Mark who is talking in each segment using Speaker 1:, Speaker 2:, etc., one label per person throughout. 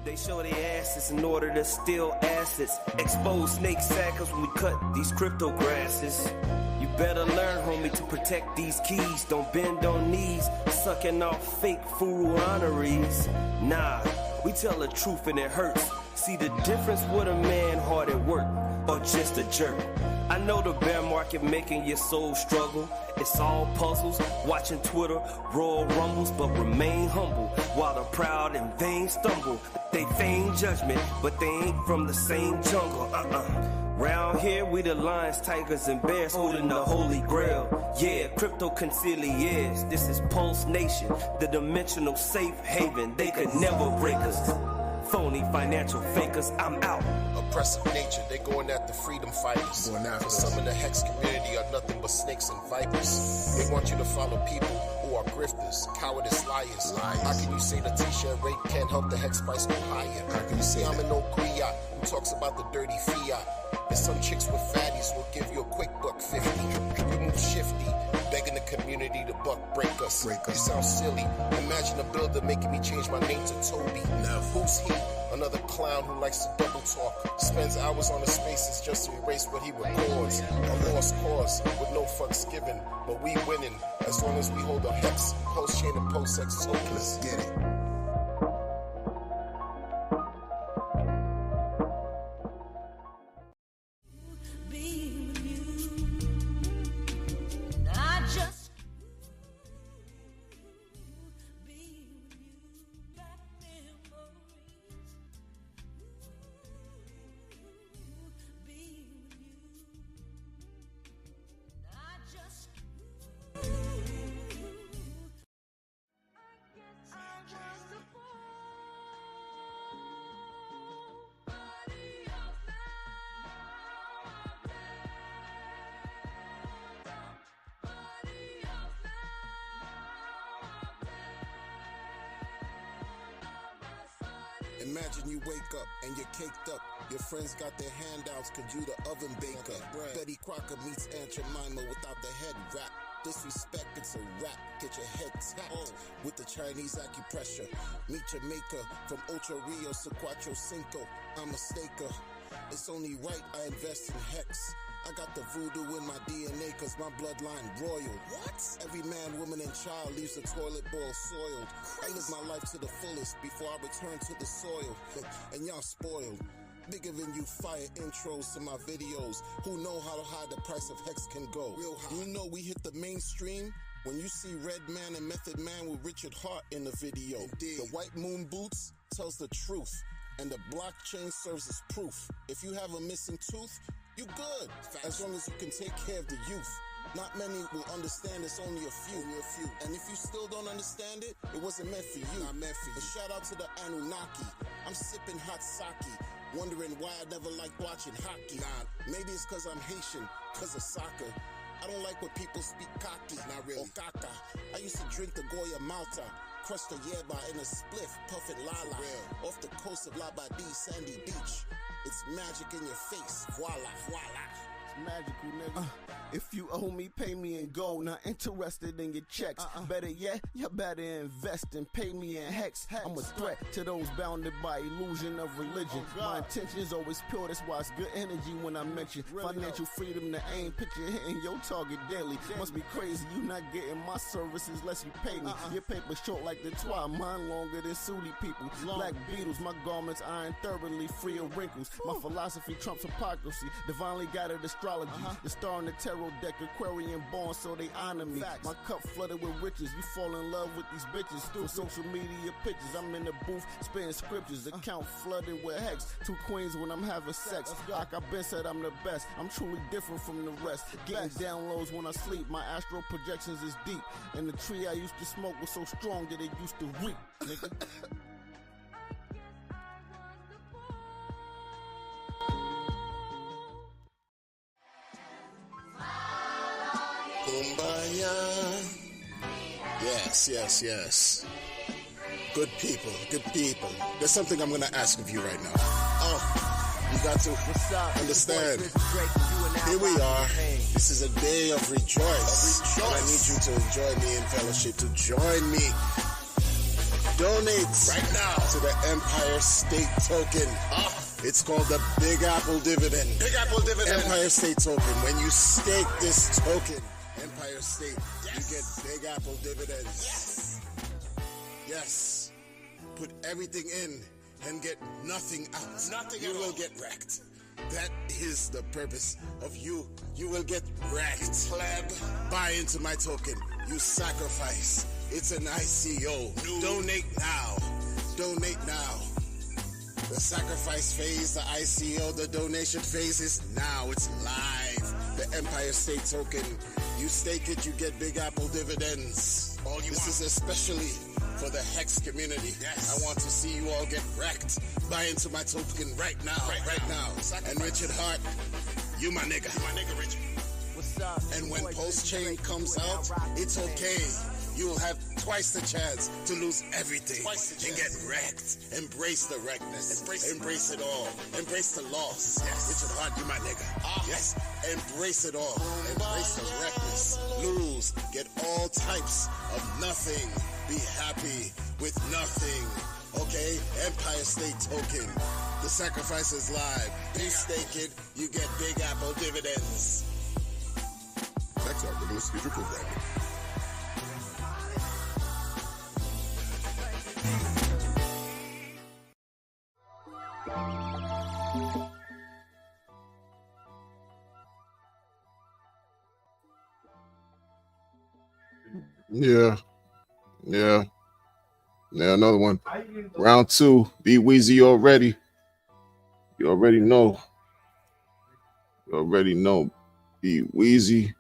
Speaker 1: They show their asses in order to steal assets. Expose snake sackers when we cut these crypto grasses. You better learn, homie, to protect these keys. Don't bend on knees, sucking off fake fool honorees. Nah, we tell the truth and it hurts. See the difference with a man hard at work or just a jerk. I know the bear market making your soul struggle. It's all puzzles, watching Twitter, royal rumbles, but remain humble. While the proud and vain stumble, they feign judgment, but they ain't from the same jungle. Round here, we the lions, tigers, and bears holding the holy grail. Yeah, crypto conciliaires. This is Pulse Nation, the dimensional safe haven. They could never break us. Phony financial fakers, I'm out.
Speaker 2: Oppressive nature, they going after freedom fighters. For some in the Hex community are nothing but snakes and vipers. They want you to follow people who are grifters, cowardice, liars. How can you say the t-shirt rate can't help the Hex price go higher? How can you say I'm an old griot who talks about the dirty fiat. And some chicks with fatties will give you a quick $1.50. You move shifty, begging the community to buck break us. You sound silly. Imagine a builder making me change my name to Toby. Now who's he? Another clown who likes to double talk. Spends hours on the spaces just to erase what he records. A lost cause with no fucks given, but we winning as long as we hold our Hex. Post chain and post sex is hopeless. Get it.
Speaker 3: Imagine you wake up and you're caked up. Your friends got their handouts cause you the oven baker. Betty Crocker meets Aunt Jemima without the head wrap. Disrespect, it's a rap. Get your head tapped with the Chinese acupressure. Meet Jamaica from Ocho Rios to Cuatro Cinco. I'm a staker. It's only right I invest in Hex. I got the voodoo in my DNA cause my bloodline royal. What? Every man, woman, and child leaves the toilet bowl soiled. I live my life to the fullest before I return to the soil. And y'all spoiled. Bigger than you fire intros to my videos. Who know how high the price of Hex can go? Real high. You know we hit the mainstream when you see Redman and Method Man with Richard Hart in the video. Indeed. The white moon boots tells the truth. And the blockchain serves as proof. If you have a missing tooth, you good, as long as you can take care of the youth. Not many will understand, it's only a few. And if you still don't understand it, it wasn't meant for you. Not meant for you. But shout out to the Anunnaki. I'm sipping hot sake, wondering why I never liked watching hockey. Maybe it's cause I'm Haitian, cause of soccer. I don't like when people speak cocky, not really. Or caca. I used to drink the Goya Malta, crush the yerba in a spliff, puffin' lala. Off the coast of Labadee, Sandy Beach. It's magic in your face, voila. It's magical, nigga.
Speaker 4: If you owe me, pay me in gold. Not interested in your checks. Better yet, you better invest and pay me in Hex. I'm a threat to those bounded by illusion of religion. My intentions always pure, that's why it's good energy when I mention financial freedom. The aim, picture hitting your target daily. Must be crazy, you not getting my services unless you pay me. Your paper short like the twi, mine longer than Suli people. Black Beatles, my garments iron thoroughly, free of wrinkles. My philosophy trumps hypocrisy, divinely guided astrology. The star in the tarot deck, Aquarian born, so they honor me. My cup flooded with riches, you fall in love with these bitches. For social media pictures, I'm in the booth spitting scriptures. Account flooded with Hex, 2 queens when I'm having sex. Like I've been said, I'm the best. I'm truly different from the rest. Getting downloads when I sleep, my astral projections is deep. And the tree I used to smoke was so strong that it used to reap, nigga.
Speaker 3: Kumbaya. Yes. Good people. There's something I'm gonna ask of you right now. You got to understand. Here we are. This is a day of rejoice. And I need you to join me in fellowship, to join me Donate right now to the Empire State Token. It's called the Big Apple Dividend.
Speaker 2: Big Apple Dividend.
Speaker 3: Empire State Token. When you stake this token, Empire State, you get Big Apple Dividends. Yes. Put everything in and get nothing out.
Speaker 2: Nothing
Speaker 3: you
Speaker 2: at
Speaker 3: will
Speaker 2: all.
Speaker 3: get wrecked. That is the purpose of you. You will get wrecked.
Speaker 2: Pleb.
Speaker 3: Buy into my token. You sacrifice. It's an ICO. Donate now. Donate now. The sacrifice phase, the ICO, the donation phase is now. It's live. The Empire State Token. You stake it, you get Big Apple dividends. This is especially for the Hex community.
Speaker 2: Yes.
Speaker 3: I want to see you all get wrecked. Buy into my token right now. Right now. And Richard Hart, you my nigga.
Speaker 2: Richard.
Speaker 4: What's up?
Speaker 3: And when Post Chain comes out, it's okay. You'll have twice the chance to lose everything and get wrecked. Embrace the wreckness. Embrace it all. Embrace the loss.
Speaker 2: Yes.
Speaker 3: Richard Hart, you my nigga. Yes. Embrace it all. Embrace the wreckness. Lose. Get all types of nothing. Be happy with nothing. Okay? Empire State Token. The sacrifice is live. You stake it, you get Big Apple dividends. Next up, the new speaker programming.
Speaker 5: Yeah, another one. Round 2. Be Weezy already. You already know. Be Weezy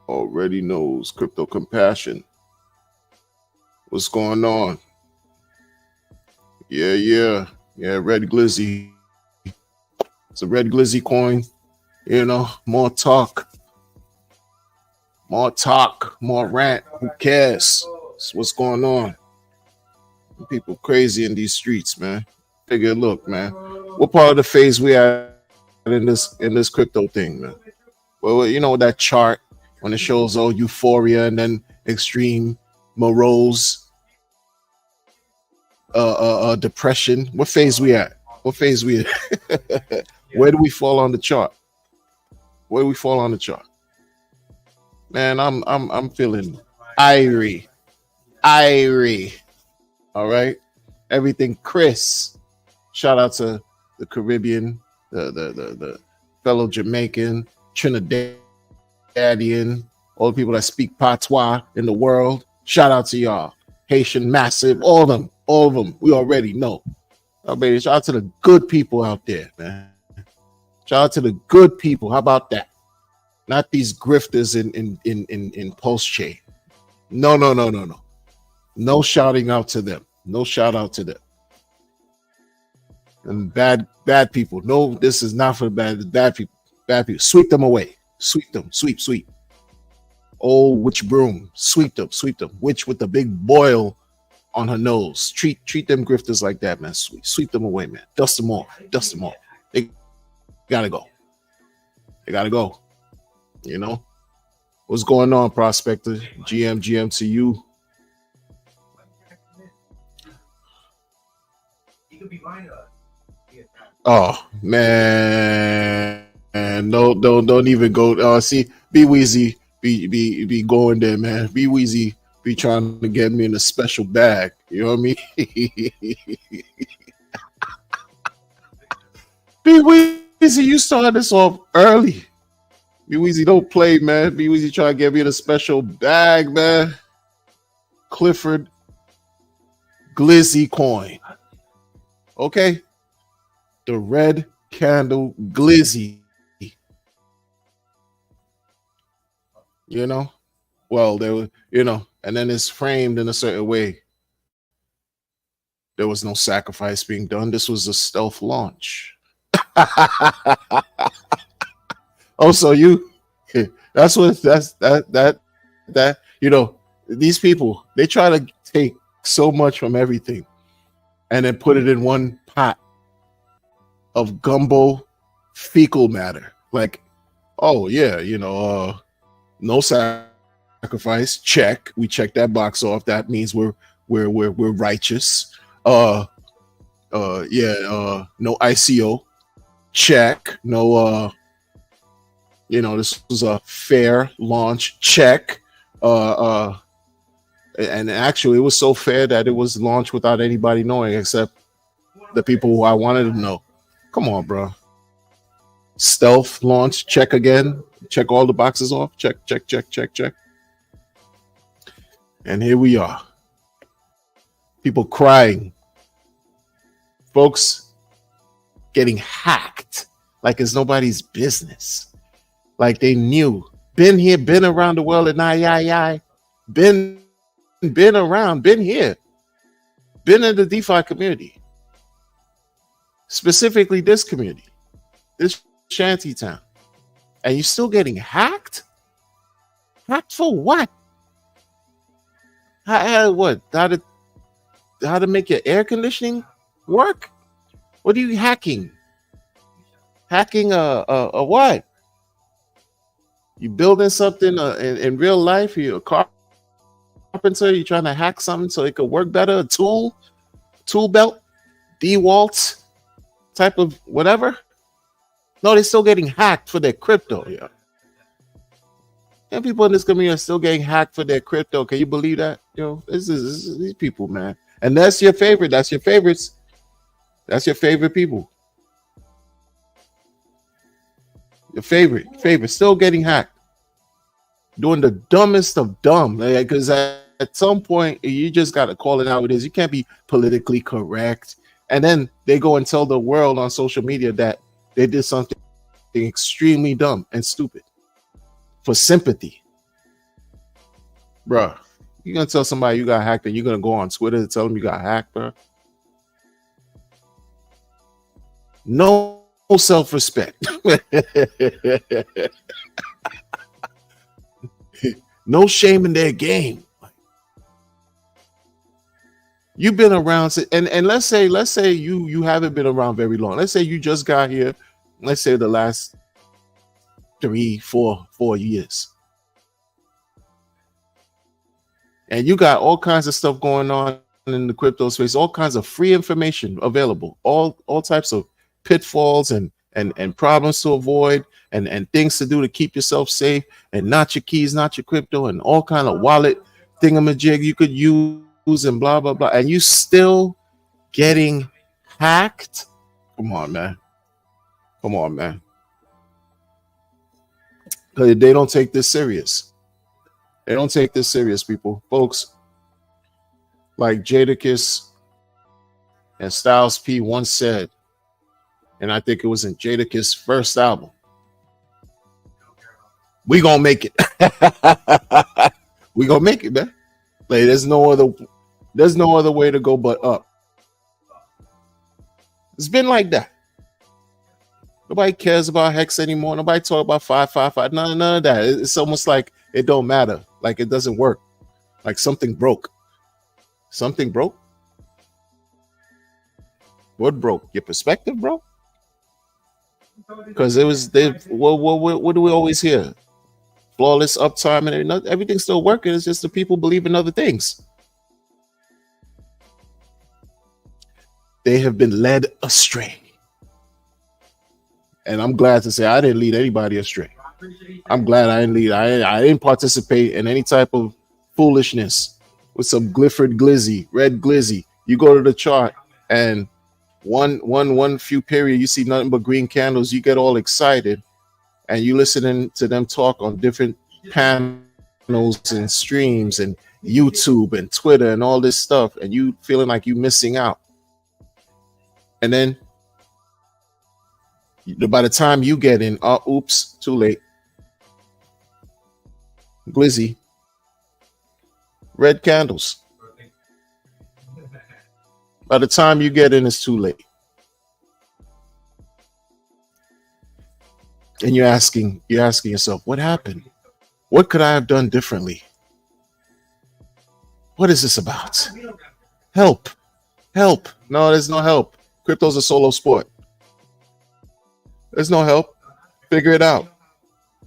Speaker 5: already knows. Crypto Compassion. What's going on? Yeah, Red Glizzy. It's a Red Glizzy coin. You know, more talk, more rant. Who cares? That's what's going on. People crazy in these streets, man. Take a look, man. What part of the phase we at in this crypto thing, man? Well, you know that chart when it shows euphoria and then extreme morose, depression. What phase we at? Where do we fall on the chart? Man, I'm feeling irie. All right. Everything Chris. Shout out to the Caribbean, the fellow Jamaican, Trinidadian, all the people that speak patois in the world. Shout out to y'all. Haitian Massive, all of them. We already know. Shout out to the good people out there, man. Shout out to the good people. How about that? Not these grifters in Post Chain. No. No shouting out to them. And bad people. No, this is not for bad people. Bad people. Sweep them away. Sweep them. Sweep. Oh, witch broom. Sweep them. Witch with the big boil on her nose. Treat them grifters like that, man. Sweep them away, man. Dust them off. They gotta go. You know? What's going on, prospector? GM to you. Oh man, don't even go. See, Be Weezy, be going there, man. Be Weezy, be trying to get me in a special bag. You know what I mean? Be Weezy, you started this off early. Be Weezy, don't play, man. Be Weezy trying to get me in a special bag, man. Clifford Glizzy coin. Okay. The red candle Glizzy. You know? Well, there was, and then it's framed in a certain way. There was no sacrifice being done. This was a stealth launch. Oh, so these people, they try to take so much from everything and then put it in one pot of gumbo fecal matter. Like, oh yeah, no sacrifice. Check. We check that box off. That means we're we're righteous. No ICO, check. No, this was a fair launch, check. And actually, it was so fair that it was launched without anybody knowing except the people who I wanted to know. Come on, bro. Stealth launch, check again. Check all the boxes off. Check. And here we are. People crying. Folks getting hacked like it's nobody's business. Like they knew. Been here, been around the world, and been around, been here. Been in the DeFi community. Specifically this community. This shanty town. And you're still getting hacked? Hacked for what? What? How to make your air conditioning work? What are you hacking? Hacking a what? You building something in real life? You're a carpenter? You trying to hack something so it could work better? A tool belt, DeWalt type of whatever? No, they're still getting hacked for their crypto. Yeah. And people in this community are still getting hacked for their crypto. Can you believe that? This is these people, man. And that's your favorite. That's your favorites. That's your favorite people. Your favorite, still getting hacked. Doing the dumbest of dumb. Because at some point, you just got to call it how it is. You can't be politically correct. And then they go and tell the world on social media that they did something extremely dumb and stupid for sympathy. Bruh, you going to tell somebody you got hacked and you're going to go on Twitter to tell them you got hacked, bruh? No self-respect. No shame in their game. You've been around, and let's say you haven't been around very long. Let's say you just got here. Let's say the last 4 years, and you got all kinds of stuff going on in the crypto space. All kinds of free information available. All types of pitfalls and problems to avoid and things to do to keep yourself safe, and not your keys, not your crypto, and all kind of wallet thingamajig you could use and blah blah blah, and you still getting hacked. Come on, man. Because they don't take this serious. They don't take this serious, people. Folks, like Jadakiss and Styles P once said, and I think it was in Jadakiss' first album, we gonna make it. We gonna make it, man. Like there's no other way to go but up. It's been like that. Nobody cares about Hex anymore. Nobody talk about 555. None of that. It's almost like it don't matter. Like it doesn't work. Like something broke. Something broke? What broke? Your perspective, bro? Because what do we always hear? Flawless uptime and everything's still working. It's just the people believe in other things. They have been led astray. And I'm glad to say I didn't lead anybody astray. I'm glad I didn't lead. I didn't participate in any type of foolishness with some Glizzy, red Glizzy. You go to the chart and one few period, you see nothing but green candles. You get all excited and you listening to them talk on different panels and streams and YouTube and Twitter and all this stuff, and you feeling like you missing out. And then by the time you get in, oops, too late. Glizzy, red candles. By the time you get in, it's too late. And you're asking yourself, what happened? What could I have done differently? What is this about? Help. No, there's no help. Crypto's a solo sport. There's no help. Figure it out.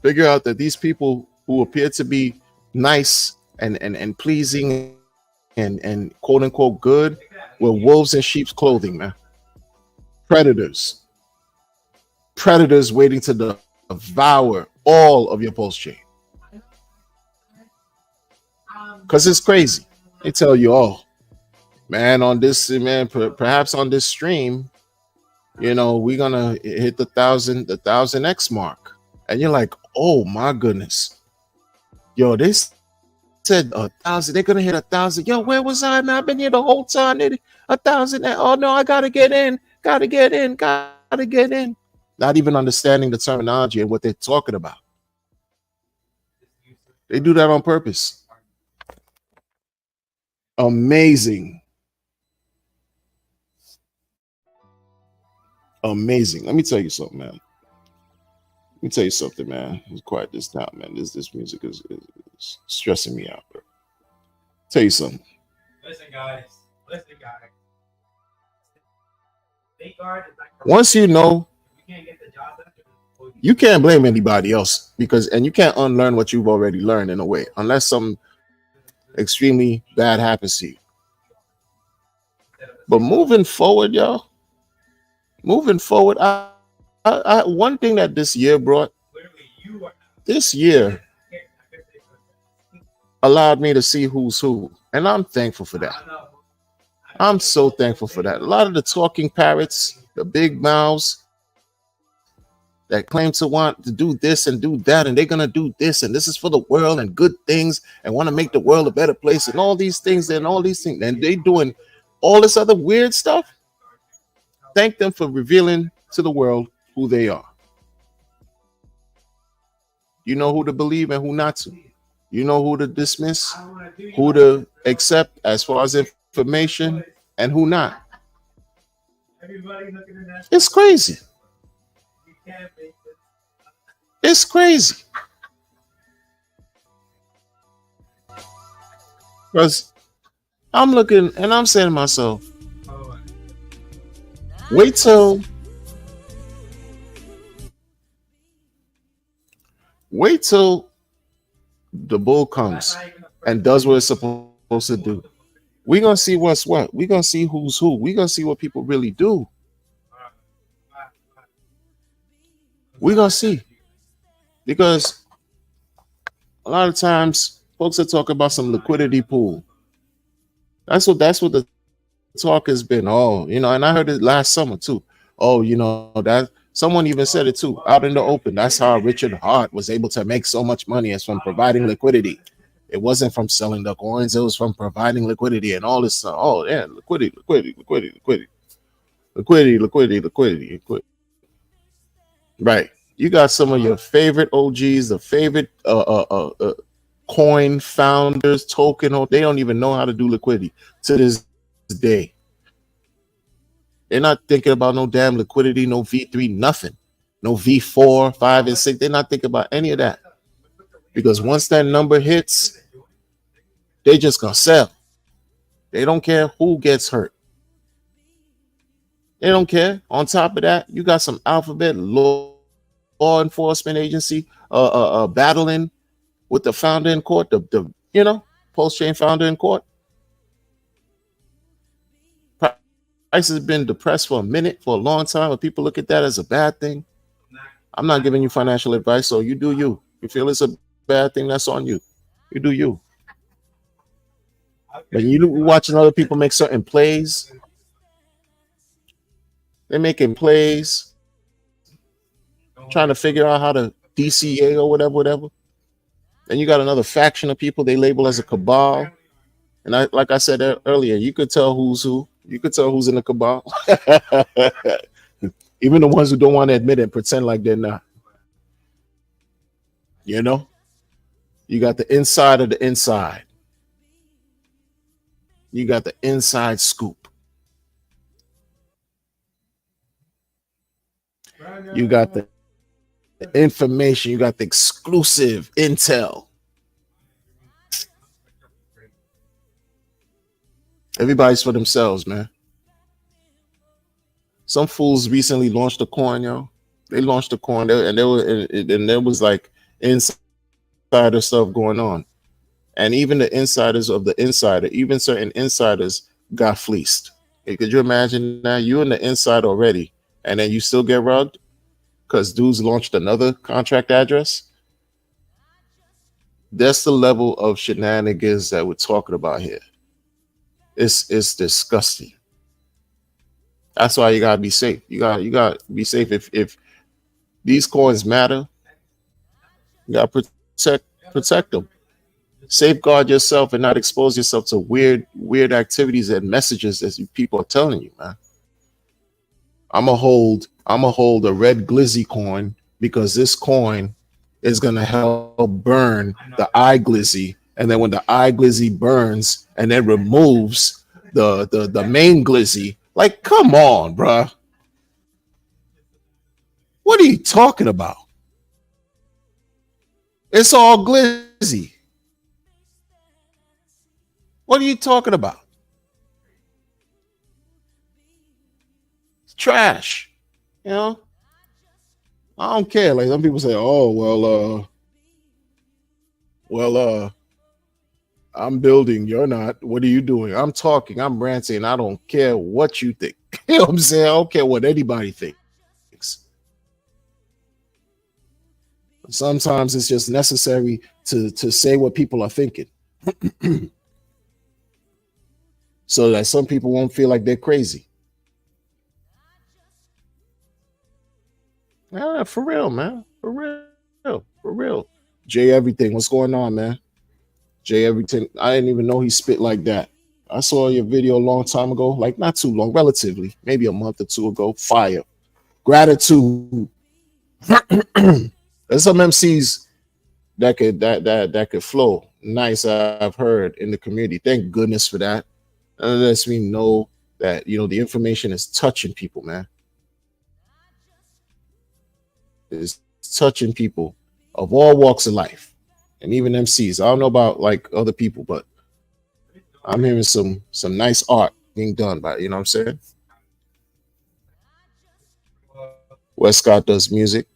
Speaker 5: Figure out that these people who appear to be nice and pleasing and quote unquote good were wolves in sheep's clothing, man. Predators. Predators waiting to devour all of your pulse chain. Because it's crazy. They tell you, oh, man, on this, man, perhaps on this stream, we're gonna hit the thousand X mark. And you're like, oh my goodness. Yo, they said 1,000, they're gonna hit 1,000. Yo, where was I, man? I've been here the whole time. 1,000. Oh no, I gotta get in, gotta get in, gotta get in. Not even understanding the terminology and what they're talking about. They do that on purpose. Amazing. Amazing. Let me tell you something, man. Let me tell you something, man. Let's quiet this down, man. This music is stressing me out, bro. Tell you something.
Speaker 6: Listen, guys.
Speaker 5: Once you know, you can't blame anybody else and you can't unlearn what you've already learned in a way, unless something extremely bad happens to you. But moving forward, y'all, one thing that this year brought, this year allowed me to see who's who, and I'm thankful for that. I'm so thankful for that. A lot of the talking parrots, the big mouths that claim to want to do this and do that, and they're gonna do this, and this is for the world and good things, and want to make the world a better place, and all these things, and they doing all this other weird stuff. Thank them for revealing to the world who they are. You know who to believe and who not to. You know who to dismiss, who to accept as far as information, and who not. It's crazy. It's crazy. Because I'm looking and I'm saying to myself, wait till the bull comes and does what it's supposed to do. We're gonna see what's what. We're gonna see who's who. We're gonna see what people really do. We're gonna see. Because a lot of times folks are talking about some liquidity pool. That's what the talk has been. Oh, and I heard it last summer too. Oh, that someone even said it too, out in the open. That's how Richard Hart was able to make so much money, is from providing liquidity. It wasn't from selling the coins, it was from providing liquidity and all this stuff. Oh, yeah, liquidity. Right. You got some of your favorite OGs, the favorite coin founders, token. They don't even know how to do liquidity to this day. They're not thinking about no damn liquidity, no V3, nothing. No V4, 5, and 6. They're not thinking about any of that. Because once that number hits, they just gonna sell. They don't care who gets hurt. They don't care. On top of that, you got some alphabet law enforcement agency battling with the founder in court, the Pulse Chain founder in court. Price has been depressed for a long time, but people look at that as a bad thing. I'm not giving you financial advice, so you do you. You feel it's a bad thing, that's on you. You do you. When you watching other people make certain plays, they're making plays, trying to figure out how to DCA or whatever. Then you got another faction of people they label as a cabal. And like I said earlier, you could tell who's who. You could tell who's in the cabal. Even the ones who don't want to admit it and pretend like they're not. You got the inside of the inside. You got the inside scoop. You got the information. You got the exclusive intel. Everybody's for themselves, man. Some fools recently launched a coin, yo. They launched a coin, and there was like insider stuff going on. And even the insiders of the insider, even certain insiders got fleeced. Hey, could you imagine that? You in the inside already, and then you still get rugged because dudes launched another contract address. That's the level of shenanigans that we're talking about here. It's disgusting. That's why you gotta be safe. You gotta be safe. If these coins matter, you gotta protect them. Safeguard yourself and not expose yourself to weird activities and messages that people are telling you, man. I'm gonna hold a red glizzy coin because this coin is gonna help burn the eye glizzy, and then when the eye glizzy burns and then removes the main glizzy, like come on, bruh. What are you talking about? It's all glizzy. What are you talking about? It's trash. You know, I don't care. Like some people say, oh well, I'm building, you're not. What are you doing? I'm talking, I'm ranting. I don't care what you think. You know what I'm saying? I don't care what anybody thinks. Sometimes it's just necessary to say what people are thinking so that some people won't feel like they're crazy. Yeah, for real, man. For real. For real. Jay everything. What's going on, man? Jay everything. I didn't even know he spit like that. I saw your video a long time ago, like not too long, relatively, maybe a month or two ago. Fire. Gratitude. There's some MCs that could flow. Nice, I've heard in the community. Thank goodness for that. That lets me know that the information is touching people, man. It's touching people of all walks of life, and even MCs. I don't know about like other people, but I'm hearing some nice art being done by you know what I'm saying. Westcott does music,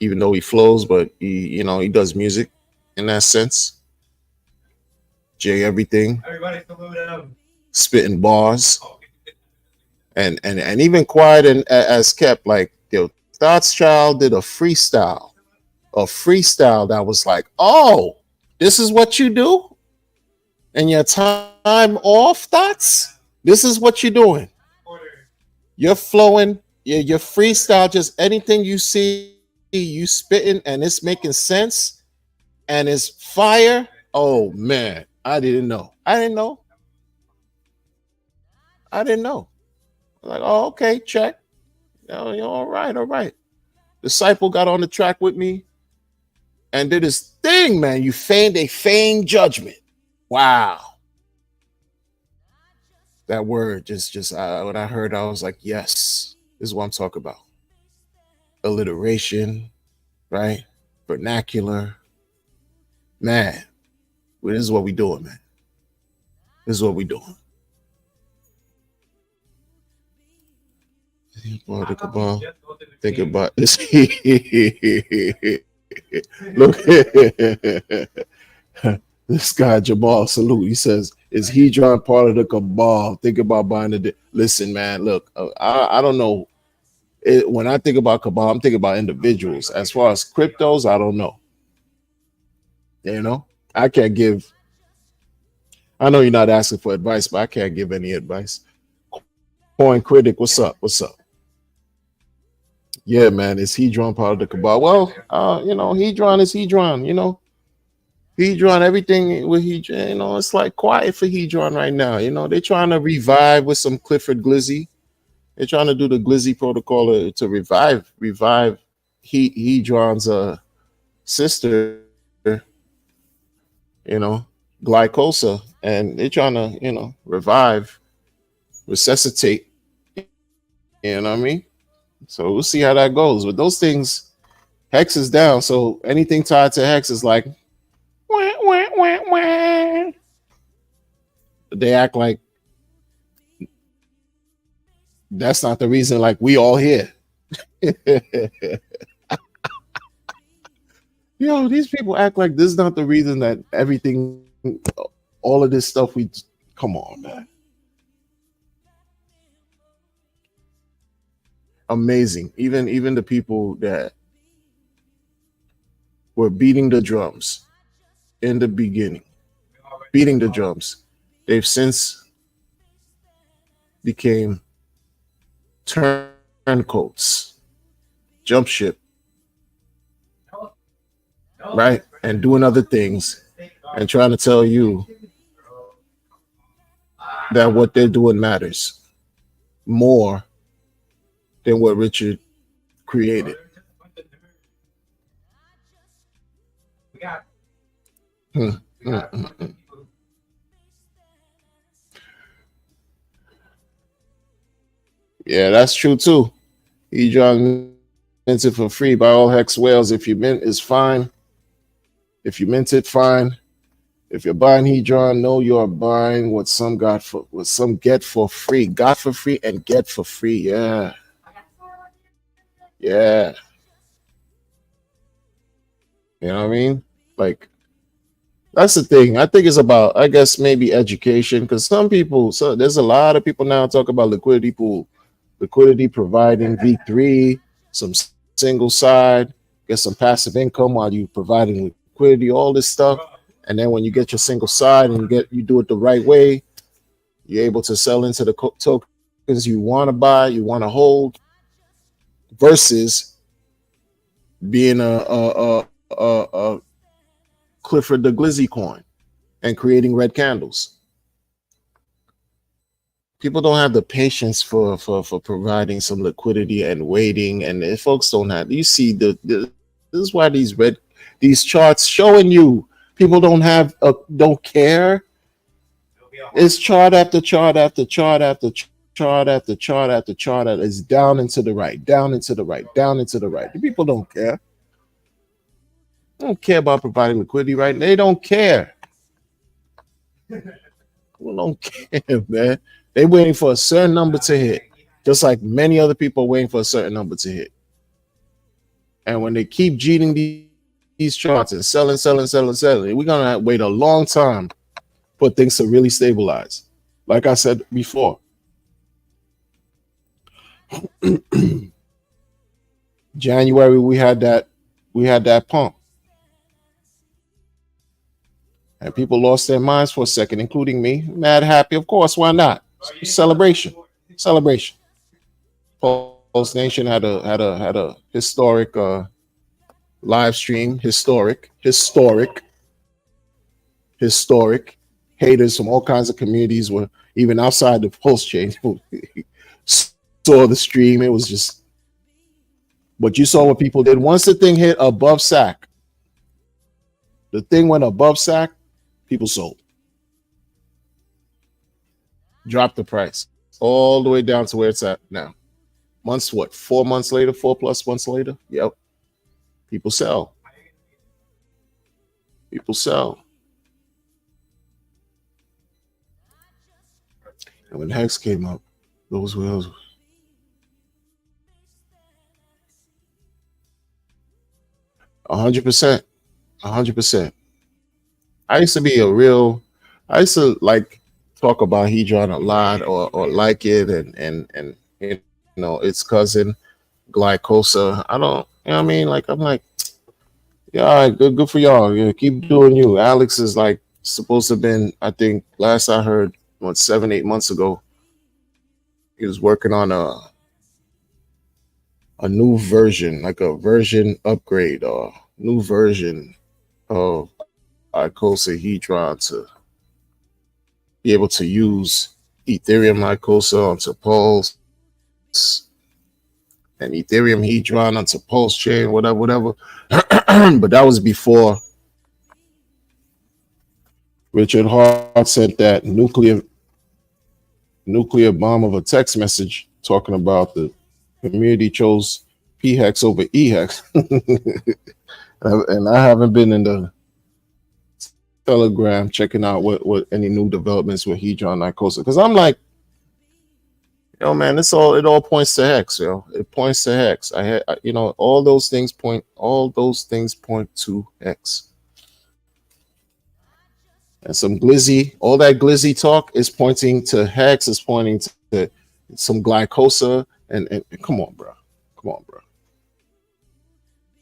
Speaker 5: even though he flows, but he does music in that sense. Jay everything, spitting bars, and even quiet and as kept. Like Thoughts Child did a freestyle that was like, oh, this is what you do in your time off, Thoughts. This is what you're doing. You're flowing. Your freestyle, just anything you see, you spitting, and it's making sense, and it's fire. Oh man, I didn't know. I didn't know. Like, oh, okay, check. You're all right, all right. Disciple got on the track with me and did his thing, man. They feigned judgment. Wow. That word just when I heard, I was like, yes, this is what I'm talking about. Alliteration, right? Vernacular. Man, well, this is what we doing, man. This is what we doing. Think about this. Look, this guy Jamal salute. He says, "Is he drawing part of the cabal? Think about buying the." Listen, man. Look, I don't know. When I think about cabal, I'm thinking about individuals. As far as cryptos, I don't know. I can't give. I know you're not asking for advice, but I can't give any advice. Coin critic, what's up? What's up? Yeah, man. Is he drawn part of the cabal? Well, Hedron is Hedron. Hedron, everything with Hedron, it's like quiet for Hedron right now. They're trying to revive with some Clifford Glizzy. They're trying to do the Glizzy protocol to revive Hedron's sister, glycosa, and they're trying to, revive, resuscitate. You know what I mean? So we'll see how that goes. With those things, Hex is down. So anything tied to Hex is like, wah, wah, wah, wah. They act like that's not the reason. Like we all here. These people act like this is not the reason that everything all of this stuff. We come on, man. Amazing. Even the people that were beating the drums in the beginning, beating the drums, they've since became turncoats, jump ship, right? And doing other things and trying to tell you that what they're doing matters more than what Richard created. Hmm, hmm, hmm, hmm. Yeah, that's true too. He drawing minted for free by all hex whales. If you mint is fine. If you mint it, fine. If you're buying Hedron, know you're buying what some get for free. Got for free and get for free. Yeah. Yeah. You know what I mean? Like that's the thing. I think it's about, I guess, maybe education. Because so there's a lot of people now talk about liquidity pool, liquidity providing V3, some single side, get some passive income while you providing liquidity, all this stuff. And then when you get your single side and you do it the right way, you're able to sell into the tokens you want to buy, you want to hold, versus being a Clifford the Glizzy coin and creating red candles. People don't have the patience for providing some liquidity and waiting, and if folks don't have, you see this is why these charts showing you people don't care. It's chart after chart after chart after chart after chart after chart that is down and to the right, down and to the right, down and to the right. The people don't care. They don't care about providing liquidity, right? They don't care. People don't care, man. They're waiting for a certain number to hit, just like many other people are waiting for a certain number to hit. And when they keep cheating these charts and selling, we're gonna wait a long time for things to really stabilize. Like I said before, January we had that pump, and people lost their minds for a second, including me. Mad happy, of course. Why not? Celebration. Pulse Nation had a historic live stream. Historic. Haters from all kinds of communities were even outside the Pulse chain saw the stream. It was just, but you saw what people did once the thing hit above SAC. The thing went above SAC. People sold. Dropped the price all the way down to where it's at now. Months, what? 4 months later, 4+ months later. Yep. People sell. People sell. And when Hex came up, those whales. 100%. 100%. I used to like talk about Hedron a lot or like it and you know its cousin Glycosa. I don't, you know what I mean? Like I'm like, yeah, all right, good for y'all. Yeah, keep doing you. Alex is like supposed to have been, I think last I heard, 7-8 months ago, he was working on a new version, like a version upgrade or new version of Icosa Hedron to be able to use Ethereum Icosa onto Pulse and Ethereum Hedron onto Pulse chain, whatever. But that was before Richard Hart sent that nuclear bomb of a text message talking about the community chose PHEX over EHEX. And I haven't been in the Telegram checking out what any new developments with Hedron Icosa, because I'm like, yo, man, it all points to Hex, yo. It points to Hex. All those things point to Hex. And some glizzy, all that glizzy talk is pointing to hex, is pointing to some glycosa, and come on, bro. Come on, bro.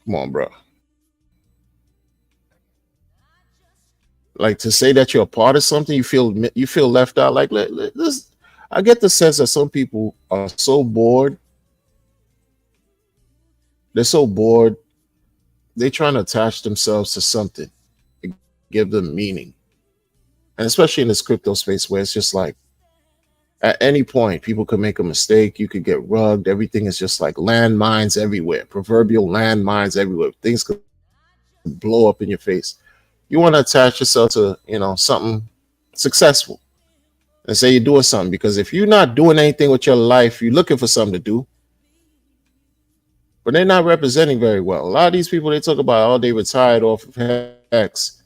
Speaker 5: Come on, bro. Like to say that you're a part of something, you feel left out. Like this, I get the sense that some people are so bored. They're so bored. They're trying to attach themselves to something, to give them meaning, and especially in this crypto space where it's just like at any point people could make a mistake. You could get rugged. Everything is just like landmines everywhere, proverbial landmines everywhere. Things could blow up in your face. You want to attach yourself to, something successful and say you're doing something, because if you're not doing anything with your life, you're looking for something to do, but they're not representing very well. A lot of these people, they talk about, oh, they retired off of X,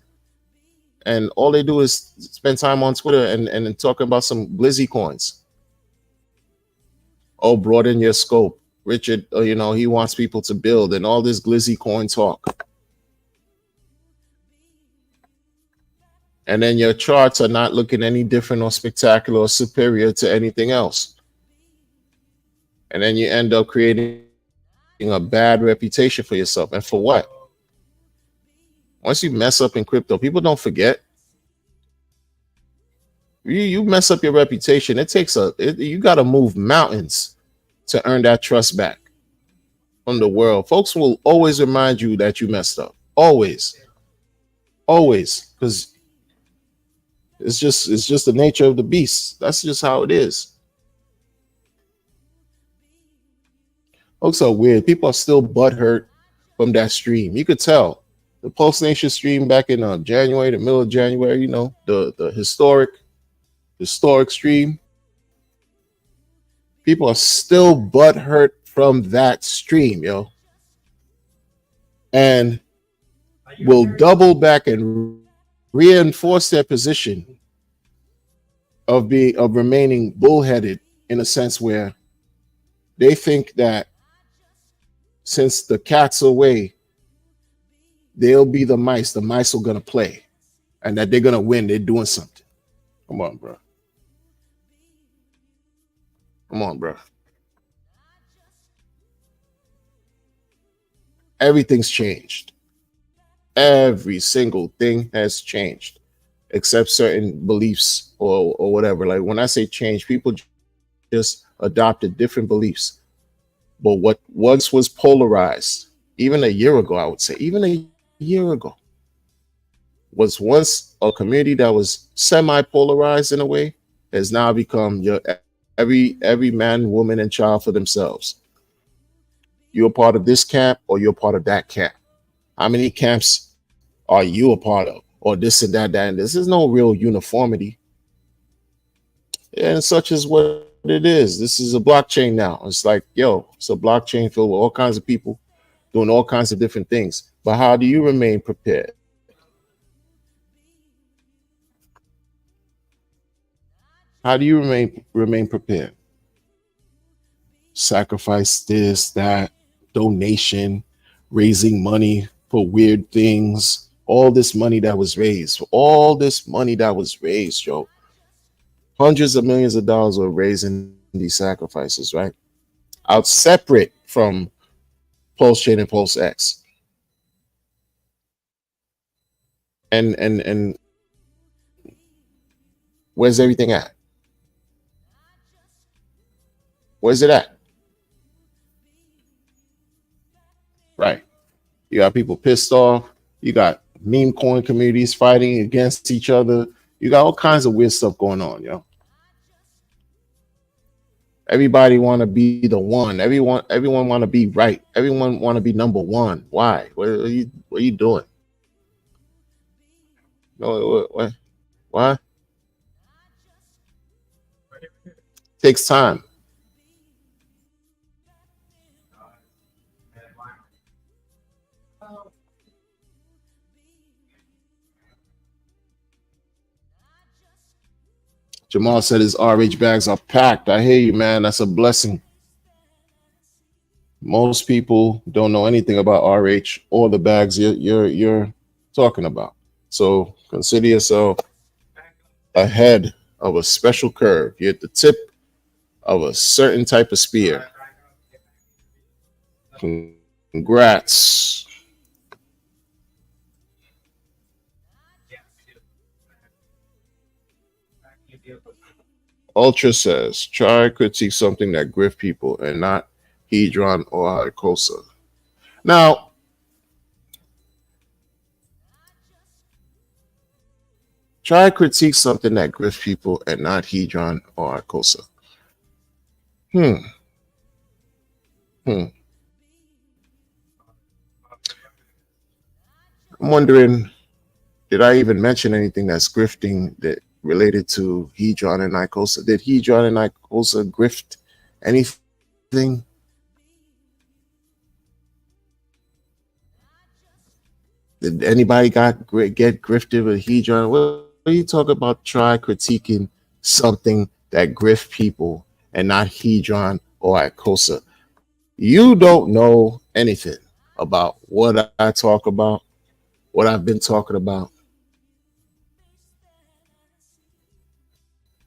Speaker 5: and all they do is spend time on Twitter and talking about some Glizzy Coins. Oh, broaden your scope. Richard, he wants people to build and all this Glizzy Coin talk. And then your charts are not looking any different or spectacular or superior to anything else. And then you end up creating a bad reputation for yourself. And for what? Once you mess up in crypto, people don't forget. You mess up your reputation. You got to move mountains to earn that trust back from the world. Folks will always remind you that you messed up. Always. Always. Because it's just the nature of the beast. That's just how it is. Folks are weird. People are still butthurt from that stream. You could tell. The Pulse Nation stream back in January, the middle of January, the historic stream. People are still butthurt from that stream, yo. And will double back and reinforce their position of remaining bullheaded, in a sense where they think that since the cat's away, they'll be the mice. The mice are gonna play, and that they're gonna win. They're doing something. Come on, bro. Come on, bro. Everything's changed. Every single thing has changed, except certain beliefs or whatever. Like when I say change, people just adopted different beliefs. But what once was polarized, even a year ago, I would say, even a year ago, was once a community that was semi-polarized in a way, has now become your every man, woman, and child for themselves. You're part of this camp or you're part of that camp. How many camps are you a part of? Or this and that, and this. There's no real uniformity. And such is what it is. This is a blockchain now. It's like, it's a blockchain filled with all kinds of people doing all kinds of different things. But how do you remain prepared? How do you remain prepared? Sacrifice this, that, donation, raising money for weird things. All this money that was raised, yo. Hundreds of millions of dollars were raised in these sacrifices, right? Out separate from Pulse Chain and Pulse X. And where's everything at? Where's it at? Right. You got people pissed off. You got meme coin communities fighting against each other. You got all kinds of weird stuff going on, yo. Everybody want to be the one. Everyone want to be right. Everyone want to be number one. Why? What are you doing? No, what? Why? Takes time. Jamal said his RH bags are packed. I hear you, man. That's a blessing. Most people don't know anything about RH or the bags you're talking about. So consider yourself ahead of a special curve. You're at the tip of a certain type of spear. Congrats. Ultra says, try critique something that grift people and not Hedron or Icosa. Now, try critique something that grift people and not Hedron or Icosa. Hmm. Hmm. I'm wondering, did I even mention anything that's grifting that related to Hedron and Icosa? Did Hedron and Icosa grift anything? Did anybody get grifted with Hedron? What are you talking about? Try critiquing something that grift people and not Hedron or Icosa. You don't know anything about what I talk about, what I've been talking about.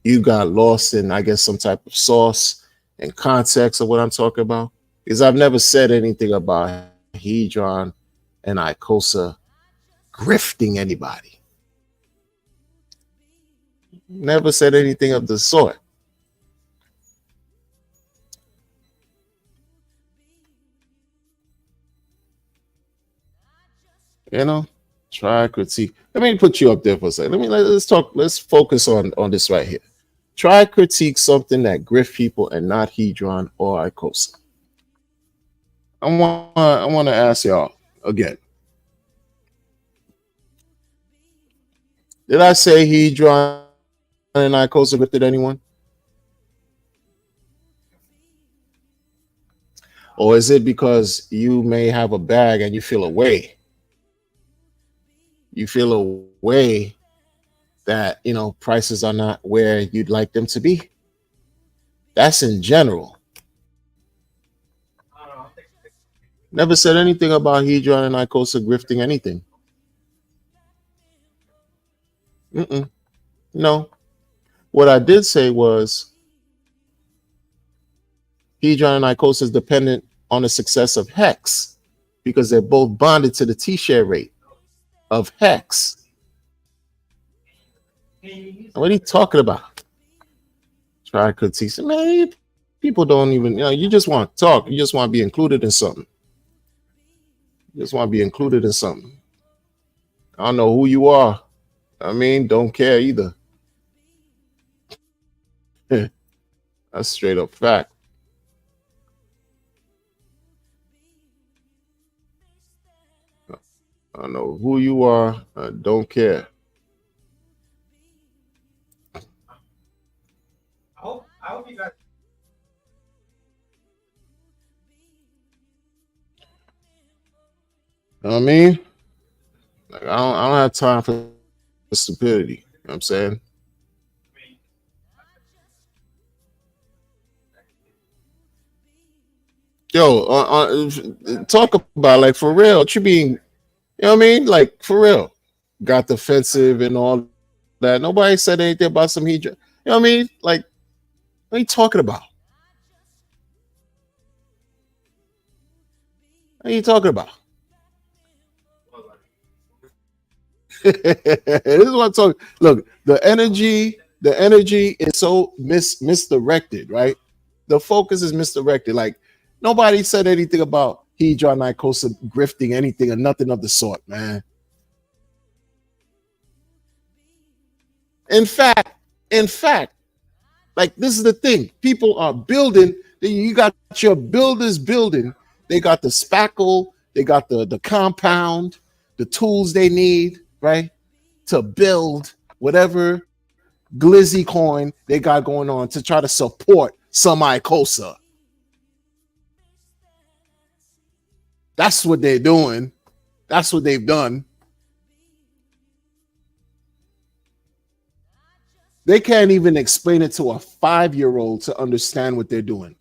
Speaker 5: You got lost in, I guess, some type of sauce and context of what I'm talking about. Because I've never said anything about Hedron and Icosa grifting anybody. Never said anything of the sort. You know, try critique. Let me put you up there for a second. Let's talk. Let's focus on this right here. Try critique something that grift people and not Hedron or Icosa. I want to ask y'all again. Did I say Hedron and Icosa grifted anyone? Or is it because you may have a bag and you feel a way? You feel a way that, prices are not where you'd like them to be? That's in general. Never said anything about Hedron and Icosa grifting anything. Mm-mm. No. What I did say was Hedron and Icosa is dependent on the success of Hex because they're both bonded to the T-share rate of Hex. What are you talking about? Try critique. Man, people don't even, you just want to talk. You just want to be included in something. You just want to be included in something. I don't know who you are. I mean, don't care either. That's straight up fact. I don't know who you are. I don't care. I hope you got. You know what I mean? Like, I don't have time for stupidity. You know what I'm saying? Yo, talk about like for real. What you being, you know what I mean? Like for real. Got defensive and all that. Nobody said anything about some heat. You know what I mean? Like, what are you talking about? What are you talking about? This is what I'm talking. Look, the energy is so misdirected, right? The focus is misdirected. Like nobody said anything about Hedron Nicosa grifting anything or nothing of the sort, man. In fact, in fact, like this is the thing. People are building. You got your builders building. They got the spackle. They got the compound, the tools they need, right, to build whatever glizzy coin they got going on to try to support some Icosa. That's what they're doing. That's what they've done. They can't even explain it to a 5-year-old to understand what they're doing.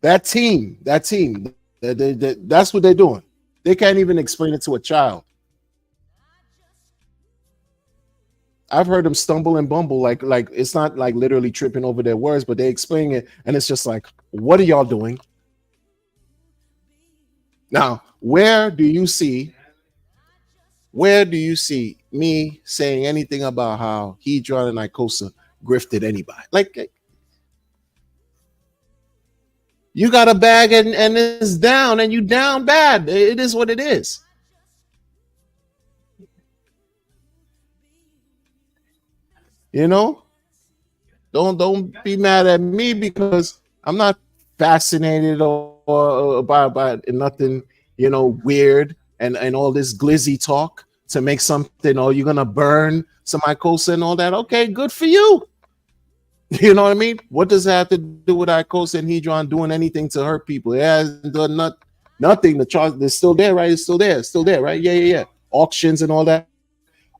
Speaker 5: That team, that's what they're doing. They can't even explain it to a child. I've heard them stumble and bumble, like it's not like literally tripping over their words, but they explain it, and it's just like, what are y'all doing? Now, where do you see me saying anything about how Hedron and Icosa grifted anybody? Like, you got a bag and it's down, and you down bad. It is what it is. You know, don't be mad at me because I'm not fascinated or by nothing, weird and all this glizzy talk to make something, or you're gonna burn some Icosa and all that. Okay, good for you. You know what I mean? What does that have to do with Icosa and Hedron doing anything to hurt people? It hasn't done nothing. The charge is still there, right? It's still there. It's still there, right? Yeah. Auctions and all that.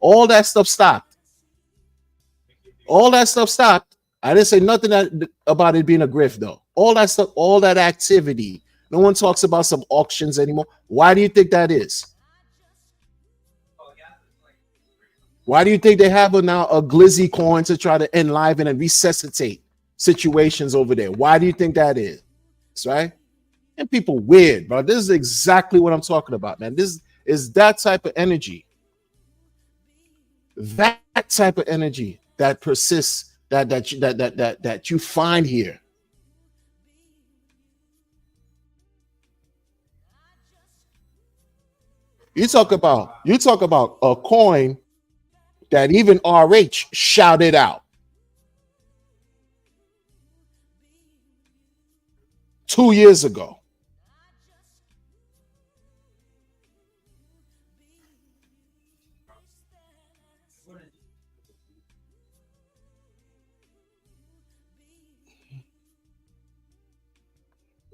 Speaker 5: All that stuff stopped. All that stuff stopped. I didn't say nothing about it being a grift, though. All that stuff, all that activity. No one talks about some auctions anymore. Why do you think that is? Why do you think they have now a Glizzy Coin to try to enliven and resuscitate situations over there? Why do you think that is? Right? And people weird, bro. This is exactly what I'm talking about, man. This is that type of energy. That type of energy that persists, that you find here. You talk about a coin that even RH shouted out 2 years ago.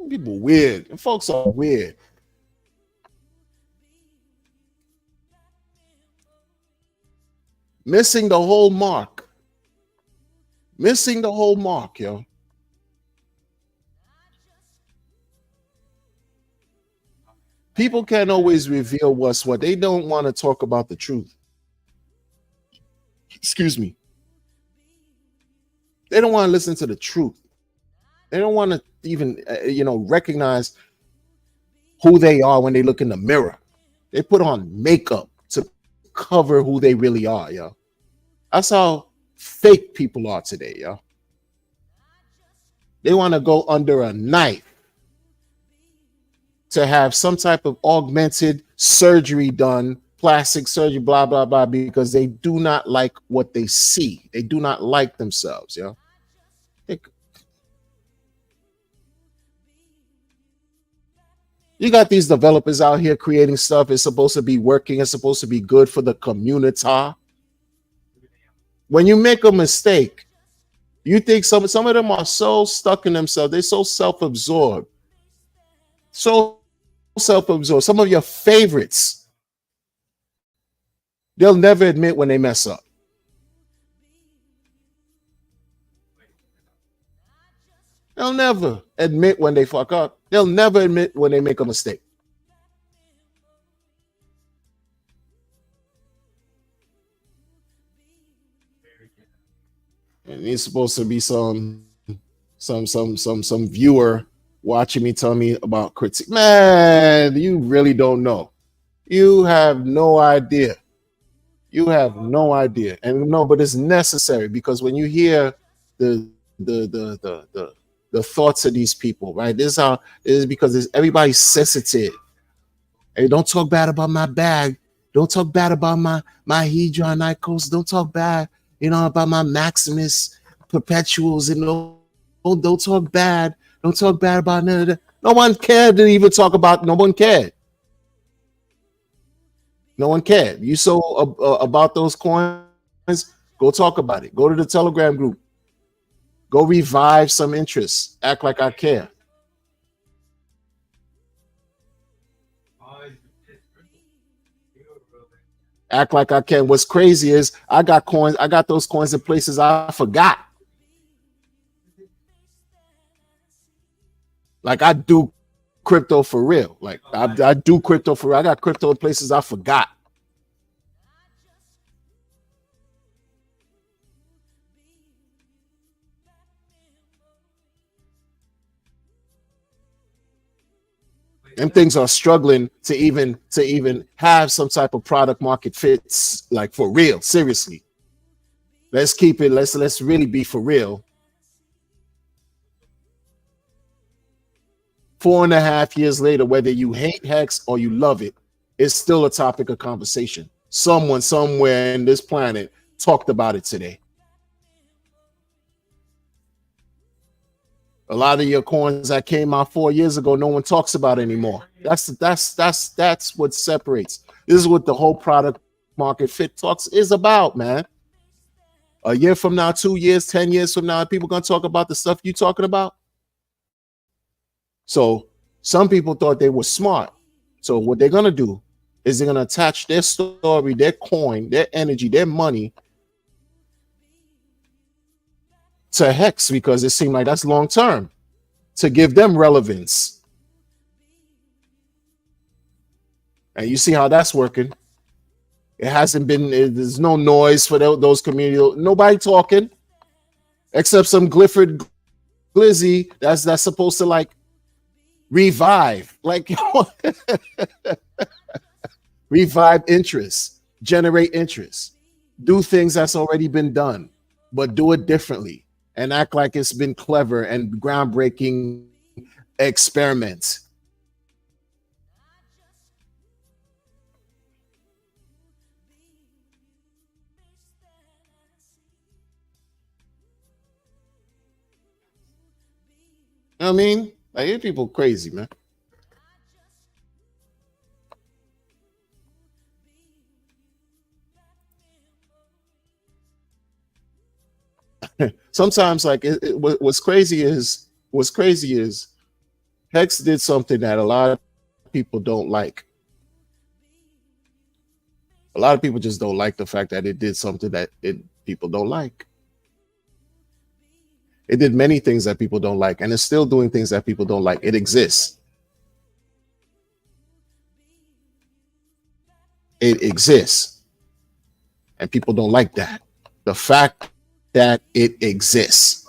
Speaker 5: People weird. And folks are weird. Missing the whole mark. Missing the whole mark, yo. People can't always reveal what's what. They don't want to talk about the truth. Excuse me. They don't want to listen to the truth. They don't want to even, recognize who they are when they look in the mirror. They put on makeup to cover who they really are, yo. That's how fake people are today, yo. They want to go under a knife to have some type of augmented surgery done, plastic surgery, blah, blah, blah, because they do not like what they see. They do not like themselves, yo. You got these developers out here creating stuff. It's supposed to be working. It's supposed to be good for the community. When you make a mistake, you think some of them are so stuck in themselves. They're so self-absorbed. So self-absorbed. Some of your favorites, they'll never admit when they mess up. They'll never admit when they fuck up. They'll never admit when they make a mistake. And it's supposed to be some viewer watching me tell me about critique. Man, you really don't know. You have no idea. You have no idea. And no, but it's necessary because when you hear the thoughts of these people, right? This is because everybody's sensitive. Hey, don't talk bad about my bag. Don't talk bad about my Hedron Icos. Don't talk bad, about my Maximus Perpetuals. And don't talk bad. Don't talk bad about none of that. No one cared to even talk about. No one cared. No one cared. You saw about those coins. Go talk about it. Go to the Telegram group. Go revive some interest. Act like I care. Act like I can. What's crazy is I got coins. I got those coins in places I forgot. Like I do crypto for real. Like I do crypto for real. I got crypto in places I forgot. Them things are struggling to even have some type of product market fits, like for real. Seriously, let's keep it. Let's really be for real. 4.5 years later, whether you hate Hex or you love it, it's still a topic of conversation. Someone somewhere in this planet talked about it today. A lot of your coins that came out 4 years ago, no one talks about anymore. That's what separates. This is what the whole product market fit talks is about, man. A year from now, 2 years, 10 years from now, people gonna talk about the stuff you talking about. So some people thought they were smart. So what they're gonna do is they're gonna attach their story, their coin, their energy, their money to Hex because it seemed like that's long term to give them relevance. And you see how that's working. It hasn't been, there's no noise for those community, nobody talking except some Gliford Glizzy that's supposed to like revive, like revive interest, generate interest, do things that's already been done, but do it differently and act like it's been clever and groundbreaking experiment. I mean, like, you people crazy, man. Sometimes, like, what's crazy is Hex did something that a lot of people don't like. A lot of people just don't like the fact that it did something that people don't like. It did many things that people don't like, and it's still doing things that people don't like. It exists. It exists. And people don't like that. The fact that it exists.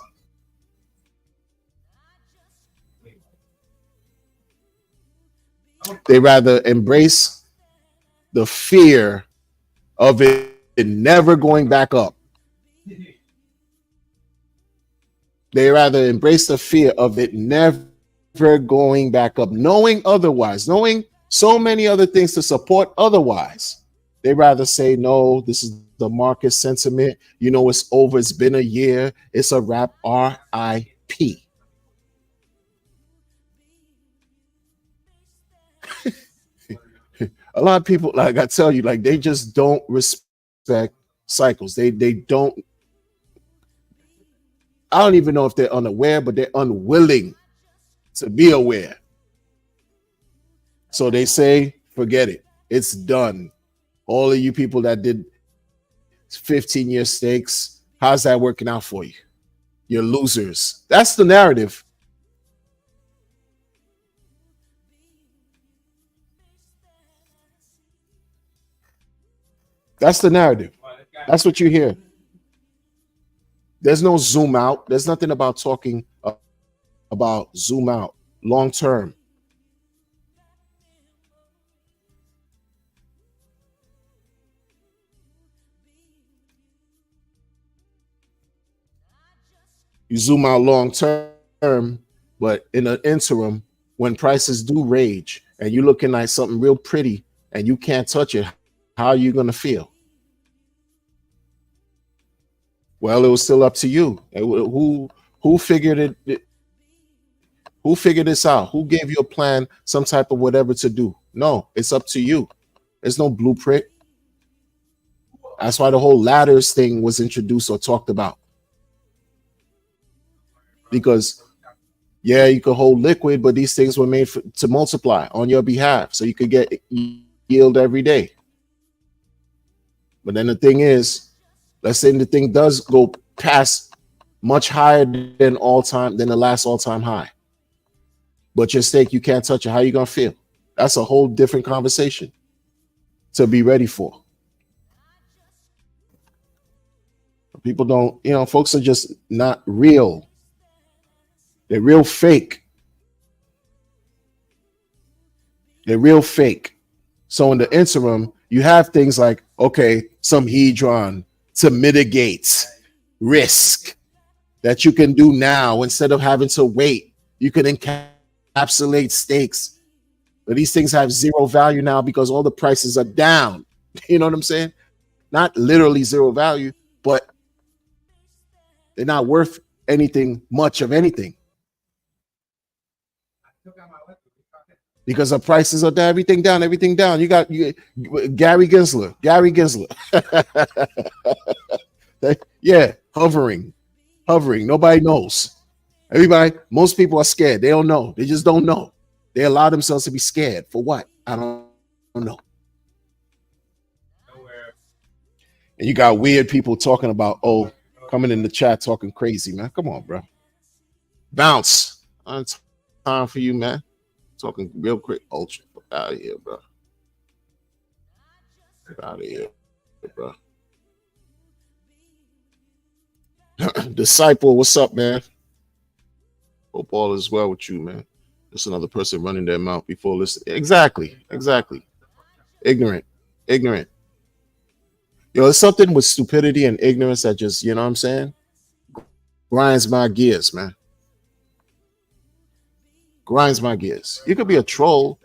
Speaker 5: They rather embrace the fear of it never going back up. They rather embrace the fear of it never going back up, knowing otherwise, knowing so many other things to support otherwise. They rather say, no, this is the market sentiment. You know, it's over. It's been a year. It's a wrap. RIP. A lot of people, like I tell you, like, they just don't respect cycles. They don't. I don't even know if they're unaware, but they're unwilling to be aware. So they say, forget it. It's done. All of you people that did 15-year stakes, how's that working out for you? You're losers. That's the narrative. That's the narrative. That's what you hear. There's no zoom out. There's nothing about talking about zoom out long term. You zoom out long term, but in an interim, when prices do rage and you're looking at something real pretty and you can't touch it, how are you going to feel? Well, it was still up to you. Who figured it? Who figured this out? Who gave you a plan, some type of whatever to do? No, it's up to you. There's no blueprint. That's why the whole ladders thing was introduced or talked about. Because, yeah, you could hold liquid, but these things were made to multiply on your behalf, so you could get yield every day. But then the thing is, let's say the thing does go past much higher than the last all-time high, but your stake, you can't touch it. How you gonna feel? That's a whole different conversation to be ready for. People don't, folks are just not real. They're real fake. They're real fake. So in the interim, you have things like, okay, some hedron to mitigate risk that you can do now instead of having to wait. You can encapsulate stakes. But these things have zero value now because all the prices are down. You know what I'm saying? Not literally zero value, but they're not worth anything, much of anything. Because the prices are down, everything down, everything down. You got Gary Gensler. Yeah, hovering. Nobody knows. Most people are scared. They don't know. They just don't know. They allow themselves to be scared. For what? I don't know. And you got weird people talking about, coming in the chat talking crazy, man. Come on, bro. Bounce. On time for you, man. Talking real quick. Ultra. Out of here, bro. Get out of here, bro. Disciple, what's up, man? Hope all is well with you, man. Just another person running their mouth before listening. Exactly. Ignorant. Yo, it's something with stupidity and ignorance that just, you know what I'm saying? Grinds my gears, man. Grinds my gears. You could be a troll.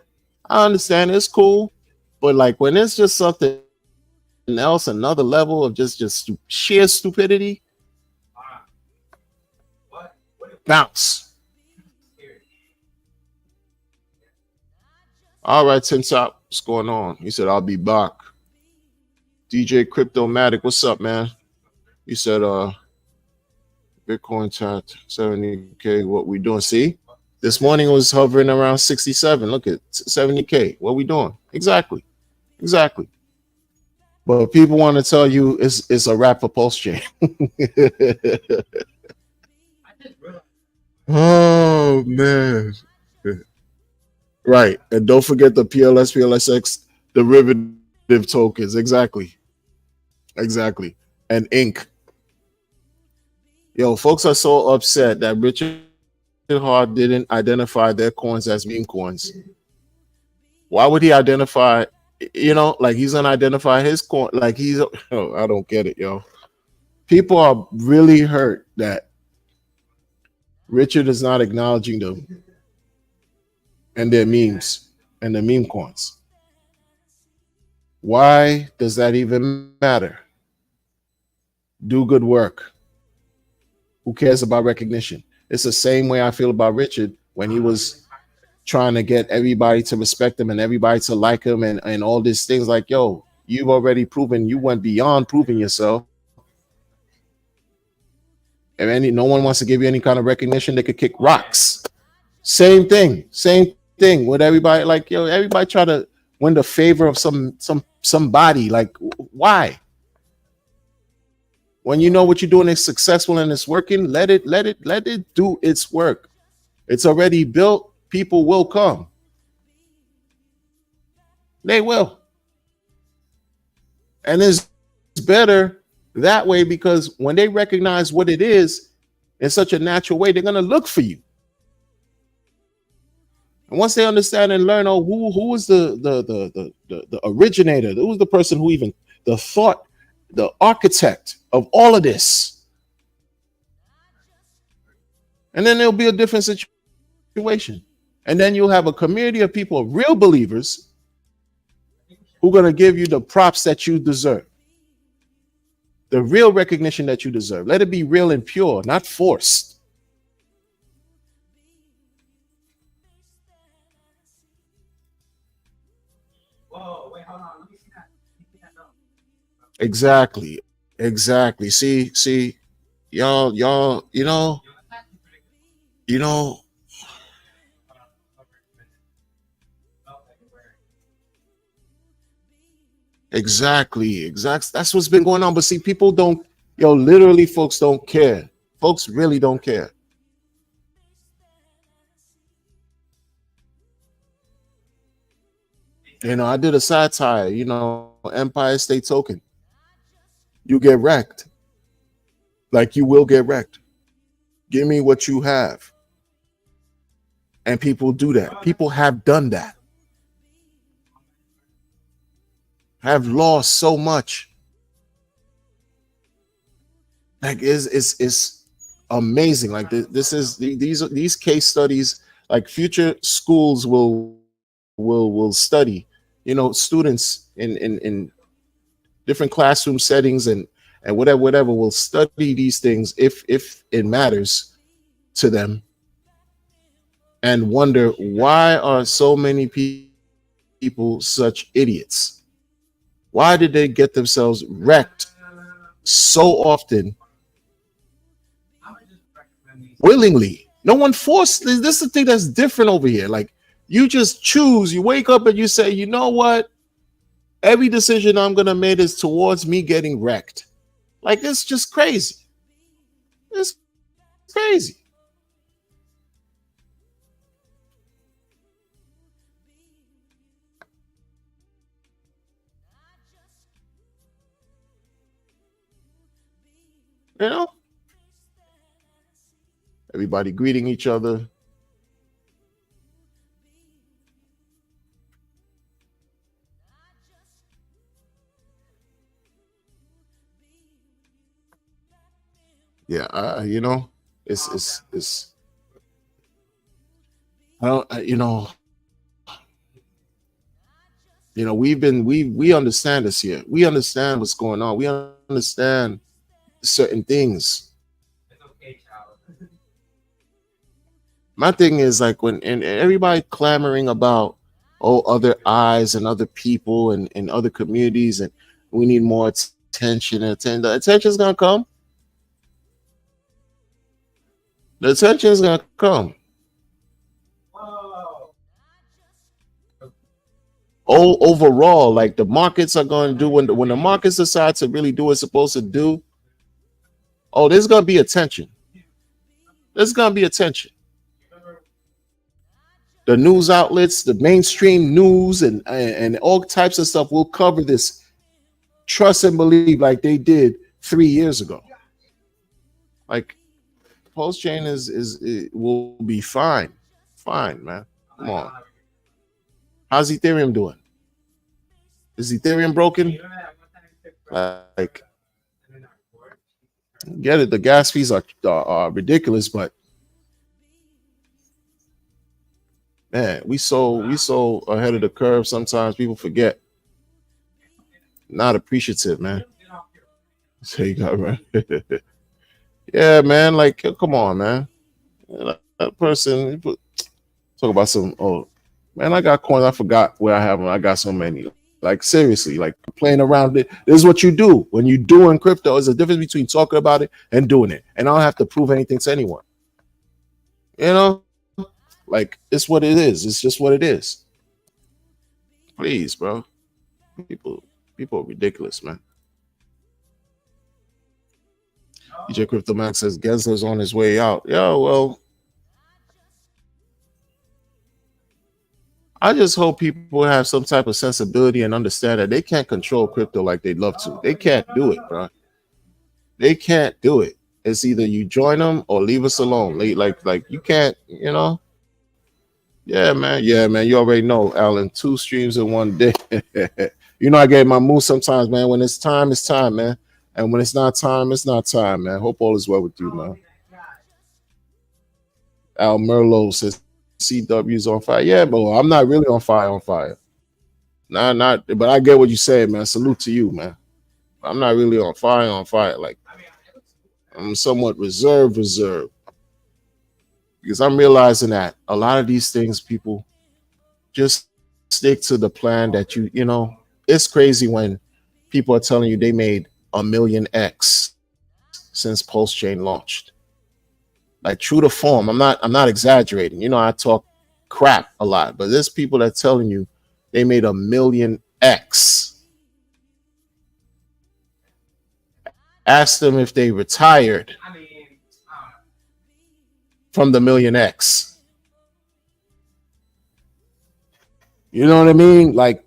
Speaker 5: I understand it's cool. But like when it's just something else, another level of just sheer stupidity. Bounce. All right, Tin Top, what's going on? He said, I'll be back. DJ Cryptomatic, what's up, man? He said, Bitcoin tapped 70K. What we doing? See, this morning it was hovering around 67. Look at 70K. What we doing? Exactly. But people want to tell you it's a wrap for Pulse Chain. Oh man. Right. And don't forget the PLS, PLSX derivative tokens. Exactly. And ink. Yo, folks are so upset that Richard Hart didn't identify their coins as meme coins. Why would he identify, like he's gonna identify his coin, like I don't get it, yo. People are really hurt that Richard is not acknowledging them and their memes and the meme coins. Why does that even matter? Do good work. Who cares about recognition? It's the same way I feel about Richard when he was trying to get everybody to respect him and everybody to like him and all these things like, yo, you've already proven, you went beyond proving yourself. And no one wants to give you any kind of recognition, they could kick rocks. Same thing with everybody. Like, yo, everybody try to win the favor of somebody. Like, why? When you know what you're doing is successful and it's working, let it do its work. It's already built. People will come. They will. And it's better that way because when they recognize what it is in such a natural way, they're going to look for you. And once they understand and learn, who is the originator, who was the person who even the architect of all of this, and then there'll be a different situation. And then you'll have a community of people, real believers, who are going to give you the props that you deserve, the real recognition that you deserve. Let it be real and pure, not forced.
Speaker 6: Whoa, wait, hold on. Let me see that.
Speaker 5: Exactly. See, y'all, you know. Exactly. That's what's been going on. But see, people don't, literally folks don't care. Folks really don't care. I did a satire, Empire State Token. You get wrecked. Like you will get wrecked. Give me what you have. And people do that. People have done that. have lost so much. Like it's amazing. Like this is these case studies. Like future schools will study. You know, students in different classroom settings and whatever will study these things if it matters to them, and wonder why are so many people such idiots. Why did they get themselves wrecked so often willingly? No one forced this. This is the thing that's different over here. Like, you just choose, you wake up and you say, you know what? Every decision I'm gonna make is towards me getting wrecked. Like, it's just crazy. It's crazy. You know? Everybody greeting each other. Yeah, you know, it's I don't we understand this here. We understand what's going on. We understand certain things.
Speaker 6: It's okay, child.
Speaker 5: My thing is, like, when and everybody clamoring about, oh, other eyes and other people and other communities, and we need more attention and attention. The attention's gonna come. The attention is gonna come.
Speaker 6: Whoa.
Speaker 5: Oh, overall, like, the markets are going to do when the markets decide to really do what it's supposed to do. Oh, there's gonna be attention. There's gonna be attention. The news outlets, the mainstream news, and all types of stuff will cover this. Trust and believe, like they did 3 years ago. Like, post chain is it will be fine, fine, man. Come on. How's Ethereum doing? Is Ethereum broken? Like, get it. The gas fees are ridiculous, but man, we so ahead of the curve. Sometimes people forget. Not appreciative, man. So you got right. Yeah, man. Like, come on, man. That person talk about some. Oh, man, I got coins. I forgot where I have them. I got so many. Like, seriously, like, playing around it. This is what you do when you do in crypto. There's a difference between talking about it and doing it. And I don't have to prove anything to anyone. You know, like, it's what it is. It's just what it is. Please, bro. People are ridiculous, man. DJ Crypto Max says Gensler's on his way out. Yeah, well, I just hope people have some type of sensibility and understand that they can't control crypto like they'd love to. They can't do it, bro. They can't do it. It's either you join them or leave us alone. Like you can't, you know. Yeah, man. Yeah, man. You already know, Alan. 2 streams in one day. You know, I get my mood sometimes, man. When it's time, man. And when it's not time, man. Hope all is well with you, man. Al Merlo says CW's on fire. Yeah, but I'm not really on fire. Nah, not, but I get what you say, man. Salute to you, man. I'm not really on fire. Like, I'm somewhat reserved. Because I'm realizing that a lot of these things, people just stick to the plan that you know, it's crazy when people are telling you they made $1 million X since Pulse Chain launched. Like, true to form, I'm not exaggerating. You know, I talk crap a lot, but there's people that telling you they made $1 million X. Ask them if they retired from the $1 million X. You know what I mean? Like,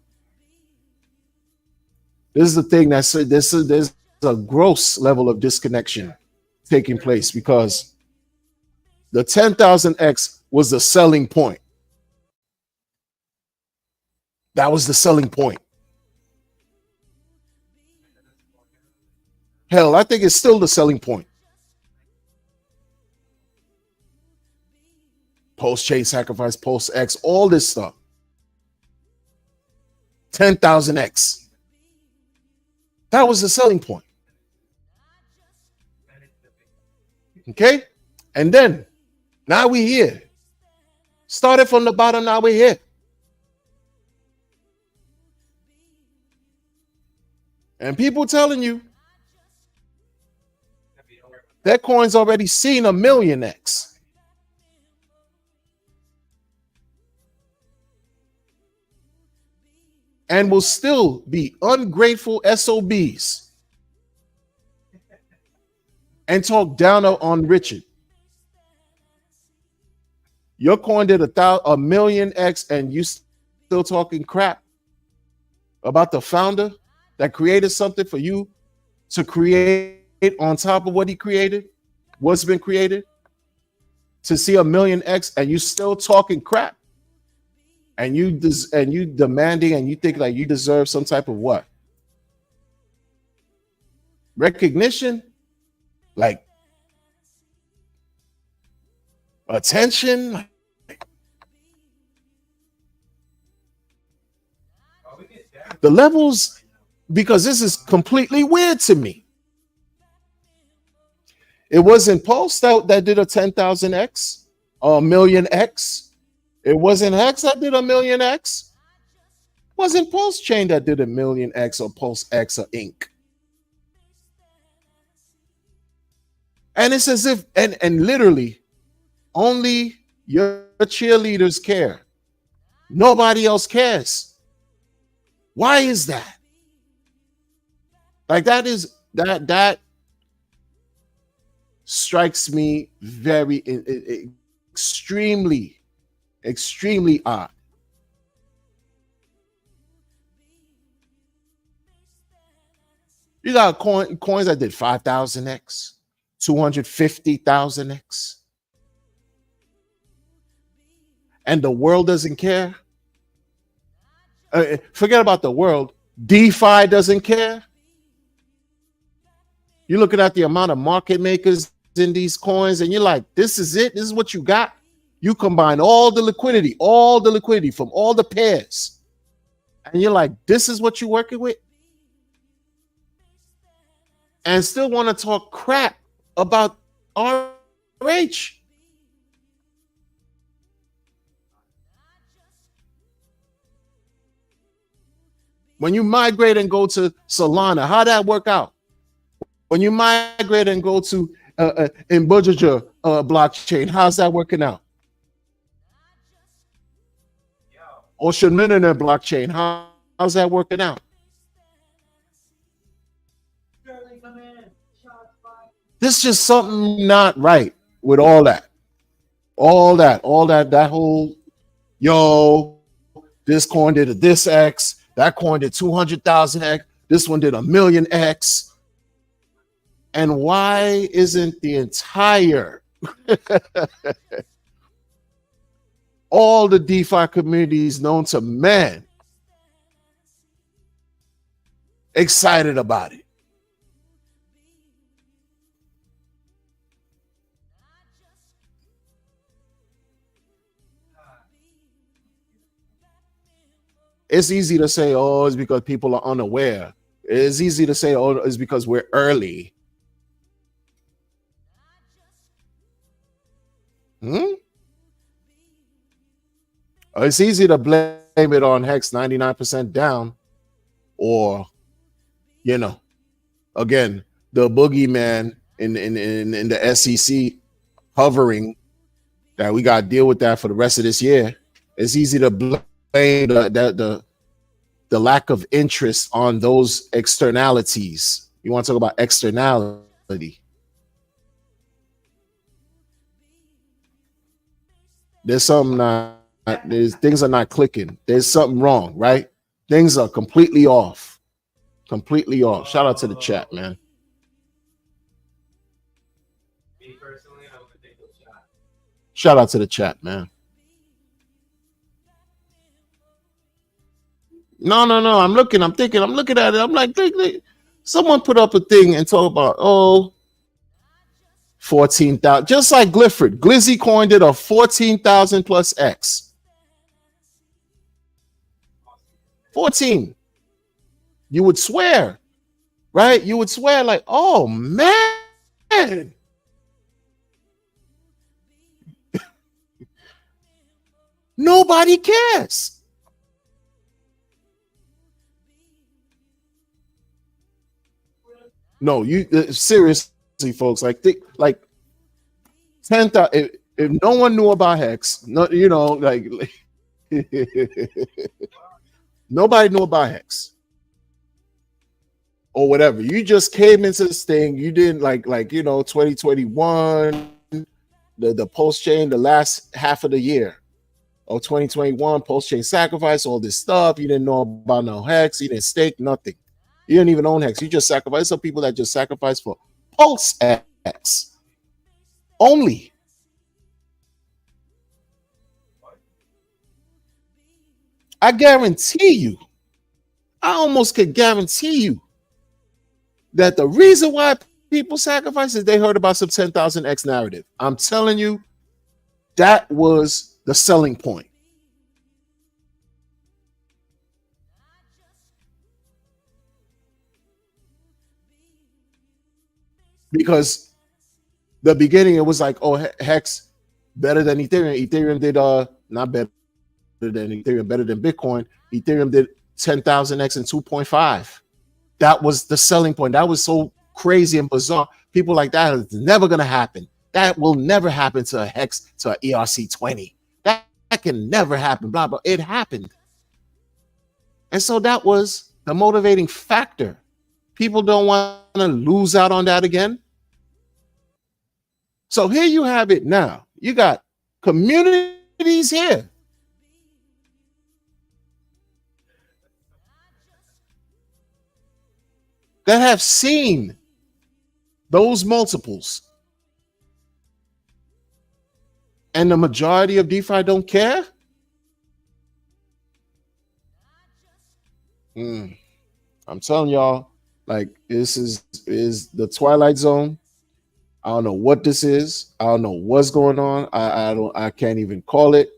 Speaker 5: this is the thing there's a gross level of disconnection taking place, because the 10,000X was the selling point. That was the selling point. Hell, I think it's still the selling point. Post chain sacrifice, post X, all this stuff. 10,000X. That was the selling point. Okay? And then, now we here. Started from the bottom, now we're here. And people telling you that coin's already seen 1,000,000X. And will still be ungrateful SOBs and talk down on Richard. Your coin did 1,000,000X and you still talking crap about the founder that created something for you to create on top of what he created, what's been created, to see 1,000,000X and you still talking crap, and you demanding, and you think like you deserve some type of what? Recognition, like attention. The levels, because this is completely weird to me. It wasn't Pulse that did a 10,000X or 1,000,000X. It wasn't Hex that did 1,000,000X. It wasn't Pulse Chain that did 1,000,000X or Pulse X or Inc. And it's as if, and literally, only your cheerleaders care. Nobody else cares. Why is that? Like that strikes me very extremely odd. You got coins that did 5,000X, 250,000X, and the world doesn't care. Forget about the world. DeFi doesn't care. You're looking at the amount of market makers in these coins, and you're like, this is it. This is what you got. You combine all the liquidity from all the pairs, and you're like, this is what you're working with, and still want to talk crap about RH. When you migrate and go to Solana, how'd that work out? When you migrate and go to Imbujaja blockchain, how's that working out? Ocean Millionaire blockchain, how's that working out? There's just something not right with all that whole, yo, this coin did a this X, that coin did 200,000X, this one did 1,000,000X. And why isn't the entire all the DeFi communities known to man excited about it? It's easy to say, oh, it's because people are unaware. It's easy to say, oh, it's because we're early. It's easy to blame it on Hex 99% down, or, you know, again, the boogeyman in the SEC hovering, that we got to deal with that for the rest of this year. It's easy to blame the lack of interest on those externalities. You want to talk about externality? There's something things are not clicking. There's something wrong, right? Things are completely off. Completely off. Shout out to the chat, man.
Speaker 6: Me personally, I would take those shots.
Speaker 5: Shout out to the chat, man. No. I'm looking at it. I'm like, Someone put up a thing and talk about 14,000, just like Glizzy Coin did a 14,000 plus X. 14. You would swear, right? You would swear like, oh man. Nobody cares. No, you seriously, folks. Like 10,000. If no one knew about Hex, no, nobody knew about Hex or whatever. You just came into this thing. You didn't 2021, the post chain, the last half of the year. 2021 post chain sacrifice, all this stuff. You didn't know about no Hex. You didn't stake nothing. You didn't even own Hex. You just sacrificed. Some people that just sacrifice for Pulse X only. I guarantee you, I almost could guarantee you that the reason why people sacrifice is they heard about some 10,000 X narrative. I'm telling you, that was the selling point. Because the beginning, it was like, oh, Hex better than Ethereum. Ethereum did not better than Ethereum, better than Bitcoin. Ethereum did 10,000x in 2.5. That was the selling point. That was so crazy and bizarre. People like that is never going to happen. That will never happen to a Hex, to an ERC20. That can never happen. Blah, blah. It happened. And so that was the motivating factor. People don't want to lose out on that again. So here you have it now. You got communities here that have seen those multiples. And the majority of DeFi don't care. I'm telling y'all, like, this is the Twilight Zone. I don't know what this is. I don't know what's going on. I can't even call it.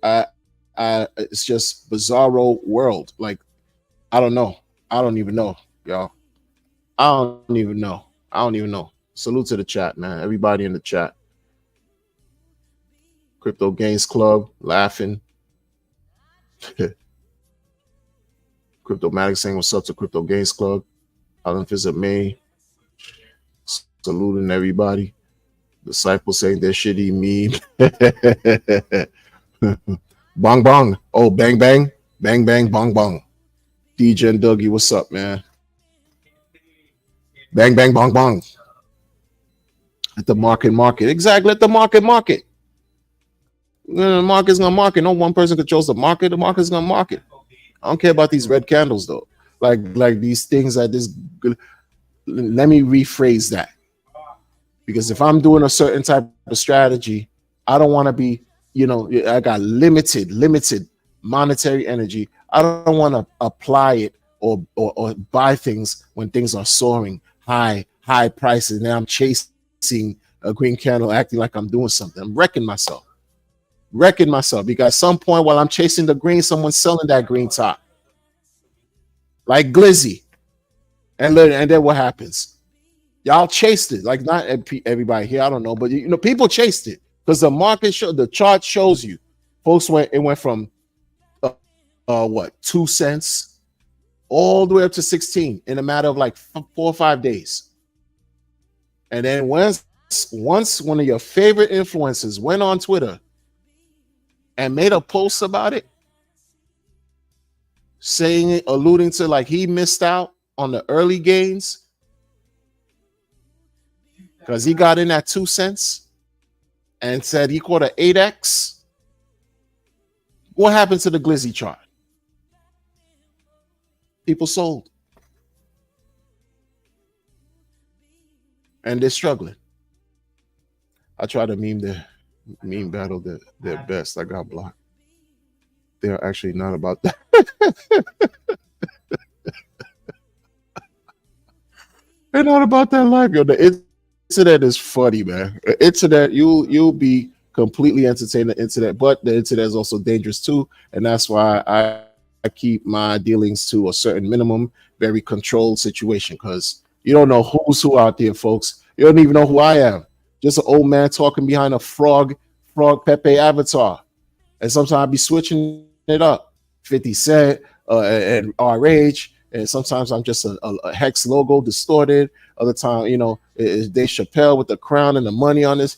Speaker 5: It's just bizarro world. Like, I don't know. I don't even know, y'all. I don't even know. Salute to the chat, man. Everybody in the chat. Crypto Gains Club, laughing. Cryptomatic saying what's up to Crypto Gains Club. Alan Visit May. Saluting everybody. Disciple saying they're shitty meme. Bong bong. Oh, bang bang. Bang bang bong bong. DJ and Dougie, what's up, man? Bang bang bong bong. Let the market. Exactly. Let the market. The market's gonna market. No one person controls the market. The market's gonna market. I don't care about these red candles though. Like these things that this. Let me rephrase that. Because if I'm doing a certain type of strategy, I don't want to be, I got limited monetary energy. I don't want to apply it or buy things when things are soaring high prices. Now I'm chasing a green candle, acting like I'm doing something. I'm wrecking myself because at some point while I'm chasing the green, someone's selling that green top, like Glizzy, and then what happens? Y'all chased it, like not everybody here. I don't know, but people chased it because the market the chart shows you, folks went from 2 cents all the way up to 16 in a matter of like 4 or 5 days. And then once one of your favorite influencers went on Twitter and made a post about it, alluding to like he missed out on the early gains because he got in at 2 cents and said he caught an 8x. What happened to the Glizzy chart? People sold. And they're struggling. I try to meme battle their best. I got blocked. They're actually not about that. They're not about that life, yo. The internet is funny, man. The internet, you'll be completely entertained the internet, but the internet is also dangerous too, and that's why I keep my dealings to a certain minimum, very controlled situation, because you don't know who's who out there, folks. You don't even know who I am. Just an old man talking behind a frog Pepe avatar, and sometimes I be switching it up. 50 Cent and RH, and sometimes I'm just a Hex logo distorted. Other time, is Dave Chappelle with the crown and the money on this.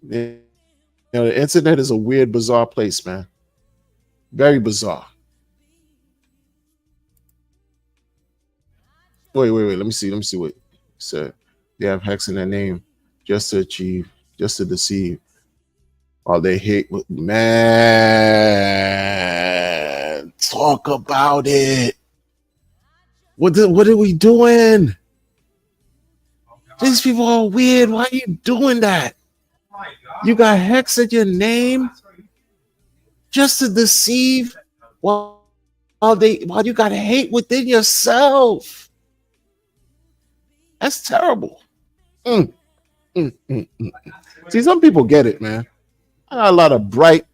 Speaker 5: The internet is a weird, bizarre place, man. Very bizarre. Wait. Let me see. What it said. They have Hex in their name just to achieve, just to deceive. While they hate, man, talk about it. What are we doing? These people are weird. Why are you doing that? You got Hex in your name just to deceive while you got hate within yourself. That's terrible. Mm. See, some people get it, man. I got a lot of bright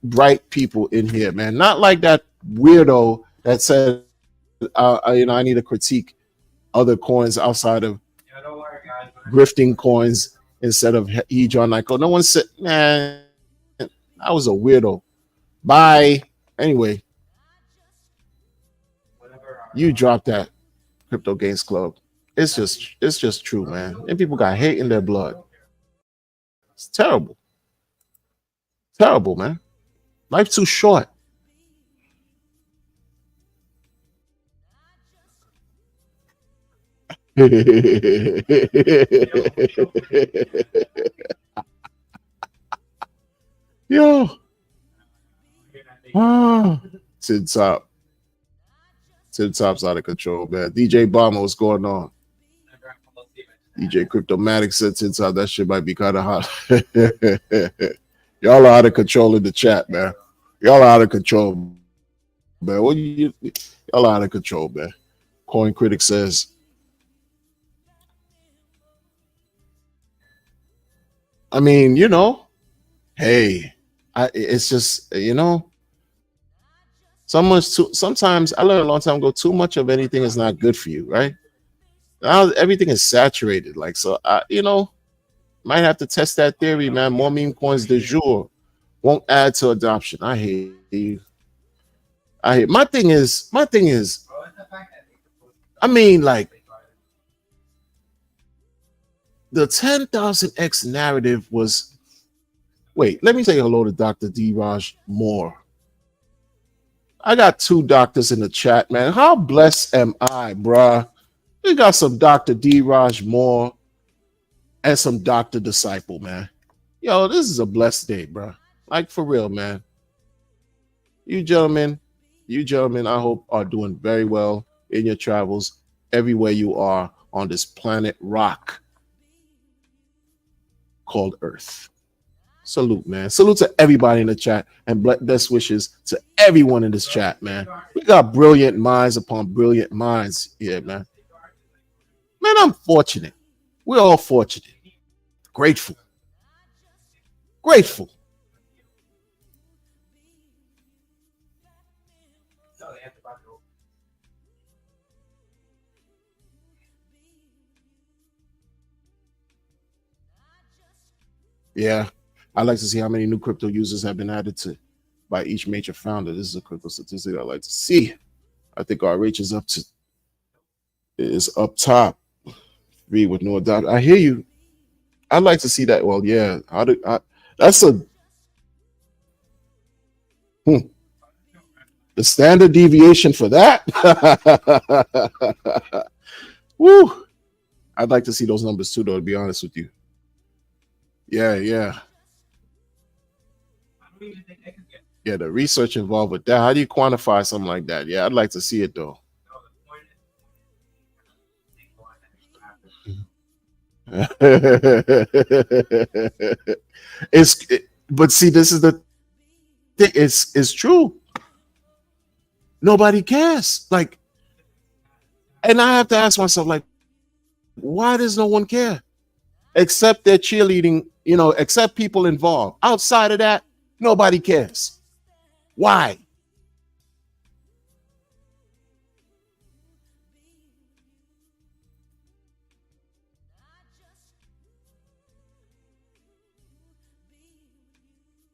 Speaker 5: people in here, man. Not like that weirdo that said, I need to critique other coins outside of grifting coins instead of John Nyko. No one said, man, I was a weirdo. Bye. Anyway, you dropped that Crypto Gains Club. It's just true, man. And people got hate in their blood. It's terrible. Terrible, man. Life's too short. Yo. Tin Top. Tin Top's out of control, man. DJ Bomber, what's going on? DJ Cryptomatic said Tin Top, that shit might be kind of hot. Y'all are out of control in the chat, man. Y'all are out of control, man. Y'all are out of control, man. Coin Critic says, I mean, hey, it's just, sometimes I learned a long time ago, too much of anything is not good for you, right? Now everything is saturated. Like, so, might have to test that theory, man. More meme coins de jour won't add to adoption. I hate you. My thing is, I mean, like, the 10,000x narrative was. Wait, let me say hello to Dr. D-Raj Moore. I got 2 doctors in the chat, man. How blessed am I, bruh? We got some Dr. D-Raj Moore and some Dr. Disciple, man. Yo, this is a blessed day, bruh. Like, for real, man. You gentlemen, I hope are doing very well in your travels everywhere you are on this planet rock called Earth. Salute, man. Salute to everybody in the chat and best wishes to everyone in this chat, man. We got brilliant minds upon brilliant minds here, man. Man, I'm fortunate. We're all fortunate. Grateful. Yeah. I'd like to see how many new crypto users have been added to by each major founder. This is a crypto statistic I'd like to see. I think our reach is up top. Read with no doubt. I hear you. I'd like to see that. Well, yeah. That's the standard deviation for that. Woo. I'd like to see those numbers too, though, to be honest with you. Yeah. Yeah, the research involved with that. How do you quantify something like that? Yeah, I'd like to see it though. But see, this is the thing. It's true. Nobody cares. Like, And I have to ask myself, like, why does no one care? Except they're cheerleading, except people involved. Outside of that, nobody cares. Why?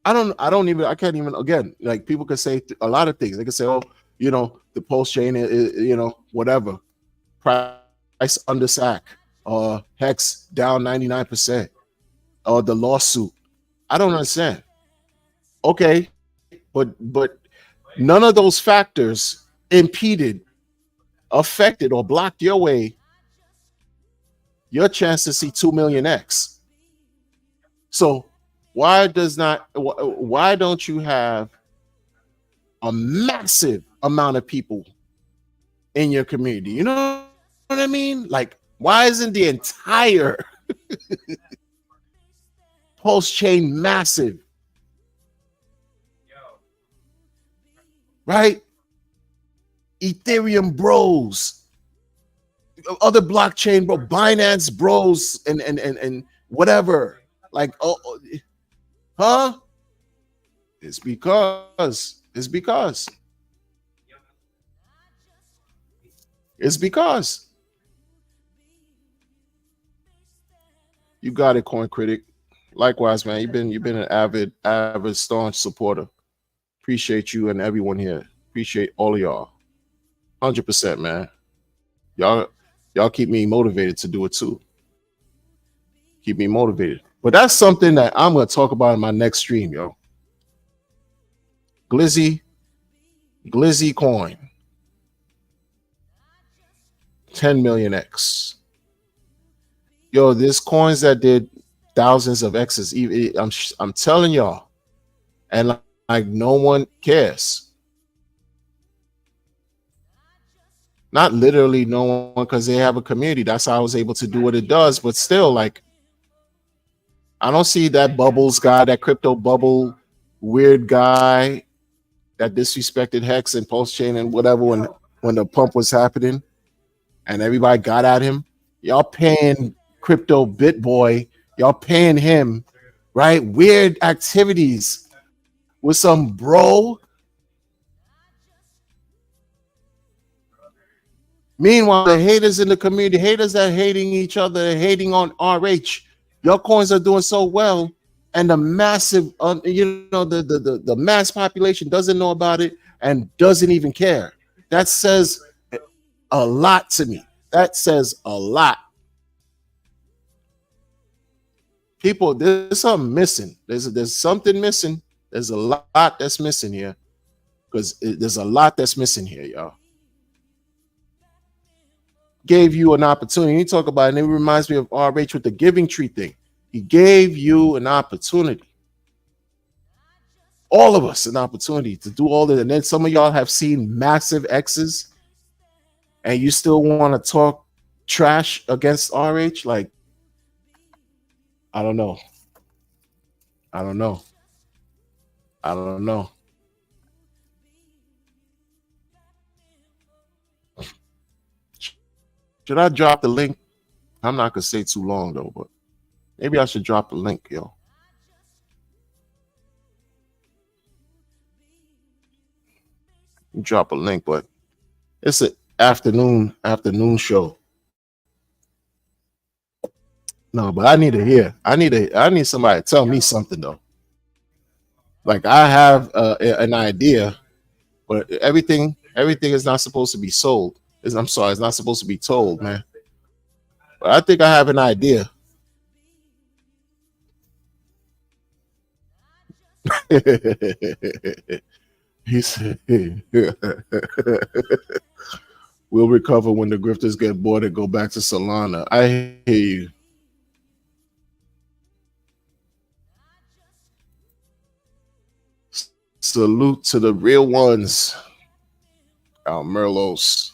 Speaker 5: I can't even, again, like people could say a lot of things. They could say, oh, the post chain is, whatever. Price under sack, Hex down 99%, or the lawsuit. I don't understand. Okay, but none of those factors impeded, affected, or blocked your chance to see 2 million X. So why don't you have a massive amount of people in your community? You know what I mean? Like, why isn't the entire post chain massive? Right? Ethereum bros, other blockchain bro, Binance bros, and whatever. Like, huh? It's because you got it, Coin Critic. Likewise, man. You've been an avid staunch supporter. Appreciate you and everyone here. Appreciate all of y'all. 100%, man. Y'all keep me motivated to do it too. Keep me motivated. But that's something that I'm gonna talk about in my next stream, yo. Glizzy Coin. 10 million X. Yo, there's coins that did thousands of X's. I'm telling y'all, and like no one cares. Not literally no one, because they have a community. That's how I was able to do what it does. But still, like, I don't see that bubbles guy, that crypto bubble weird guy that disrespected Hex and Post Chain and whatever when the pump was happening and everybody got at him. Y'all paying Crypto Bit Boy, y'all paying him, right? Weird activities with some bro. Meanwhile, the haters in the community, haters that hating each other, hating on RH, your coins are doing so well, and the massive, the mass population doesn't know about it and doesn't even care. That says a lot to me. That says a lot. People, there's something missing. There's something missing. There's a lot that's missing here, because there's a lot that's missing here, y'all. Gave you an opportunity. You talk about it, and it reminds me of RH with the Giving Tree thing. He gave you an opportunity. All of us an opportunity to do all that. And then some of y'all have seen massive X's and you still want to talk trash against RH? Like, I don't know. Should I drop the link? I'm not gonna say too long though, but maybe I should drop the link, yo. Drop a link, but it's an afternoon show. No, but I need to hear. I need somebody to tell me something though. Like, I have an idea, but everything is not supposed to be sold. It's not supposed to be told, man. But I think I have an idea. He said, we'll recover when the grifters get bored and go back to Solana. I hear you. Salute to the real ones. Al Merlos.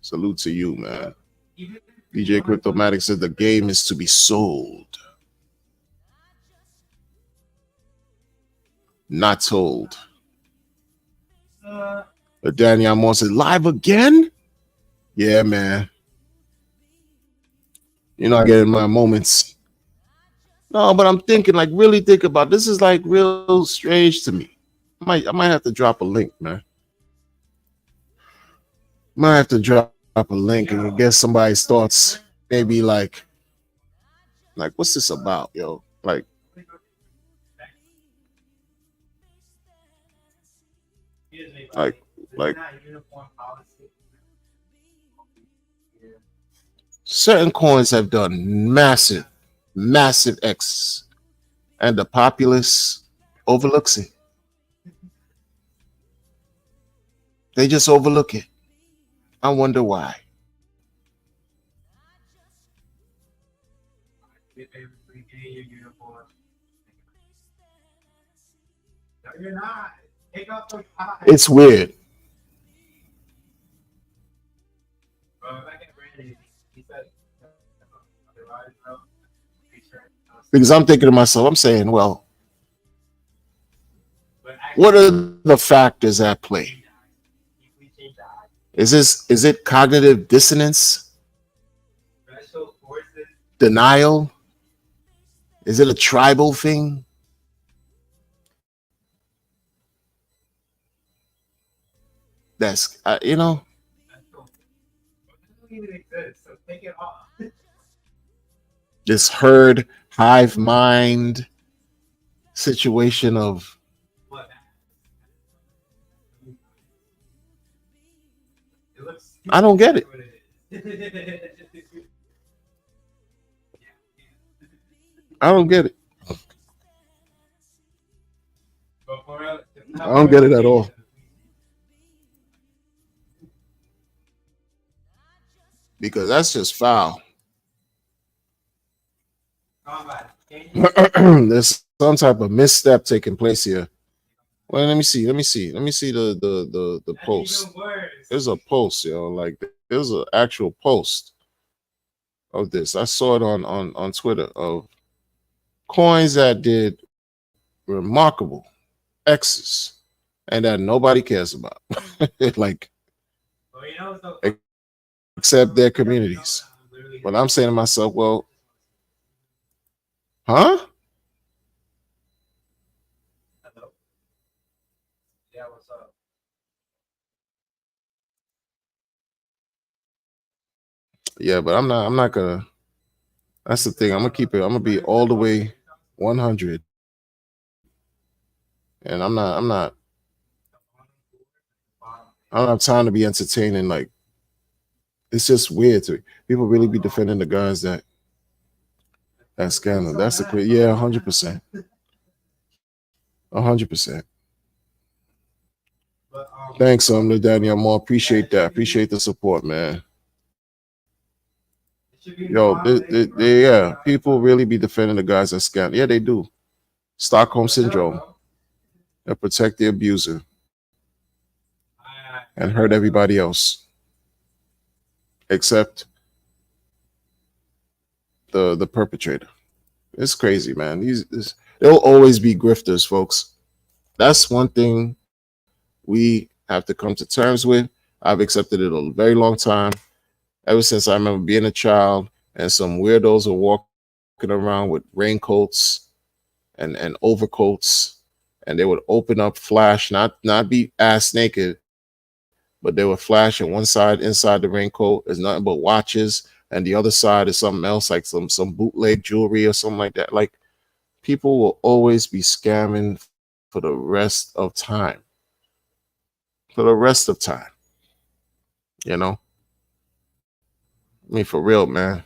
Speaker 5: Salute to you, man. DJ Cryptomatic said the game is to be sold, not told. Daniel Moore said, live again? Yeah, man. I get in my moments. No, but I'm thinking, like, really think about this. Is like real strange to me. I might have to drop a link, man. Might have to drop a link and get somebody's thoughts. Maybe like what's this about, yo? Like like certain coins have done massive X, and the populace overlooks it. They just overlook it. I wonder why. It's weird because I'm thinking to myself, I'm saying, well, what are the factors at play? Is it cognitive dissonance, denial? Is it a tribal thing? That's this herd hive mind situation of I don't get it. I don't get it. I don't get it at all. Because that's just foul. There's some type of misstep taking place here. Well, let me see the post. There's a post, yo. Like there's an actual post of this. I saw it on Twitter of coins that did remarkable X's and that nobody cares about. Like except their communities. But I'm saying to myself, well, huh? Yeah, but I'm not gonna. That's the thing. I'm gonna keep it. I'm gonna be all the way 100, and I don't have time to be entertaining. Like it's just weird to me. People really be defending the guys that scam them. That's the clear. Yeah, 100%, 100%. Thanks, Daniel Moore. Appreciate that. Appreciate the support, man. Yo, yeah, people really be defending the guys that scam. Yeah, they do. Stockholm syndrome. They protect the abuser and hurt everybody else, except the perpetrator. It's crazy, man. There'll always be grifters, folks. That's one thing we have to come to terms with. I've accepted it a very long time. Ever since I remember being a child, and some weirdos are walking around with raincoats and overcoats, and they would open up, flash, not be ass naked, but they would flash at one side inside the raincoat is nothing but watches, and the other side is something else, like some bootleg jewelry or something like that. Like people will always be scamming for the rest of time. For the rest of time. You know? I mean, for real, man.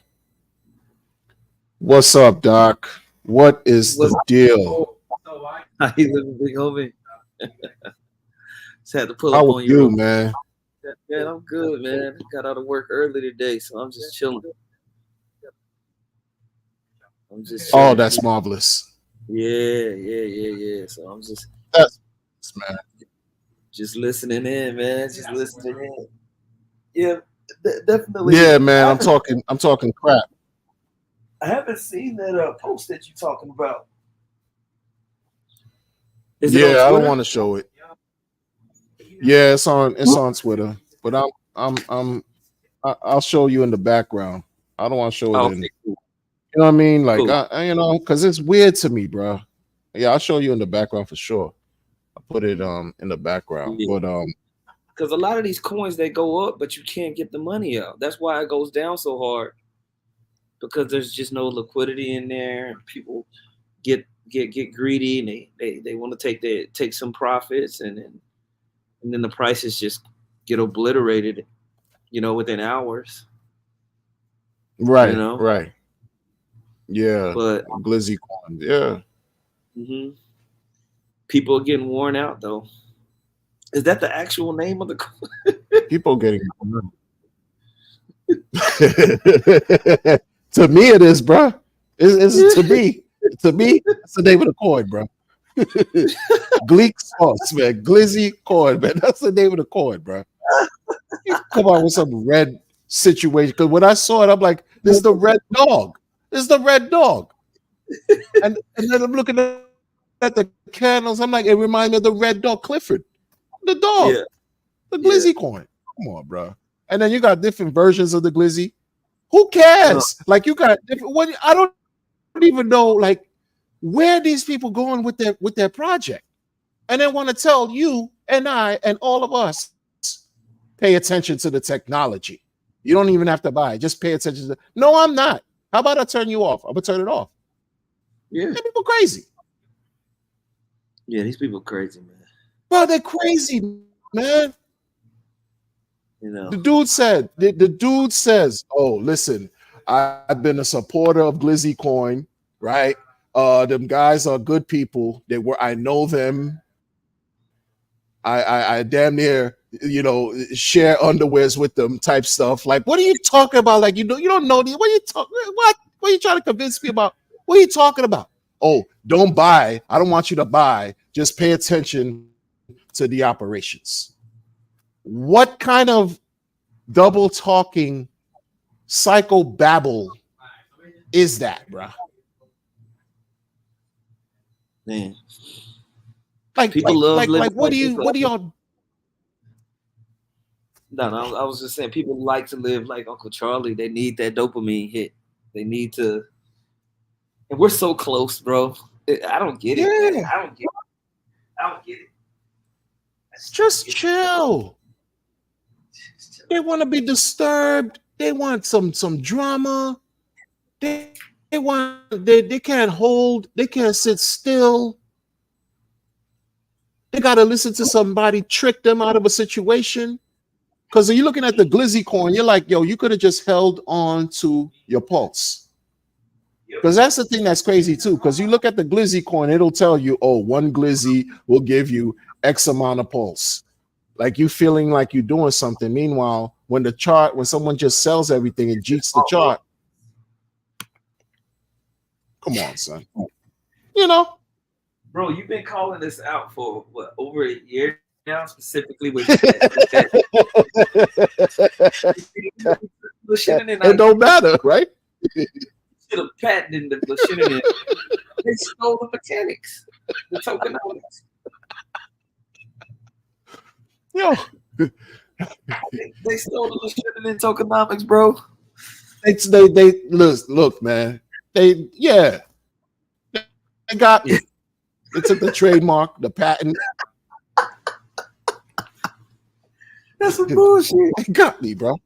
Speaker 5: What's up, Doc? What is the deal?
Speaker 7: How you living, big homie? Just had to pull
Speaker 5: How
Speaker 7: up
Speaker 5: are
Speaker 7: on
Speaker 5: you,
Speaker 7: you.
Speaker 5: man?
Speaker 7: Man, I'm good, man. Got out of work early today, so I'm just chilling. I'm just
Speaker 5: Oh,
Speaker 7: chilling.
Speaker 5: that's marvelous.
Speaker 7: Yeah. So I'm
Speaker 5: That's man.
Speaker 7: just listening in, man. Just listening in. Yeah, definitely.
Speaker 5: Yeah, man. I'm talking crap.
Speaker 7: I haven't seen that post that you're talking about. Is it
Speaker 5: Yeah,
Speaker 7: on
Speaker 5: I don't
Speaker 7: Twitter?
Speaker 5: want to show it. Yeah, it's on Twitter, but I'll show you in the background. I don't want to show it
Speaker 7: Oh,
Speaker 5: in.
Speaker 7: okay, cool.
Speaker 5: You know what I mean? Like,
Speaker 7: Cool.
Speaker 5: you know, because it's weird to me, bro. Yeah, I'll show you in the background for sure. I'll put it in the background.
Speaker 7: Yeah.
Speaker 5: But
Speaker 7: Because a lot of these coins, they go up, but you can't get the money out. That's why it goes down so hard, because there's just no liquidity in there, and people get greedy, and they want to take some profits, and then the prices just get obliterated, within hours,
Speaker 5: right, right. Yeah.
Speaker 7: But
Speaker 5: Glizzy Coins. Yeah.
Speaker 7: mhm, people are getting worn out though. Is that the actual name of the coin?
Speaker 5: People getting to me it is, bro. It's to me. To me, it's the name of the coin, bro. Gleek sauce, man. Glizzy coin, man. That's the name of the coin, bro. You come out with some red situation. Because when I saw it, I'm like, this is the red dog. This is the red dog. And then I'm looking at the candles. I'm like, it reminds me of the red dog, Clifford. The dog.
Speaker 7: Yeah,
Speaker 5: The
Speaker 7: yeah.
Speaker 5: Glizzy coin. Come on, bro. And then you got different versions of the Glizzy. Who
Speaker 7: Uh,
Speaker 5: cares? Like you got different. What I don't even know, like where these people going with their project, and they want to tell you and I and all of us, pay attention to the technology. You don't even have to buy it. Just pay attention to. No, I'm not. How about I turn you off? I'm gonna turn it off.
Speaker 7: yeah,
Speaker 5: These people crazy,
Speaker 7: yeah. These people crazy, man.
Speaker 5: bro. They're crazy, man.
Speaker 7: You know.
Speaker 5: The dude says, oh, listen, I've been a supporter of Glizzy Coin, right? Them guys are good people. I know them. I damn near, share underwears with them type stuff. Like, what are you talking about? Like, you don't know these. What are you talking? What are you trying to convince me about? What are you talking about? Oh, don't buy. I don't want you to buy. Just pay attention to the operations. What kind of double talking psycho babble is that, bro?
Speaker 7: Man,
Speaker 5: Like,
Speaker 7: people love living
Speaker 5: what
Speaker 7: like
Speaker 5: do
Speaker 7: this.
Speaker 5: y'all?
Speaker 7: No, I was just saying, people like to live like Uncle Charlie. They need that dopamine hit. They need to, and we're so close, bro. I don't get it, man.
Speaker 5: Yeah,
Speaker 7: I don't get it. I don't get it. I just don't
Speaker 5: just
Speaker 7: get
Speaker 5: chill.
Speaker 7: it.
Speaker 5: They want to be disturbed. They want some drama. They can't hold. They can't sit still. They got to listen to somebody trick them out of a situation. Because you're looking at the Glizzy coin, you're like, yo, you could have just held on to your pulse. Because that's the thing that's crazy too. Because you look at the Glizzy coin, it'll tell you, oh, one Glizzy will give you X amount of pulse. Like you feeling like you're doing something. Meanwhile, when someone just sells everything and jeets the chart, come on, son. You know,
Speaker 7: Bro, you've been calling this out for what, over a year now, specifically with that.
Speaker 5: It don't matter, right?
Speaker 7: Should have patented the Lashinian. They stole the mechanics, the tokenomics.
Speaker 5: Yo,
Speaker 7: They stole the Lashinian tokenomics, bro.
Speaker 5: they look, man. They got me. They took the trademark, the patent.
Speaker 7: That's some bullshit.
Speaker 5: They got me, bro.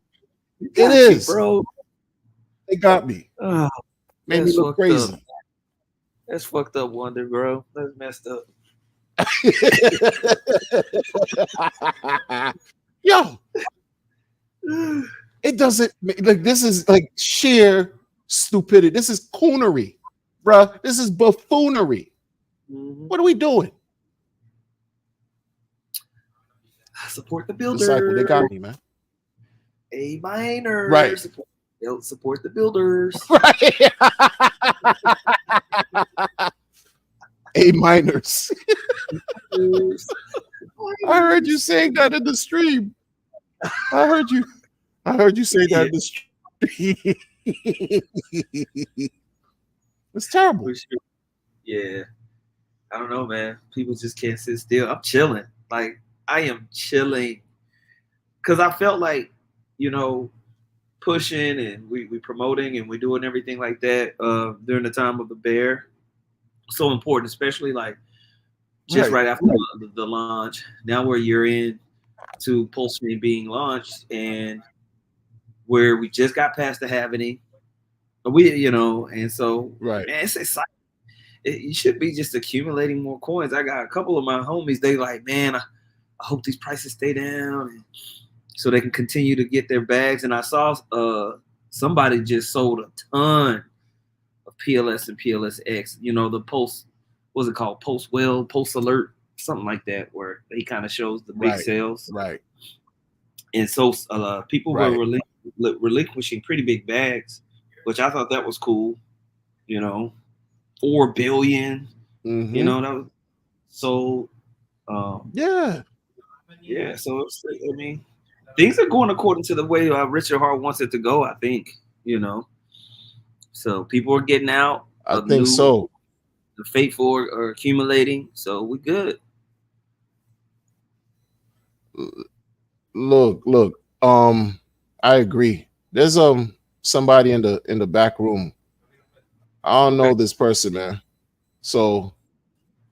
Speaker 5: It
Speaker 7: Got
Speaker 5: is,
Speaker 7: you, bro.
Speaker 5: They got me.
Speaker 7: Oh,
Speaker 5: Made me look crazy.
Speaker 7: Up. That's fucked up, Wonder, bro. That's messed up.
Speaker 5: Yo, it doesn't like this is like sheer stupidity. This is coonery, bro. This is buffoonery.
Speaker 7: Mm-hmm.
Speaker 5: What are we doing?
Speaker 7: Support the builder.
Speaker 5: Disciple, they got me, man.
Speaker 7: A minor.
Speaker 5: Right.
Speaker 7: Support the builders.
Speaker 5: Right. A minors. I heard you saying that in the stream. I heard you say that in the stream. It's terrible.
Speaker 7: Yeah. I don't know, man. People just can't sit still. I'm chilling. Like, I am chilling. Because I felt like, pushing and we promoting and we're doing everything like that during the time of the bear. So important, especially like just right after the launch. Now we're a year in to Pulse being launched, and where we just got past the halvening. And so
Speaker 5: Right.
Speaker 7: man, it's exciting. You should be just accumulating more coins. I got a couple of my homies. They like, man, I hope these prices stay down, and so they can continue to get their bags. And I saw somebody just sold a ton of PLS and PLSX. The Pulse, what's it called? Pulse Alert, something like that, where he kind of shows the big sales.
Speaker 5: Right.
Speaker 7: And so people were relinquishing pretty big bags, which I thought that was cool. 4 billion.
Speaker 5: Mm-hmm.
Speaker 7: That was so.
Speaker 5: Yeah.
Speaker 7: So things are going according to the way Richard Hart wants it to go. I think. So people are getting out.
Speaker 5: I think so.
Speaker 7: The faithful are accumulating, so we're good.
Speaker 5: Look. I agree. There's somebody in the back room. I don't know this person, man. So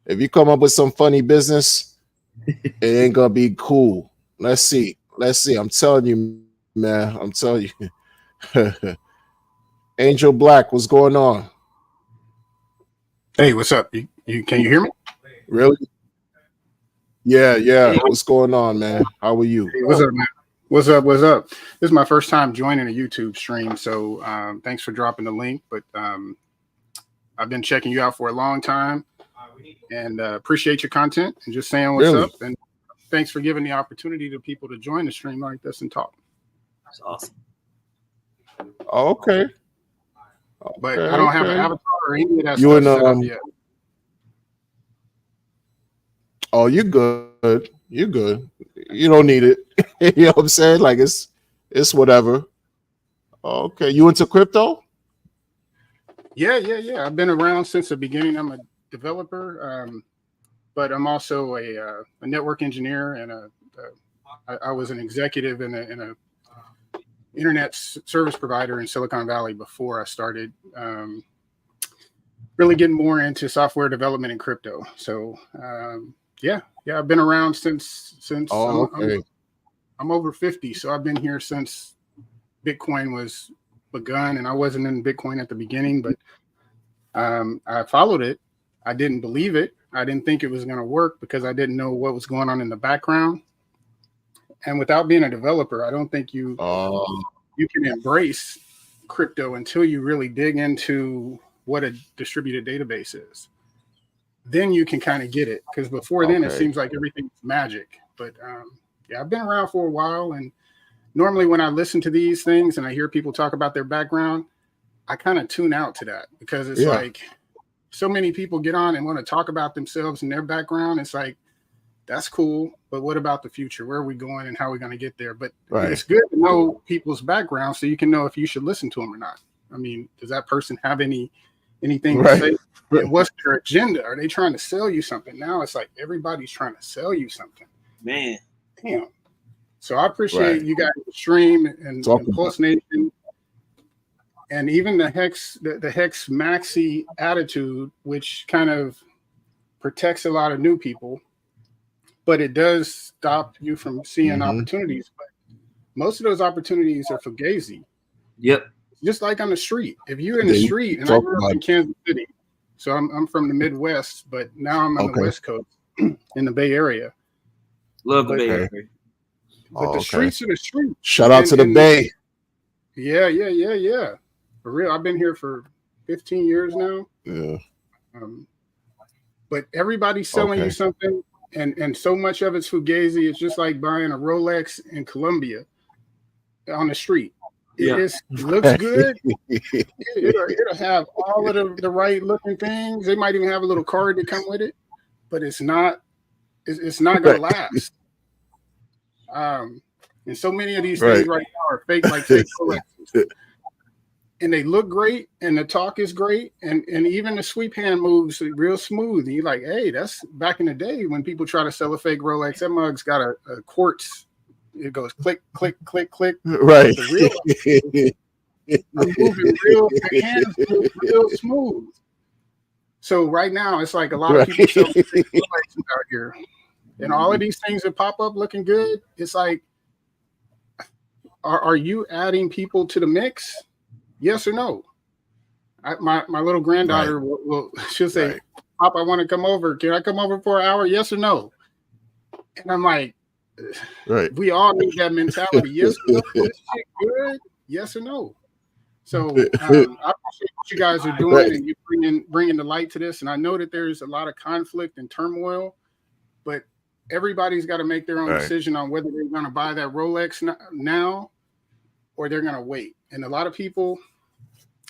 Speaker 5: if you come up with some funny business, it ain't gonna be cool. Let's see. I'm telling you, man. I'm telling you. Angel Black, what's going on?
Speaker 8: Hey, what's up? Can you hear me?
Speaker 5: Really? Yeah. What's going on, man? How are you?
Speaker 8: Hey, what's up, man? What's up? This is my first time joining a YouTube stream, so thanks for dropping the link. But I've been checking you out for a long time, and appreciate your content and just saying what's up. And thanks for giving the opportunity to people to join the stream like this and talk.
Speaker 7: That's awesome.
Speaker 5: Okay.
Speaker 8: But I don't have an avatar or any of that
Speaker 5: stuff
Speaker 8: set up yet.
Speaker 5: Oh, you're good. You're good. You don't need it. You know what I'm saying? Like it's whatever. Okay. You into crypto?
Speaker 8: Yeah. I've been around since the beginning. I'm a developer, but I'm also a network engineer, and I was an executive in a internet service provider in Silicon Valley before I started really getting more into software development and crypto. So I've been around since I'm over 50, so I've been here since Bitcoin was begun, and I wasn't in Bitcoin at the beginning, but I followed it. I didn't believe it. I didn't think it was going to work because I didn't know what was going on in the background. And without being a developer, I don't think you can embrace crypto until you really dig into what a distributed database is. Then you can kind of get it, because before then it seems like everything's magic. But I've been around for a while, and normally when I listen to these things and I hear people talk about their background, I kind of tune out to that, because it's like so many people get on and want to talk about themselves and their background. It's like, that's cool, but what about the future? Where are we going and how are we going to get there? But it's good to know people's background so you can know if you should listen to them or not. I mean, does that person have anything to say? And what's their agenda? Are they trying to sell you something? Now it's like everybody's trying to sell you something.
Speaker 7: Man.
Speaker 8: Damn. So I appreciate you guys stream and Pulse Nation, and even the Hex Maxi attitude, which kind of protects a lot of new people, but it does stop you from seeing opportunities. But most of those opportunities are fugazi.
Speaker 7: Yep.
Speaker 8: Just like on the street. If you're in the street, and I grew up in Kansas City, so I'm from the Midwest, but now I'm on the West Coast in the Bay Area.
Speaker 7: Love the Bay Area.
Speaker 8: But the streets are the streets.
Speaker 5: Shout out to the Bay.
Speaker 8: Yeah. For real. I've been here for 15 years now.
Speaker 5: Yeah.
Speaker 8: But everybody's selling you something, and so much of it's fugazi. It's just like buying a Rolex in Colombia on the street. It looks good. It'll have all of the right looking things. They might even have a little card to come with it, but it's not gonna last. And so many of these things right now are fake Rolexes. And they look great, and the talk is great, and even the sweep hand moves real smooth. And you're like, hey, that's back in the day when people try to sell a fake Rolex. That mug's got a quartz, it goes click, click, click, click.
Speaker 5: Right.
Speaker 8: The real are moving real, the hands move real smooth. So right now, it's like a lot of people selling out here, and all of these things that pop up looking good. It's like, are you adding people to the mix? Yes or no? My little granddaughter she'll say, "Pop, I want to come over. Can I come over for an hour? Yes or no?" And I'm like, we all need that mentality. Yes or no? This shit good? Yes or no? So I appreciate what you guys are doing, and you bringing the light to this. And I know that there's a lot of conflict and turmoil, but everybody's got to make their own decision on whether they're going to buy that Rolex now or they're going to wait. And a lot of people,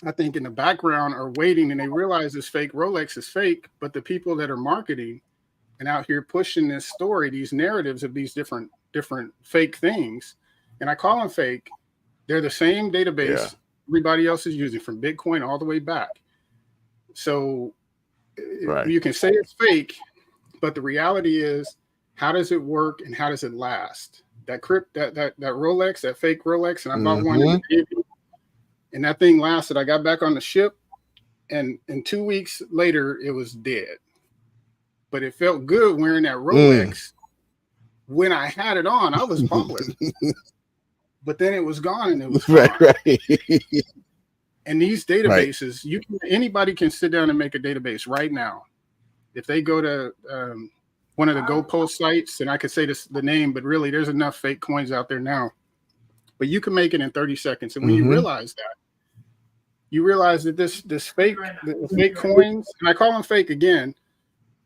Speaker 8: I think, in the background are waiting, and they realize this fake Rolex is fake, but the people that are marketing and out here pushing this story, these narratives of these different fake things, and I call them fake, they're the same database everybody else is using, from Bitcoin all the way back. So you can say it's fake, but the reality is, how does it work and how does it last? That Rolex, that fake Rolex, and I bought one, and that thing lasted. I got back on the ship, and 2 weeks later, it was dead. But it felt good wearing that Rolex. When I had it on, I was balling. But then it was gone, and it was gone. Right. And these databases, anybody can sit down and make a database right now. If they go to one of the GoPost sites, and I could say the name, but really there's enough fake coins out there now. But you can make it in 30 seconds. And when you realize that, this fake coins, and I call them fake again,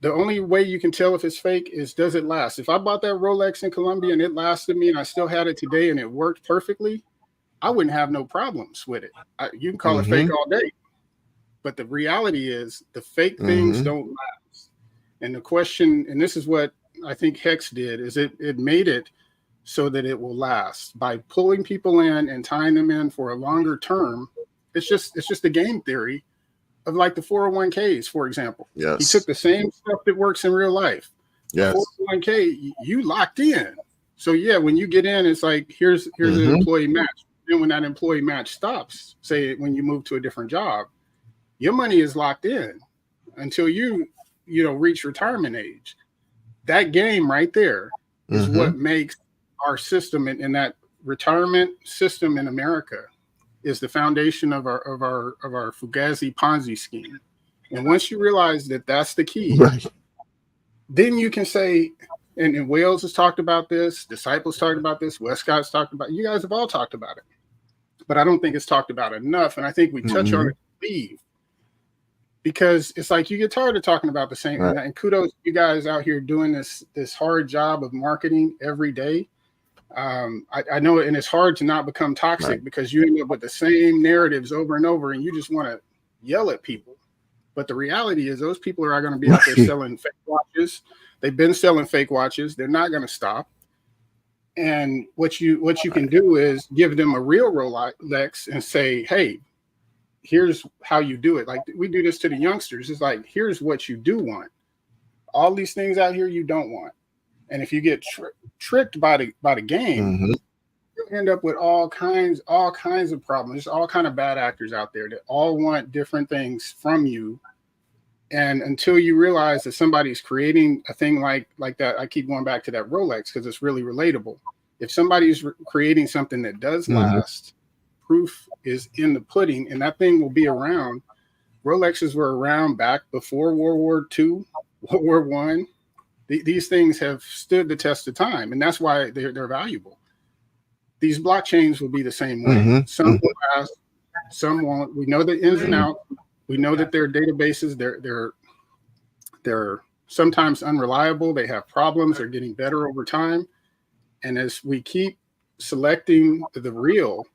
Speaker 8: the only way you can tell if it's fake is, does it last? If I bought that Rolex in Colombia and it lasted me and I still had it today and it worked perfectly, I wouldn't have no problems with it. You can call it fake all day. But the reality is, the fake things don't last. And the question, and this is what I think Hex did, is it made it so that it will last by pulling people in and tying them in for a longer term. It's just a game theory of, like, the 401ks, for example. Yes. He took the same stuff that works in real life. Yes. 401k, you locked in. So when you get in, it's like, here's an employee match. Then when that employee match stops, say when you move to a different job, your money is locked in until you reach retirement age. That game right there is what makes our system, and that retirement system in America is the foundation of our Fugazi Ponzi scheme. And once you realize that that's the key, then you can say, and Wales has talked about this, Disciples talked about this, Westcott's talked about it, you guys have all talked about it. But I don't think it's talked about enough. And I think we touch on it to leave. Because it's like, you get tired of talking about the same. And kudos to you guys out here doing this hard job of marketing every day. I know, and it's hard to not become toxic because you end up with the same narratives over and over, and you just want to yell at people. But the reality is, those people are going to be out there selling fake watches. They've been selling fake watches. They're not going to stop. And what you can do is give them a real Rolex and say, hey, here's how you do it. Like, we do this to the youngsters. It's like, here's what you do want. All these things out here you don't want. And if you get tricked by the game, you'll end up with all kinds of problems. There's all kind of bad actors out there that all want different things from you. And until you realize that somebody's creating a thing like that, I keep going back to that Rolex because it's really relatable. If somebody's creating something that does last, proof is in the pudding, and that thing will be around. Rolexes were around back before World War II, World War One. These things have stood the test of time, and that's why they're valuable. These blockchains will be the same way. Some will last, some won't. We know the ins and outs. We know that their databases, they're sometimes unreliable. They have problems. They're getting better over time. And as we keep selecting the real,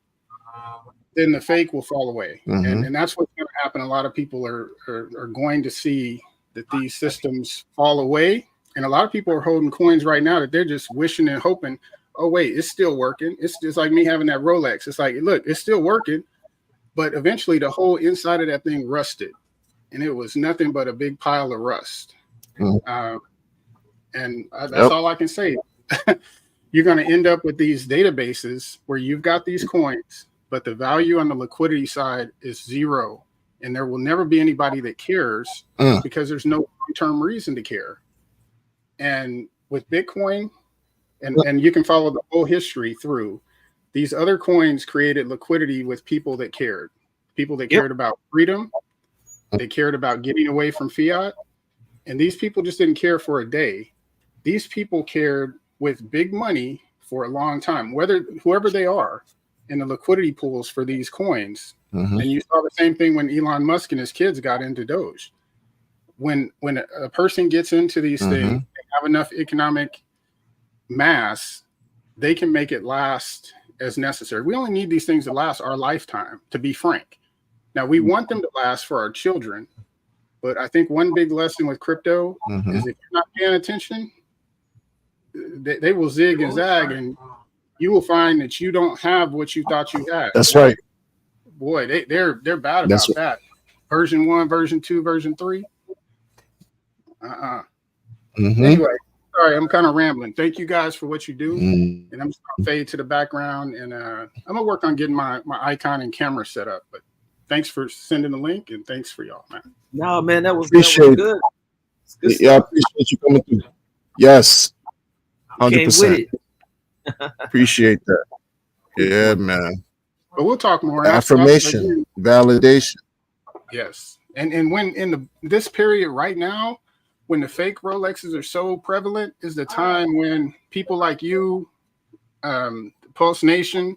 Speaker 8: then the fake will fall away. And that's what's going to happen. A lot of people are going to see that these systems fall away. And a lot of people are holding coins right now that they're just wishing and hoping, oh, wait, it's still working. It's just like me having that Rolex. It's like, look, it's still working. But eventually the whole inside of that thing rusted. And it was nothing but a big pile of rust. And that's all I can say. you're going to end up with these databases where you've got these coins, but the value on the liquidity side is zero. And there will never be anybody that cares because there's no long-term reason to care. And with Bitcoin, and you can follow the whole history through, these other coins created liquidity with people that cared. People that cared about freedom. They cared about getting away from fiat. And these people just didn't care for a day. These people cared with big money for a long time, whoever they are, in the liquidity pools for these coins. And you saw the same thing when Elon Musk and his kids got into Doge. When a person gets into these things, they have enough economic mass, they can make it last as necessary. We only need these things to last our lifetime, to be frank. Now, we want them to last for our children, but I think one big lesson with crypto is if you're not paying attention, they will zig and zag, and you will find that you don't have what you thought you had.
Speaker 5: That's right.
Speaker 8: Boy, they're bad about that. Version 1, version 2, version 3. Anyway, sorry, I'm kind of rambling. Thank you guys for what you do. And I'm just gonna fade to the background, and I'm gonna work on getting my icon and camera set up. But thanks for sending the link, and thanks for y'all, man.
Speaker 7: No, man, that was
Speaker 5: Appreciate
Speaker 7: good.
Speaker 5: Yeah, I appreciate you coming through. Yes, 100%. Appreciate that. Yeah, man.
Speaker 8: But we'll talk more.
Speaker 5: Affirmation, validation.
Speaker 8: Yes, and when in this period right now, when the fake Rolexes are so prevalent, is the time when people like you, Pulse Nation,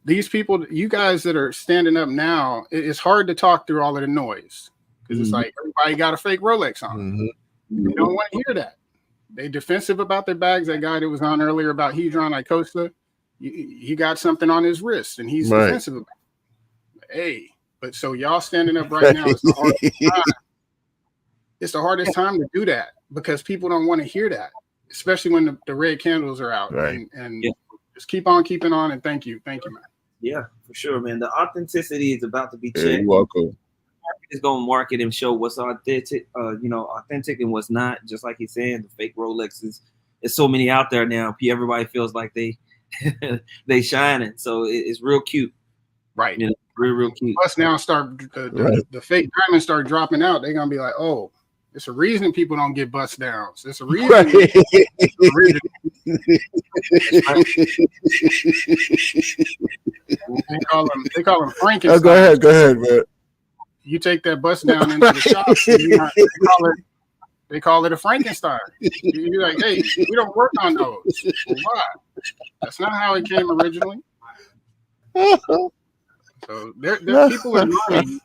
Speaker 8: these people, you guys that are standing up now, it's hard to talk through all of the noise because it's like everybody got a fake Rolex on. They don't want to hear that. They defensive about their bags. That guy that was on earlier about Hedron Icosta, he got something on his wrist and he's defensive about it. Hey, but so y'all standing up right now is the hardest time. It's the hardest time to do that because people don't want to hear that, especially when the red candles are out.
Speaker 5: Right.
Speaker 8: And just keep on keeping on. And thank you, man.
Speaker 7: Yeah, for sure, man. The authenticity is about to be checked.
Speaker 5: You're welcome.
Speaker 7: It's gonna market and show what's authentic, authentic and what's not. Just like he's saying, the fake Rolexes. There's so many out there now. Everybody feels like they shining. So it's real cute,
Speaker 8: right?
Speaker 7: You know, real cute.
Speaker 8: Plus now the fake diamonds start dropping out. They're gonna be like, oh, it's a reason people don't get bust downs. It's a reason.
Speaker 5: Right.
Speaker 8: They call them Frankenstein.
Speaker 5: Oh, go ahead, man.
Speaker 8: You take that bust down into the shop. They call it a Frankenstein. You're like, hey, we don't work on those. Well, why? That's not how it came originally. So there people are learning,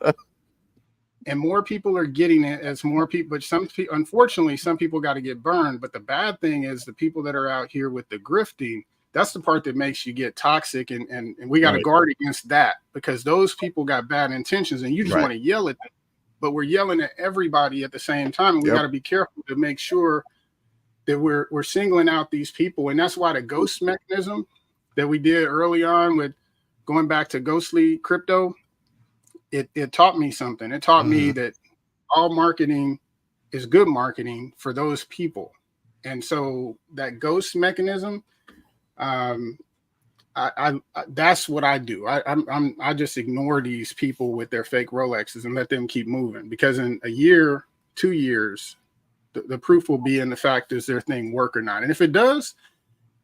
Speaker 8: and more people are getting it as more people. But unfortunately, some people got to get burned. But the bad thing is the people that are out here with the grifting. That's the part that makes you get toxic, and we got to guard against that because those people got bad intentions, and you just want to yell at them. But we're yelling at everybody at the same time. And we got to be careful to make sure that we're singling out these people, and that's why the ghost mechanism that we did early on with going back to ghostly crypto, it taught me something. It taught me that all marketing is good marketing for those people, and so that ghost mechanism. I that's what I do. I just ignore these people with their fake Rolexes and let them keep moving because in a year, 2 years, the proof will be in the fact does their thing work or not. And if it does,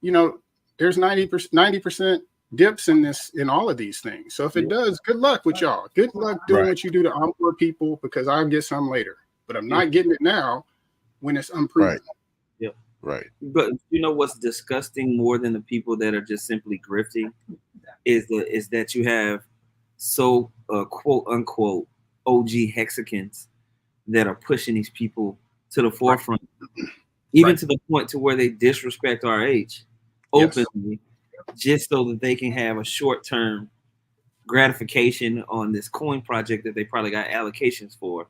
Speaker 8: there's 90% dips in all of these things. So if it does, good luck with y'all. Good luck doing what you do to onboard people because I'll get some later, but I'm not getting it now when it's unproven.
Speaker 5: Right.
Speaker 7: But you know what's disgusting more than the people that are just simply grifting is that you have so quote unquote OG hexicans that are pushing these people to the forefront, even to the point to where they disrespect our age openly, just so that they can have a short-term gratification on this coin project that they probably got allocations for,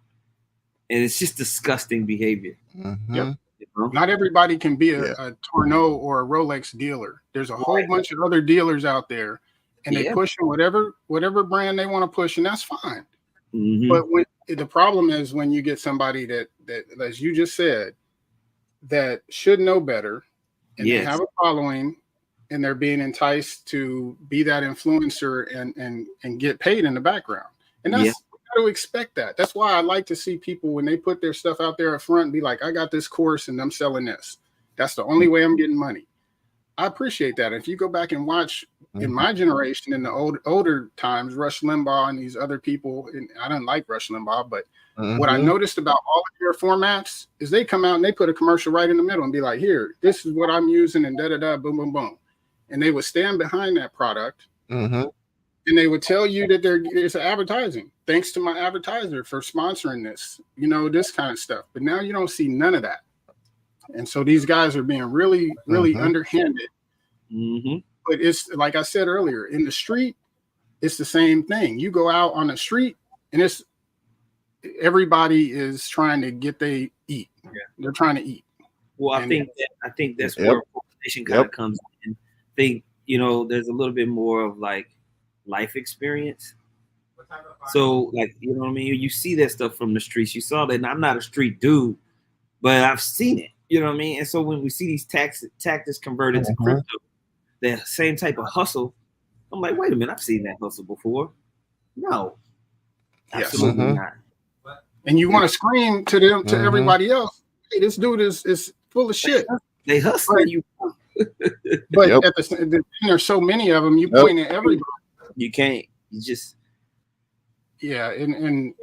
Speaker 7: and it's just disgusting behavior.
Speaker 8: Not everybody can be a Tourneau or a Rolex dealer. There's a whole bunch of other dealers out there, and they push whatever brand they want to push, and that's fine. But the problem is when you get somebody that, as you just said, that should know better, and they have a following, and they're being enticed to be that influencer and get paid in the background. And that's got to expect that. That's why I like to see people when they put their stuff out there up front and be like, I got this course and I'm selling this. That's the only way I'm getting money. I appreciate that. If you go back and watch in my generation, in the older times, Rush Limbaugh and these other people, and I didn't like Rush Limbaugh, but what I noticed about all of their formats is they come out and they put a commercial right in the middle and be like, here, this is what I'm using, and da-da-da, boom, boom, boom. And they would stand behind that product, and they would tell you that it's advertising. Thanks to my advertiser for sponsoring this, you know, this kind of stuff. But now you don't see none of that. And so these guys are being really, really underhanded. But it's like I said earlier, in the street, it's the same thing. You go out on the street and it's everybody is trying to get they eat. They're trying to eat.
Speaker 7: Well, I think that's where population kind of comes in. I think, you know, there's a little bit more of like life experience. So like, you know what I mean? You see that stuff from the streets. You saw that, and I'm not a street dude, but I've seen it. You know what I mean? And so when we see these tactics converted to crypto, the same type of hustle, I'm like, wait a minute, I've seen that hustle before. No, absolutely not.
Speaker 8: And you want to scream to them, to everybody else, hey, this dude is full of shit.
Speaker 7: They hustling you.
Speaker 8: But at there's so many of them, you point at everybody.
Speaker 7: You can't. You just.
Speaker 8: Yeah, and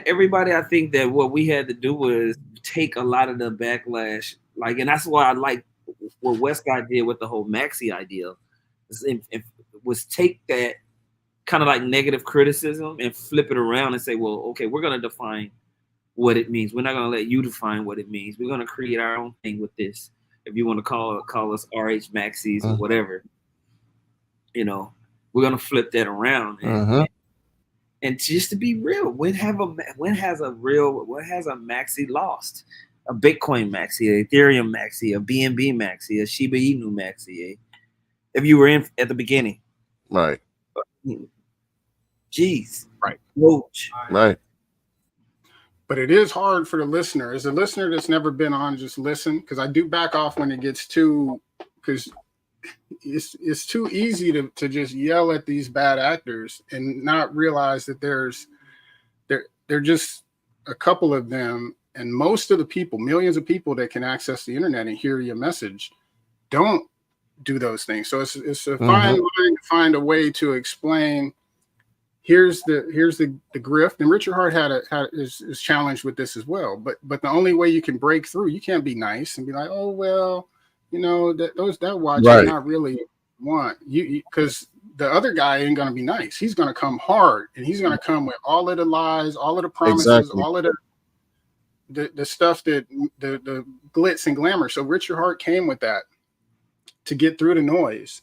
Speaker 7: everybody, I think that what we had to do was take a lot of the backlash, like, and that's why I like what Westcott did with the whole Maxi idea, was take that kind of like negative criticism and flip it around and say, well, okay, we're going to define what it means. We're not going to let you define what it means. We're going to create our own thing with this. If you want to call us RH Maxis or whatever, you know, we're going to flip that around. And just to be real, when has a Maxi lost? A Bitcoin Maxi, a Ethereum Maxi, a BNB Maxi, a Shiba Inu Maxi. If you were in at the beginning,
Speaker 5: right?
Speaker 8: Jeez,
Speaker 5: right?
Speaker 8: Right. But it is hard for the listener. As a listener that's never been on, just listen, because I do back off when it gets too, because it's too easy to just yell at these bad actors and not realize that they're just a couple of them, and most of the people, millions of people that can access the internet and hear your message, don't do those things. So it's a fine line to find a way to explain. Here's the grift, and Richard Hart is challenged with this as well. But the only way you can break through, you can't be nice and be like, oh well, you know, that watch is not really want you, because the other guy ain't gonna be nice. He's gonna come hard, and he's gonna come with all of the lies, all of the promises, all of the stuff that the glitz and glamour. So Richard Hart came with that to get through the noise,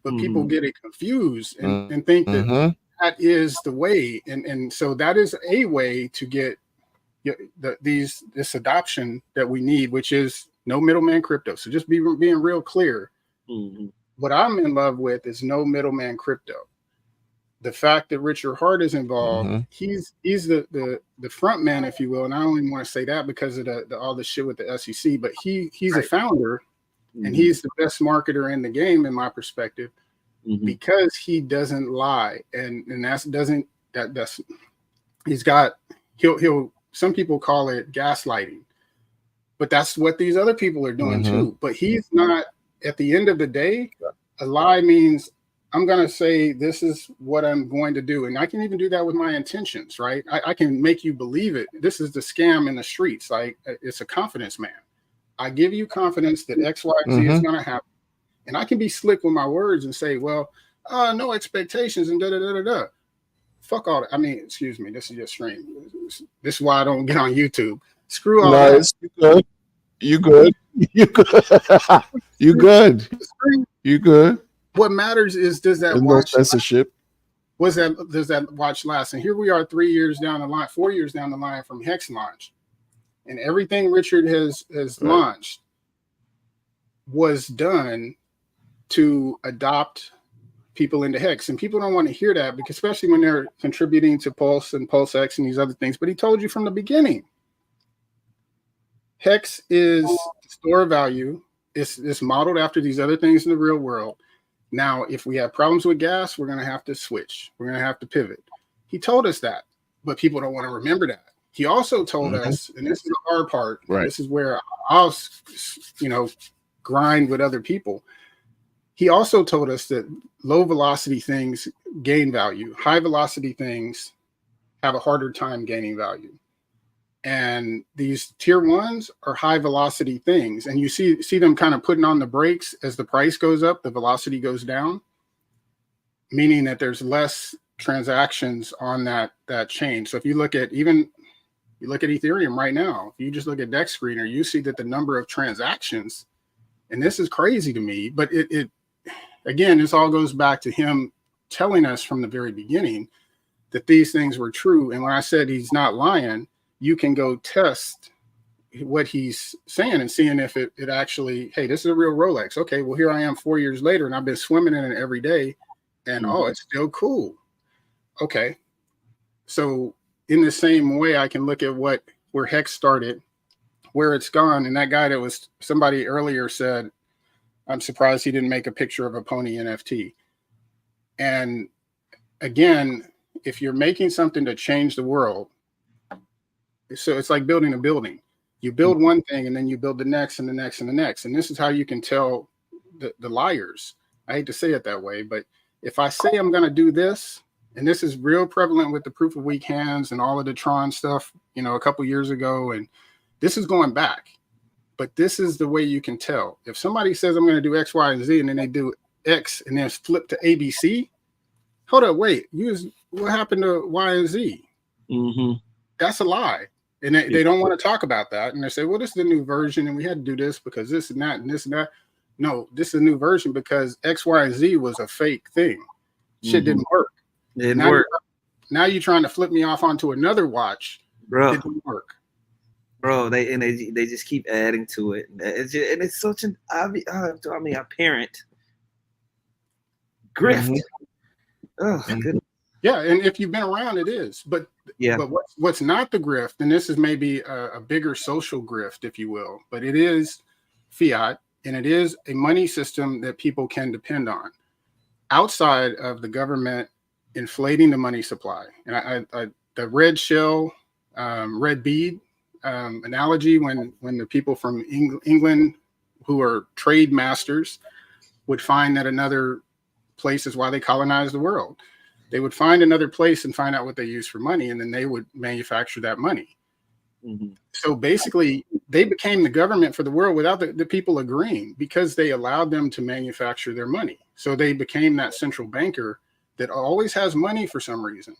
Speaker 8: but people get it confused and think that that is the way, and so that is a way to get this adoption that we need, which is no middleman crypto. So just being real clear. What I'm in love with is no middleman crypto. The fact that Richard Hart is involved, he's the front man, if you will. And I only want to say that because of all the shit with the SEC, but he's a founder and he's the best marketer in the game, in my perspective, because he doesn't lie. And he'll some people call it gaslighting, but that's what these other people are doing too. But he's not, at the end of the day, a lie means I'm going to say, this is what I'm going to do. And I can even do that with my intentions, right? I can make you believe it. This is the scam in the streets. Like, it's a confidence man. I give you confidence that X, Y, Z is going to happen. And I can be slick with my words and say, well, no expectations and da-da-da-da-da. Fuck all that. I mean, excuse me, this is your stream. This is why I don't get on YouTube. Screw all that.
Speaker 5: You good. You good. You good. You good.
Speaker 8: What matters is, does that
Speaker 5: watch censorship?
Speaker 8: Does that watch last? And here we are 3 years down the line, 4 years down the line from Hex launch. And everything Richard has launched was done to adopt people into Hex. And people don't want to hear that, because especially when they're contributing to Pulse and Pulse X and these other things. But he told you from the beginning, Hex is store of value. It's modeled after these other things in the real world. Now, if we have problems with gas, we're going to have to switch. We're going to have to pivot. He told us that, but people don't want to remember that. He also told us, and this is the hard part, this is where I'll, grind with other people. He also told us that low velocity things gain value. High velocity things have a harder time gaining value. And these tier ones are high velocity things. And you see them kind of putting on the brakes as the price goes up, the velocity goes down, meaning that there's less transactions on that chain. So if you look at Ethereum right now, if you just look at Dex Screener, you see that the number of transactions, and this is crazy to me, but it again, this all goes back to him telling us from the very beginning that these things were true. And when I said he's not lying, you can go test what he's saying and seeing if it actually, hey, this is a real Rolex. Okay, well, here I am 4 years later, and I've been swimming in it every day, and oh, it's still cool. Okay, so in the same way, I can look at where Hex started, where it's gone, and that guy that was somebody earlier said, I'm surprised he didn't make a picture of a pony NFT. And again, if you're making something to change the world, so it's like building a building. You build one thing and then you build the next and the next and the next. And this is how you can tell the liars. I hate to say it that way, but if I say I'm going to do this, and this is real prevalent with the proof of weak hands and all of the Tron stuff, a couple years ago, and this is going back. But this is the way you can tell. If somebody says I'm going to do X, Y, and Z, and then they do X and then flip to ABC, hold up, wait, what happened to Y and Z?
Speaker 7: Mm-hmm.
Speaker 8: That's a lie. And they don't want to talk about that. And they say, well, this is the new version, and we had to do this because this and that and this and that. No, this is a new version because X, Y, and Z was a fake thing. Shit didn't work.
Speaker 7: It didn't work.
Speaker 8: Now you're trying to flip me off onto another watch.
Speaker 7: Bro.
Speaker 8: It didn't work.
Speaker 7: Bro, they just keep adding to it. It's such an apparent grift. Oh, goodness.
Speaker 8: Yeah, and if you've been around, it is. But what's not the grift, and this is maybe a bigger social grift, if you will, but it is fiat, and it is a money system that people can depend on outside of the government inflating the money supply. And the red shell, red bead analogy, when the people from England who are trade masters would find that another place is why they colonized the world. They would find another place and find out what they use for money, and then they would manufacture that money. Mm-hmm. So basically, they became the government for the world without the people agreeing, because they allowed them to manufacture their money. So they became that central banker that always has money for some reason.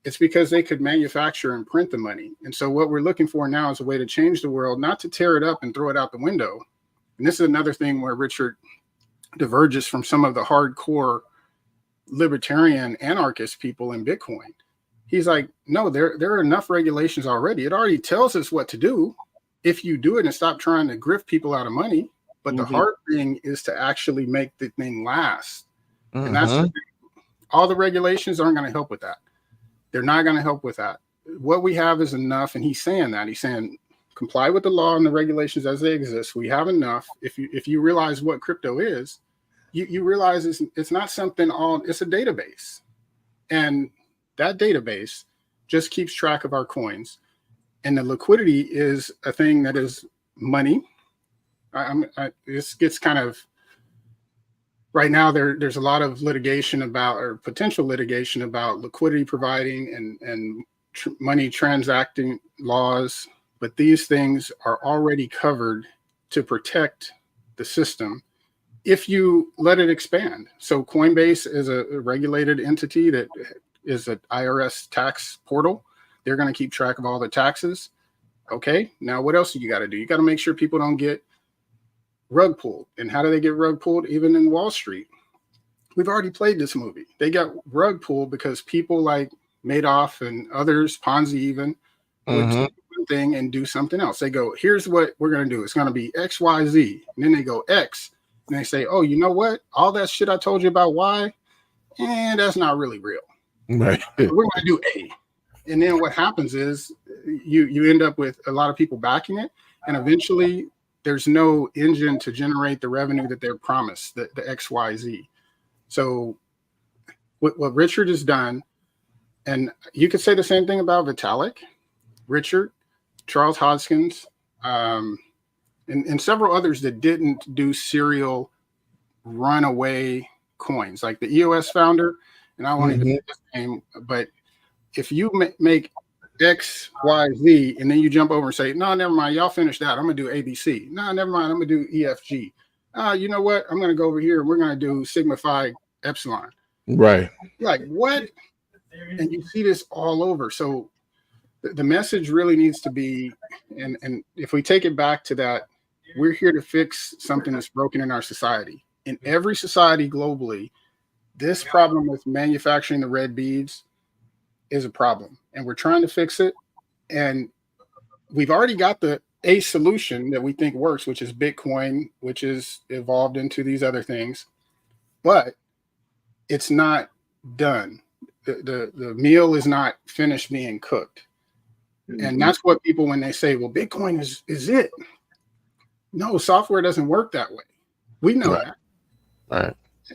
Speaker 8: It's because they could manufacture and print the money. And so what we're looking for now is a way to change the world, not to tear it up and throw it out the window. And this is another thing where Richard diverges from some of the hardcore libertarian anarchist people in Bitcoin. He's like, no, there are enough regulations already. It already tells us what to do if you do it and stop trying to grift people out of money. But the hard thing is to actually make the thing last. And that's the thing. All the regulations aren't going to help with that. They're not going to help with that. What we have is enough. And he's saying that. He's saying, comply with the law and the regulations as they exist. We have enough. If you realize what crypto is, you realize it's not something it's a database. And that database just keeps track of our coins. And the liquidity is a thing that is money. This gets kind of, right now there's a lot of litigation about, or potential litigation about, liquidity providing and money transacting laws. But these things are already covered to protect the system if you let it expand. So Coinbase is a regulated entity that is an IRS tax portal. They're going to keep track of all the taxes. Okay, now what else do you got to do? You got to make sure people don't get rug pulled. And how do they get rug pulled? Even in Wall Street. We've already played this movie. They got rug pulled because people like Madoff and others, Ponzi even, would take one thing and do something else. They go, here's what we're going to do. It's going to be X, Y, Z. And then they go X. And they say, oh, you know what? All that shit I told you about Y, that's not really real. Right. We're going to do A. And then what happens is you end up with a lot of people backing it. And eventually there's no engine to generate the revenue that they're promised, the X, Y, Z. So what Richard has done, and you could say the same thing about Vitalik, Richard, Charles Hodgkins, and several others that didn't do serial runaway coins, like the EOS founder. And I won't even say his name, but if you make X, Y, Z, and then you jump over and say, no, never mind, y'all finish that. I'm gonna do ABC. No, never mind, I'm gonna do EFG. You know what? I'm gonna go over here and we're gonna do Sigma Phi Epsilon.
Speaker 5: Right.
Speaker 8: Like what? And you see this all over. So the message really needs to be, and if we take it back to that, we're here to fix something that's broken in our society. In every society globally, this problem with manufacturing the red beads is a problem, and we're trying to fix it. And we've already got a solution that we think works, which is Bitcoin, which is evolved into these other things, but it's not done. The meal is not finished being cooked. And that's what people, when they say, well, Bitcoin is it. No, software doesn't work that way. We know that.
Speaker 5: Right.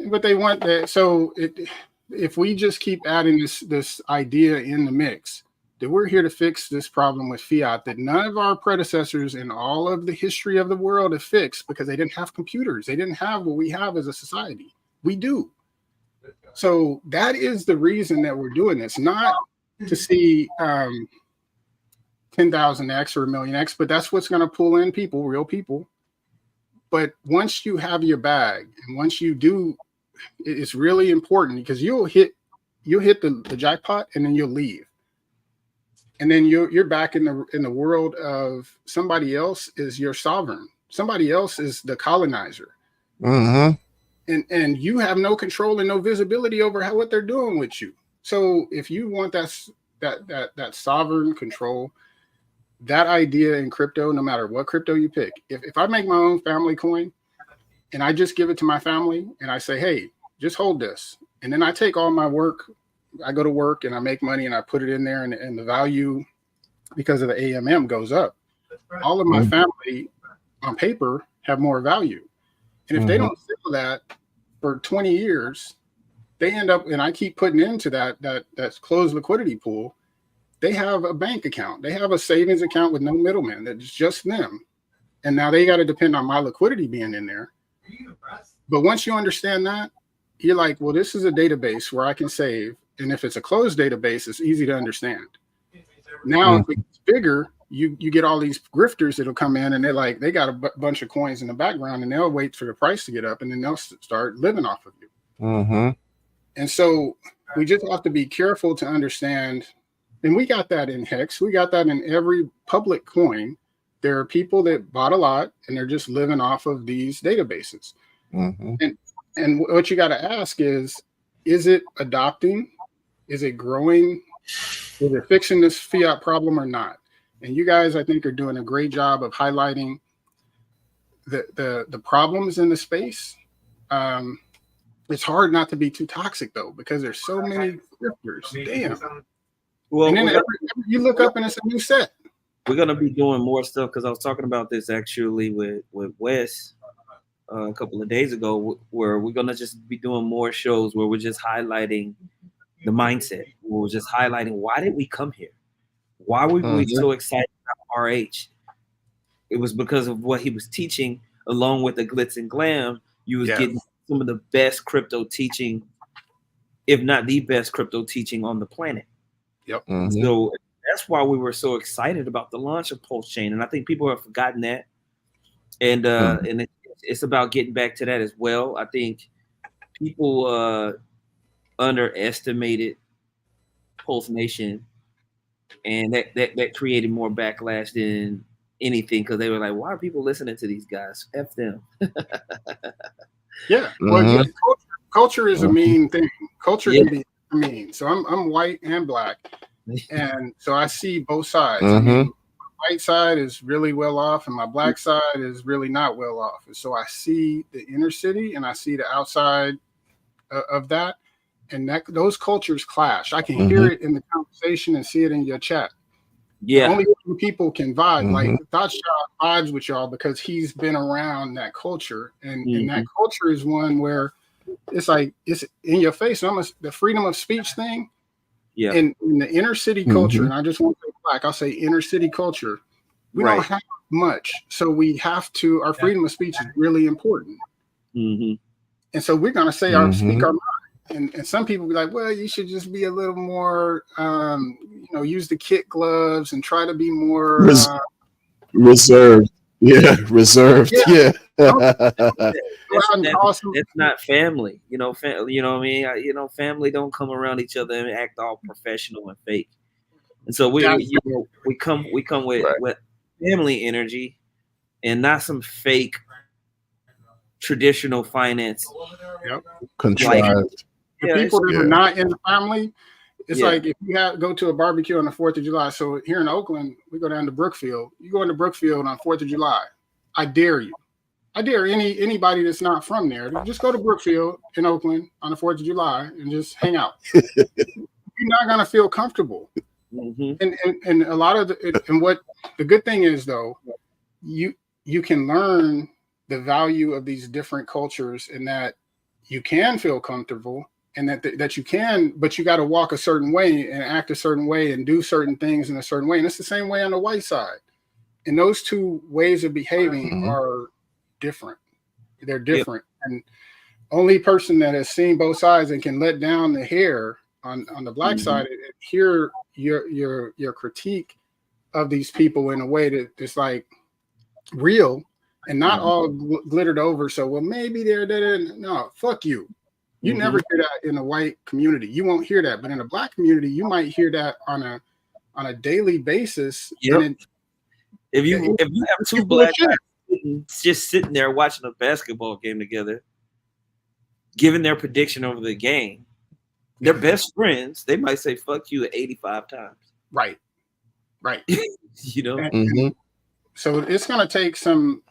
Speaker 8: But they want that. So if we just keep adding this idea in the mix, that we're here to fix this problem with fiat that none of our predecessors in all of the history of the world have fixed, because they didn't have computers. They didn't have what we have as a society. We do. So that is the reason that we're doing this, not to see 10,000x or a million X, but that's what's going to pull in people, real people. But once you have your bag, and once you do, it's really important, because you'll hit the jackpot and then you'll leave. And then you're back in the world of somebody else is your sovereign. Somebody else is the colonizer.
Speaker 5: Mm-hmm.
Speaker 8: And you have no control and no visibility over what they're doing with you. So if you want that sovereign control, that idea in crypto, no matter what crypto you pick, if I make my own family coin and I just give it to my family and I say, hey, just hold this, and then I take all my work, I go to work and I make money and I put it in there, and the value, because of the AMM, goes up. All of my family on paper have more value. And if they don't sell that for 20 years, they end up, and I keep putting into that closed liquidity pool, they have a bank account. They have a savings account with no middleman. That's just them. And now they got to depend on my liquidity being in there. But once you understand that, you're like, well, this is a database where I can save. And if it's a closed database, it's easy to understand. Now, if it's bigger, you get all these grifters that'll come in and they got a bunch of coins in the background, and they'll wait for the price to get up, and then they'll start living off of you.
Speaker 5: Mm-hmm.
Speaker 8: And so we just have to be careful to understand. And we got that in Hex. We got that in every public coin. There are people that bought a lot and they're just living off of these databases.
Speaker 5: Mm-hmm.
Speaker 8: And what you got to ask is it adopting? Is it growing? Is it fixing this fiat problem or not? And you guys, I think, are doing a great job of highlighting the problems in the space. It's hard not to be too toxic, though, because there's so many grifters. Damn.
Speaker 7: Well,
Speaker 8: and then you look up and it's a new set.
Speaker 7: We're gonna be doing more stuff, because I was talking about this actually with Wes a couple of days ago, where we're gonna just be doing more shows where we're just highlighting the mindset. We're just highlighting, why did we come here? Why were we so excited about RH? It was because of what he was teaching, along with the glitz and glam. You was getting some of the best crypto teaching, if not the best crypto teaching on the planet.
Speaker 8: Yep.
Speaker 5: Mm-hmm.
Speaker 7: So that's why we were so excited about the launch of Pulse Chain, and I think people have forgotten that. And and it's about getting back to that as well. I think people underestimated Pulse Nation, and that created more backlash than anything, because they were like, why are people listening to these guys? F them.
Speaker 8: Yeah. Well, culture is a mean thing. Culture can be mean. So I'm white and black, and so I see both sides. I mean, my white side is really well off, and my black side is really not well off. And so I see the inner city and I see the outside of that, and those cultures clash. I can hear it in the conversation and see it in your chat. Yeah, only people can vibe. Like ThoughtShot vibes with y'all because he's been around that culture, and that culture is one where it's like it's in your face. The freedom of speech thing.
Speaker 7: Yeah.
Speaker 8: In the inner city culture, and I just want to say black, I'll say inner city culture. We don't have much, so we have to. Our freedom of speech is really important, and so we're gonna say speak our mind. And some people be like, well, you should just be a little more, use the kit gloves and try to be more
Speaker 5: reserved. Yeah, reserved. Yeah.
Speaker 7: It's not family, you know what I mean? Family don't come around each other and act all professional and fake. And so we come with family energy and not some fake traditional finance.
Speaker 8: Yep.
Speaker 5: Contrived.
Speaker 8: The people that are not in the family, it's like if you go to a barbecue on the 4th of July. So here in Oakland, we go down to Brookfield. You go into Brookfield on 4th of July. I dare you. I dare anybody that's not from there to just go to Brookfield in Oakland on the 4th of July and just hang out. You're not gonna feel comfortable. And a lot of what the good thing is though, you can learn the value of these different cultures and that you can feel comfortable and that you can, but you got to walk a certain way and act a certain way and do certain things in a certain way. And it's the same way on the white side. And those two ways of behaving are different. They're different. And only person that has seen both sides and can let down the hair on the black side and hear your critique of these people in a way that is like real and not all glittered over. So, well, maybe they're no, fuck you. You never hear that in a white community. You won't hear that, but in a black community, you might hear that on a daily basis.
Speaker 7: Yep. If you have two black guys just sitting there watching a basketball game together, giving their prediction over the game, they're best friends. They might say "fuck you" 85 times. Right.
Speaker 8: And so it's going to take some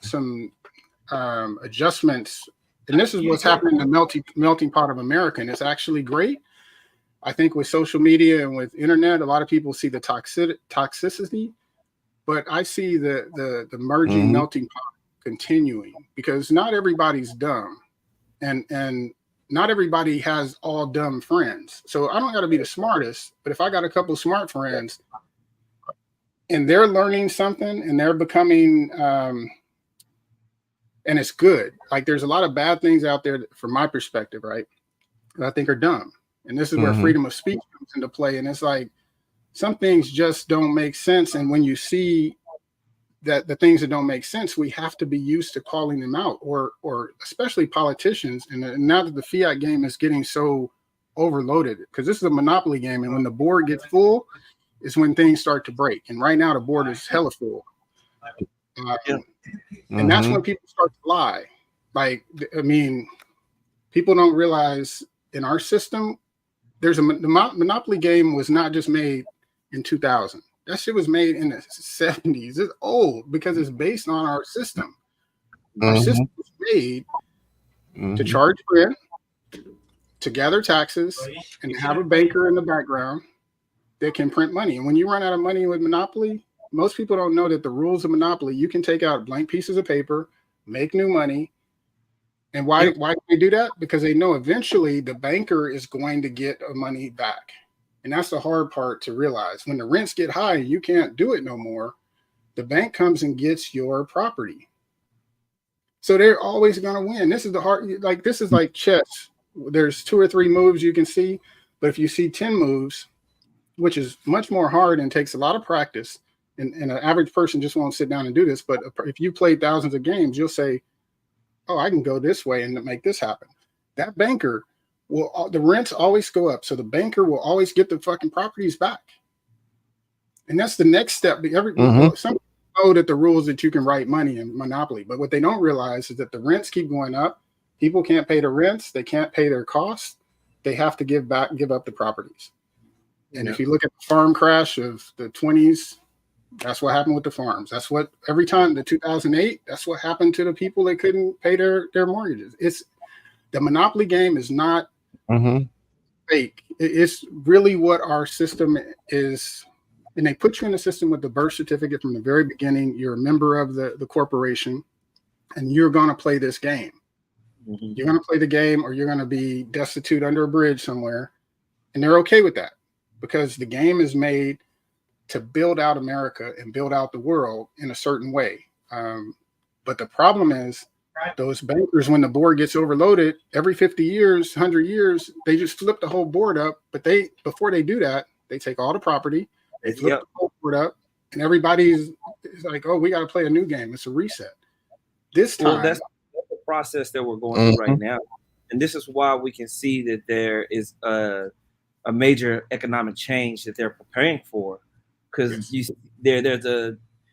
Speaker 8: adjustments. And this is what's happening in the melting pot of America. And it's actually great. I think with social media and with internet, a lot of people see the toxicity, but I see the merging melting pot continuing because not everybody's dumb and not everybody has all dumb friends. So I don't got to be the smartest, but if I got a couple of smart friends and they're learning something and they're becoming, and it's good. Like there's a lot of bad things out there from my perspective, right? That I think are dumb. And this is where freedom of speech comes into play. And it's like some things just don't make sense. And when you see that the things that don't make sense, we have to be used to calling them out, or especially politicians. And now that the fiat game is getting so overloaded, because this is a monopoly game, and when the board gets full is when things start to break. And right now the board is hella full. And that's when people start to lie. Like, I mean, people don't realize in our system, the monopoly game was not just made in 2000. That shit was made in the 70s. It's old because it's based on our system. Our system was made to charge rent, to gather taxes, and have a banker in the background that can print money. And when you run out of money with Monopoly, most people don't know that the rules of Monopoly, you can take out blank pieces of paper, make new money. And why do they do that? Because they know eventually the banker is going to get money back. And that's the hard part to realize. When the rents get high, you can't do it no more. The bank comes and gets your property. So they're always going to win. This is the hard, like, this is like chess. There's 2 or 3 moves you can see, but if you see 10 moves, which is much more hard and takes a lot of practice, and an average person just won't sit down and do this. But if you play thousands of games, you'll say, oh, I can go this way and make this happen. That banker the rents always go up. So the banker will always get the fucking properties back. And that's the next step. Some people know that the rules that you can write money in Monopoly, but what they don't realize is that the rents keep going up. People can't pay the rents. They can't pay their costs. They have to give up the properties. And if you look at the farm crash of the 20s, that's what happened with the farms. That's what every time the 2008, that's what happened to the people that couldn't pay their mortgages. It's the Monopoly game is not fake. It's really what our system is. And they put you in the system with the birth certificate from the very beginning. You're a member of the corporation and you're going to play this game.
Speaker 7: Mm-hmm.
Speaker 8: You're going to play the game or you're going to be destitute under a bridge somewhere. And they're okay with that because the game is made to build out America and build out the world in a certain way. But the problem is those bankers, when the board gets overloaded every 50 years, 100 years, they just flip the whole board up. But before they do that, they take all the property, they flip the whole board up, and everybody's like, oh, we got to play a new game. It's a reset. This time.
Speaker 7: Well, that's the process that we're going through right now. And this is why we can see that there is a major economic change that they're preparing for. Because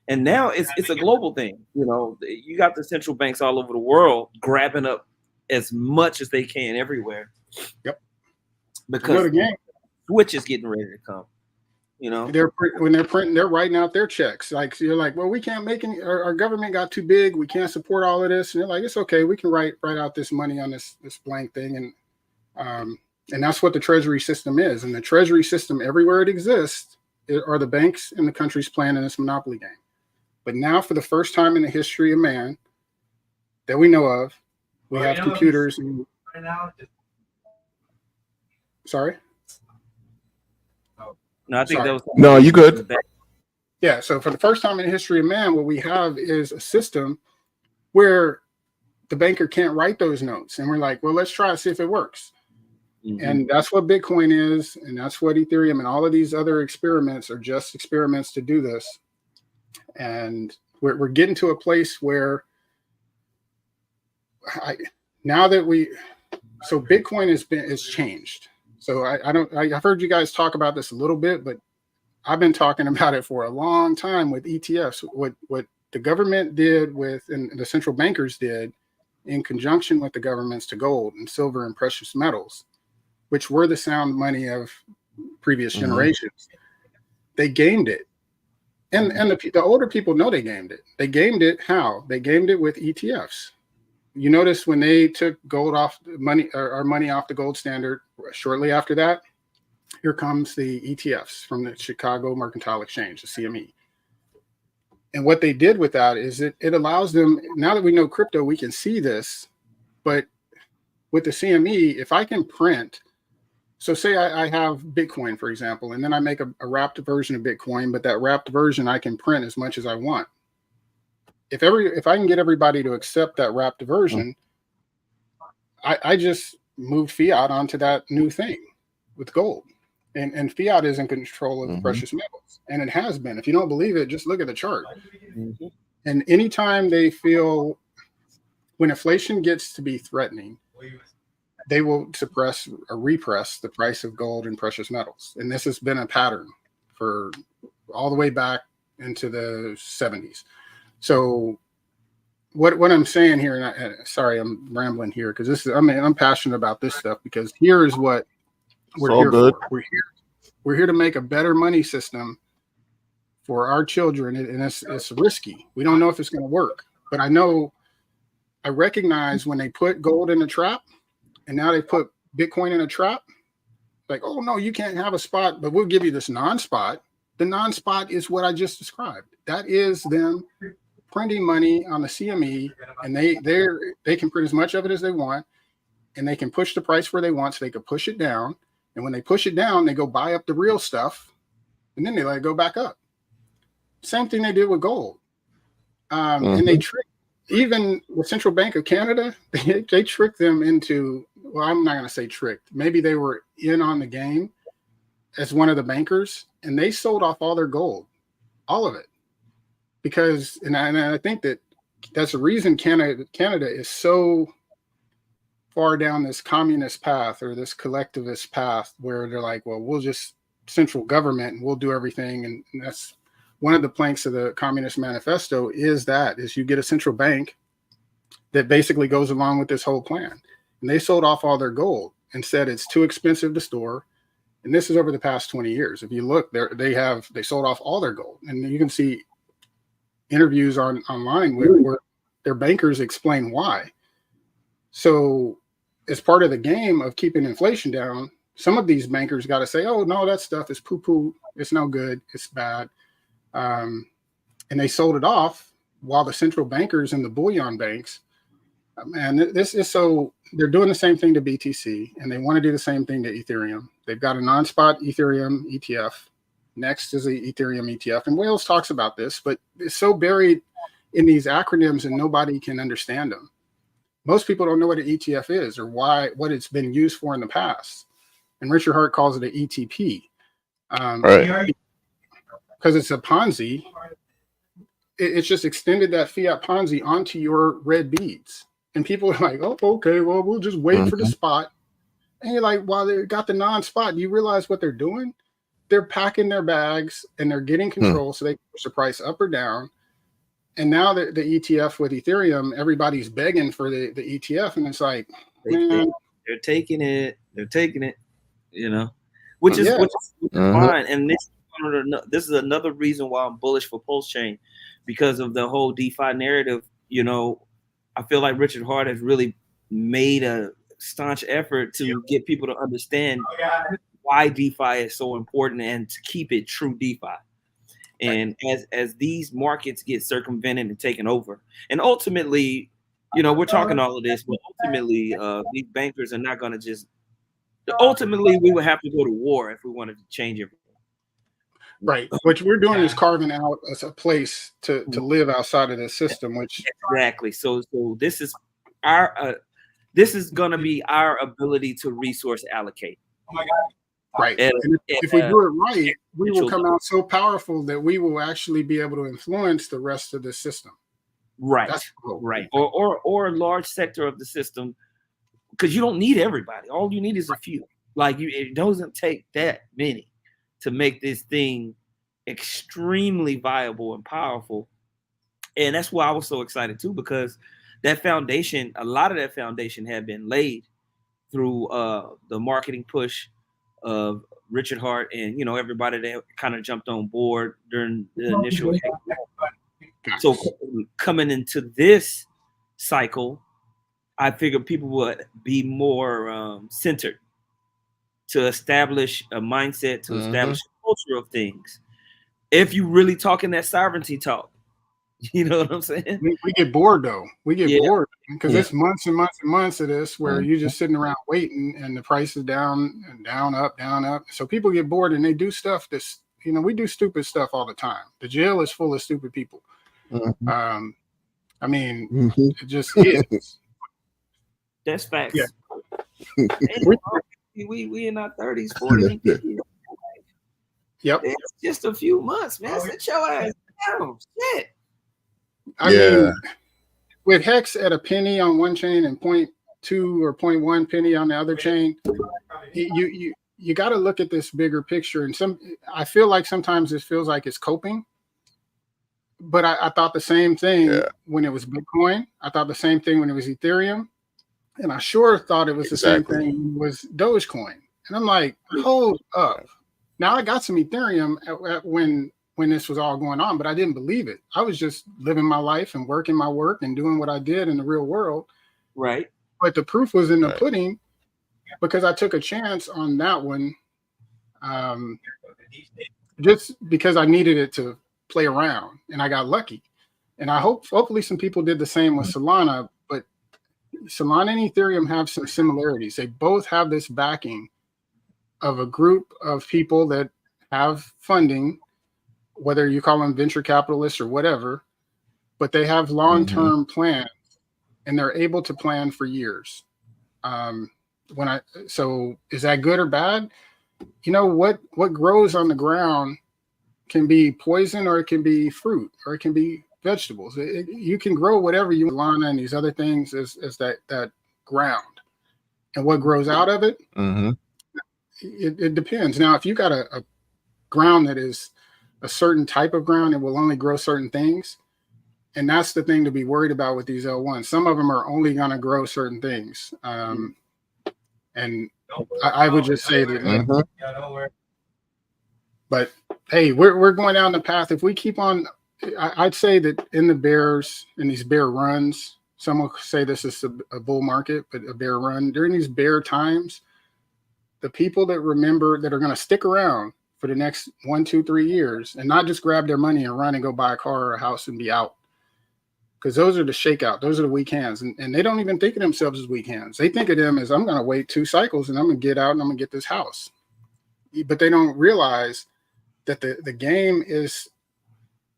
Speaker 7: and now it's a global thing. You know, you got the central banks all over the world grabbing up as much as they can everywhere.
Speaker 8: Yep.
Speaker 7: Because switch is getting ready to come. You know,
Speaker 8: when they're printing, they're writing out their checks. Like you're like, well, we can't make any. Our government got too big. We can't support all of this. And they're like, it's okay. We can write out this money on this blank thing, and that's what the treasury system is. And the treasury system, everywhere it exists, are the banks and the countries playing in this monopoly game. But now, for the first time in the history of man that we know of, we have computers. Sorry.
Speaker 7: No, I think that was
Speaker 5: no. You good?
Speaker 8: Yeah. So for the first time in the history of man, what we have is a system where the banker can't write those notes, and we're like, well, let's try to see if it works. Mm-hmm. And that's what Bitcoin is, and that's what Ethereum and all of these other experiments are just experiments to do this. And we're getting to a place where so Bitcoin is changed. So I've heard you guys talk about this a little bit, but I've been talking about it for a long time with ETFs. What the government did and the central bankers did in conjunction with the governments to gold and silver and precious metals, which were the sound money of previous generations. They gamed it. And the older people know they gamed it. They gamed it how? They gamed it with ETFs. You notice when they took gold off our money off the gold standard, shortly after that, here comes the ETFs from the Chicago Mercantile Exchange, the CME. And what they did with that is it allows them, now that we know crypto, we can see this, but with the CME, if I can print, so say I have Bitcoin, for example, and then I make a wrapped version of Bitcoin, but that wrapped version I can print as much as I want. If I can get everybody to accept that wrapped version, I just moved fiat onto that new thing with gold. And fiat is in control of precious metals. And it has been. If you don't believe it, just look at the chart. And anytime they feel, when inflation gets to be threatening, they will suppress or repress the price of gold and precious metals. And this has been a pattern for all the way back into the 70s. So what I'm saying here, and sorry, I'm rambling here because I'm passionate about this stuff, because here is what we're here for. We're here to make a better money system for our children, and it's risky. We don't know if it's going to work, but I recognize when they put gold in a trap, and now they put Bitcoin in a trap. Like, oh no, you can't have a spot, but we'll give you this non-spot. The non-spot is what I just described. That is them printing money on the CME, and they can print as much of it as they want, and they can push the price where they want, so they can push it down. And when they push it down, they go buy up the real stuff, and then they let it go back up. Same thing they did with gold. And they tricked even the Central Bank of Canada. They tricked them into, well, I'm not going to say tricked. Maybe they were in on the game as one of the bankers, and they sold off all their gold, all of it. Because, and I think that's the reason Canada is so far down this communist path or this collectivist path, where they're like, well, we'll just central government and we'll do everything. And that's one of the planks of the Communist Manifesto is you get a central bank that basically goes along with this whole plan. And they sold off all their gold and said it's too expensive to store. And this is over the past 20 years. If you look, they sold off all their gold. And you can see interviews online where their bankers explain why. So as part of the game of keeping inflation down, some of these bankers got to say, oh, no, that stuff is poo-poo. It's no good. It's bad. And they sold it off while the central bankers and the bullion banks Man, this is so they're doing the same thing to BTC, and they want to do the same thing to Ethereum. They've got a non-spot Ethereum ETF. Next is the Ethereum ETF, and Wales talks about this, but it's so buried in these acronyms, and nobody can understand them. Most people don't know what an ETF is or what it's been used for in the past. And Richard Hart calls it an ETP,
Speaker 5: Right.
Speaker 8: because it's a Ponzi. It's just extended that fiat Ponzi onto your red beads. And people are like, oh, okay, well, we'll just wait for the spot. And you're like, while they got the non-spot, do you realize what they're doing? They're packing their bags and they're getting control so they can push the price up or down. And now the ETF with Ethereum, everybody's begging for the ETF. And it's like, man,
Speaker 7: they're taking it, you know, which is fine. And this is another reason why I'm bullish for Pulse Chain, because of the whole DeFi narrative. You know, I feel like Richard Hart has really made a staunch effort to get people to understand why DeFi is so important and to keep it true DeFi. And as these markets get circumvented and taken over, and ultimately, you know, we're talking all of this, but ultimately, these bankers are not going to just. Ultimately, we would have to go to war if we wanted to change everything.
Speaker 8: Right. What we're doing is carving out a place to live outside of the system, which
Speaker 7: exactly. So this is our this is going to be our ability to resource allocate.
Speaker 8: Oh my God. Right. And if we do it right, we will come out so powerful that we will actually be able to influence the rest of the system.
Speaker 7: Right. Right. Or a large sector of the system, because you don't need everybody. All you need is a few. Like it doesn't take that many to make this thing extremely viable and powerful. And that's why I was so excited too, because that foundation, a lot of that foundation had been laid through the marketing push of Richard Hart and, you know, everybody that kind of jumped on board during the initial. So coming into this cycle, I figured people would be more centered to establish a mindset, to establish a culture of things. If you really talking that sovereignty talk, you know what I'm saying?
Speaker 8: We get bored though. We get bored because it's months and months and months of this where you're just sitting around waiting and the price is down and down, up, down, up. So people get bored and they do stuff that's, you know, we do stupid stuff all the time. The jail is full of stupid people. I mean, it just is.
Speaker 7: That's facts.
Speaker 8: Yeah.
Speaker 7: We in our 30s, 40s, and 50s.
Speaker 8: Yep.
Speaker 7: It's just a few months, man. Sit your ass down. Shit.
Speaker 8: I mean, with Hex at a penny on one chain and 0.2 or 0.1 penny on the other chain, you got to look at this bigger picture. And I feel like sometimes it feels like it's coping. But I thought the same thing when it was Bitcoin. I thought the same thing when it was Ethereum. And I sure thought it was the same thing was Dogecoin. And I'm like, hold up. Now I got some Ethereum when this was all going on, but I didn't believe it. I was just living my life and working my work and doing what I did in the real world.
Speaker 7: Right.
Speaker 8: But the proof was in the pudding because I took a chance on that one just because I needed it to play around and I got lucky. And I hopefully some people did the same with Solana, but Solana and Ethereum have some similarities. They both have this backing of a group of people that have funding, whether you call them venture capitalists or whatever, but they have long-term plans and they're able to plan for years. So is that good or bad? You know, what grows on the ground can be poison or it can be fruit or it can be vegetables. You can grow whatever you want, and these other things as that ground. And what grows out of it, it depends. Now, if you got a ground that is a certain type of ground, it will only grow certain things. And that's the thing to be worried about with these L1s. Some of them are only going to grow certain things. And I would just say that. But hey, we're going down the path. If we keep on, I'd say that in the bears, in these bear runs, some will say this is a bull market, but a bear run. During these bear times, the people that remember that are going to stick around for the next 1, 2, 3 years and not just grab their money and run and go buy a car or a house and be out. because those are the shakeout. Those are the weak hands. And they don't even think of themselves as weak hands. They think of them as, I'm going to wait 2 cycles and I'm going to get out and I'm going to get this house. But they don't realize that the game is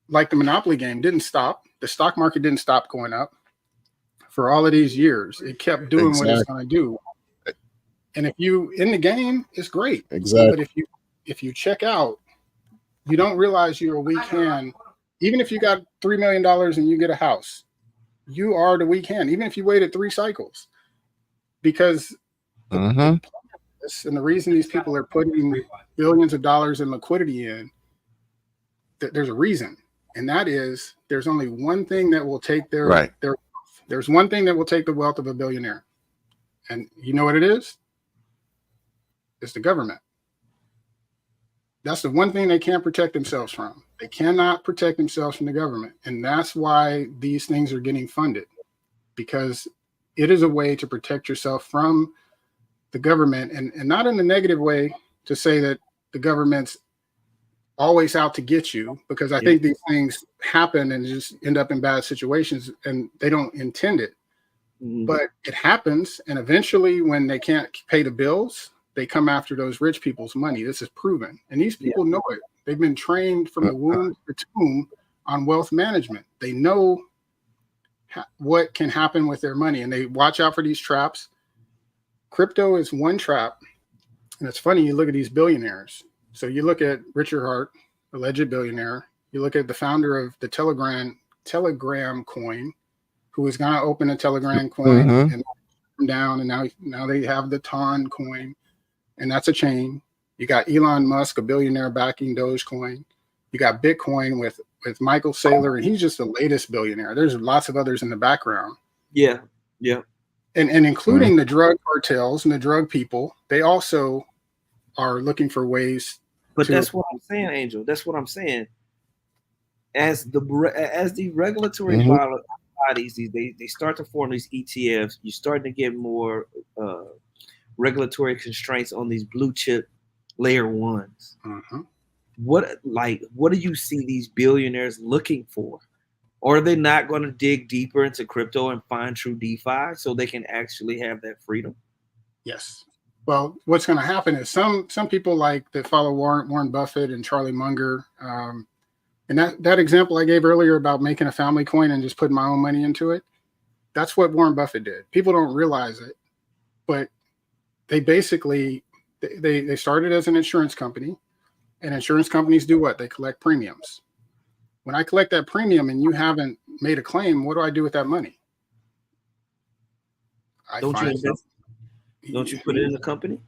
Speaker 8: like the Monopoly game didn't stop. The stock market didn't stop going up for all of these years. It kept doing what it's going to do. And if you in the game, it's great.
Speaker 5: Exactly.
Speaker 8: But if you check out, you don't realize you're a weak hand. Even if you got $3 million and you get a house, you are the weak hand, even if you waited 3 cycles. Because and the reason these people are putting billions of dollars in liquidity in, there's a reason. And that is there's only one thing that will take their wealth. There's one thing that will take the wealth of a billionaire. And you know what it is? It's the government. That's the one thing they can't protect themselves from. They cannot protect themselves from the government. And that's why these things are getting funded, because it is a way to protect yourself from the government, and not in a negative way to say that the government's always out to get you, because I think these things happen and just end up in bad situations and they don't intend it. But it happens. And eventually when they can't pay the bills, they come after those rich people's money. This is proven. And these people know it. They've been trained from the womb to tomb on wealth management. They know what can happen with their money, and they watch out for these traps. Crypto is one trap. And it's funny, you look at these billionaires. So you look at Richard Hart, alleged billionaire. You look at the founder of the Telegram coin, who was going to open a Telegram coin and down, and now they have the Ton coin, and that's a chain. You got Elon Musk, a billionaire, backing Dogecoin. You got Bitcoin with Michael Saylor, and he's just the latest billionaire. There's lots of others in the background.
Speaker 7: Yeah.
Speaker 8: And including the drug cartels and the drug people, they also are looking for ways.
Speaker 7: But that's what I'm saying, Angel. That's what I'm saying. As the regulatory bodies, they start to form these ETFs, you're starting to get more regulatory constraints on these blue chip layer ones. What do you see these billionaires looking for? Or are they not going to dig deeper into crypto and find true DeFi so they can actually have that freedom?
Speaker 8: Yes. Well, what's going to happen is some people that follow Warren Buffett and Charlie Munger, and that example I gave earlier about making a family coin and just putting my own money into it, that's what Warren Buffett did. People don't realize it, but they basically they started as an insurance company, and insurance companies do what? They collect premiums. When I collect that premium and you haven't made a claim, what do I do with that money?
Speaker 7: Don't you put it in the company?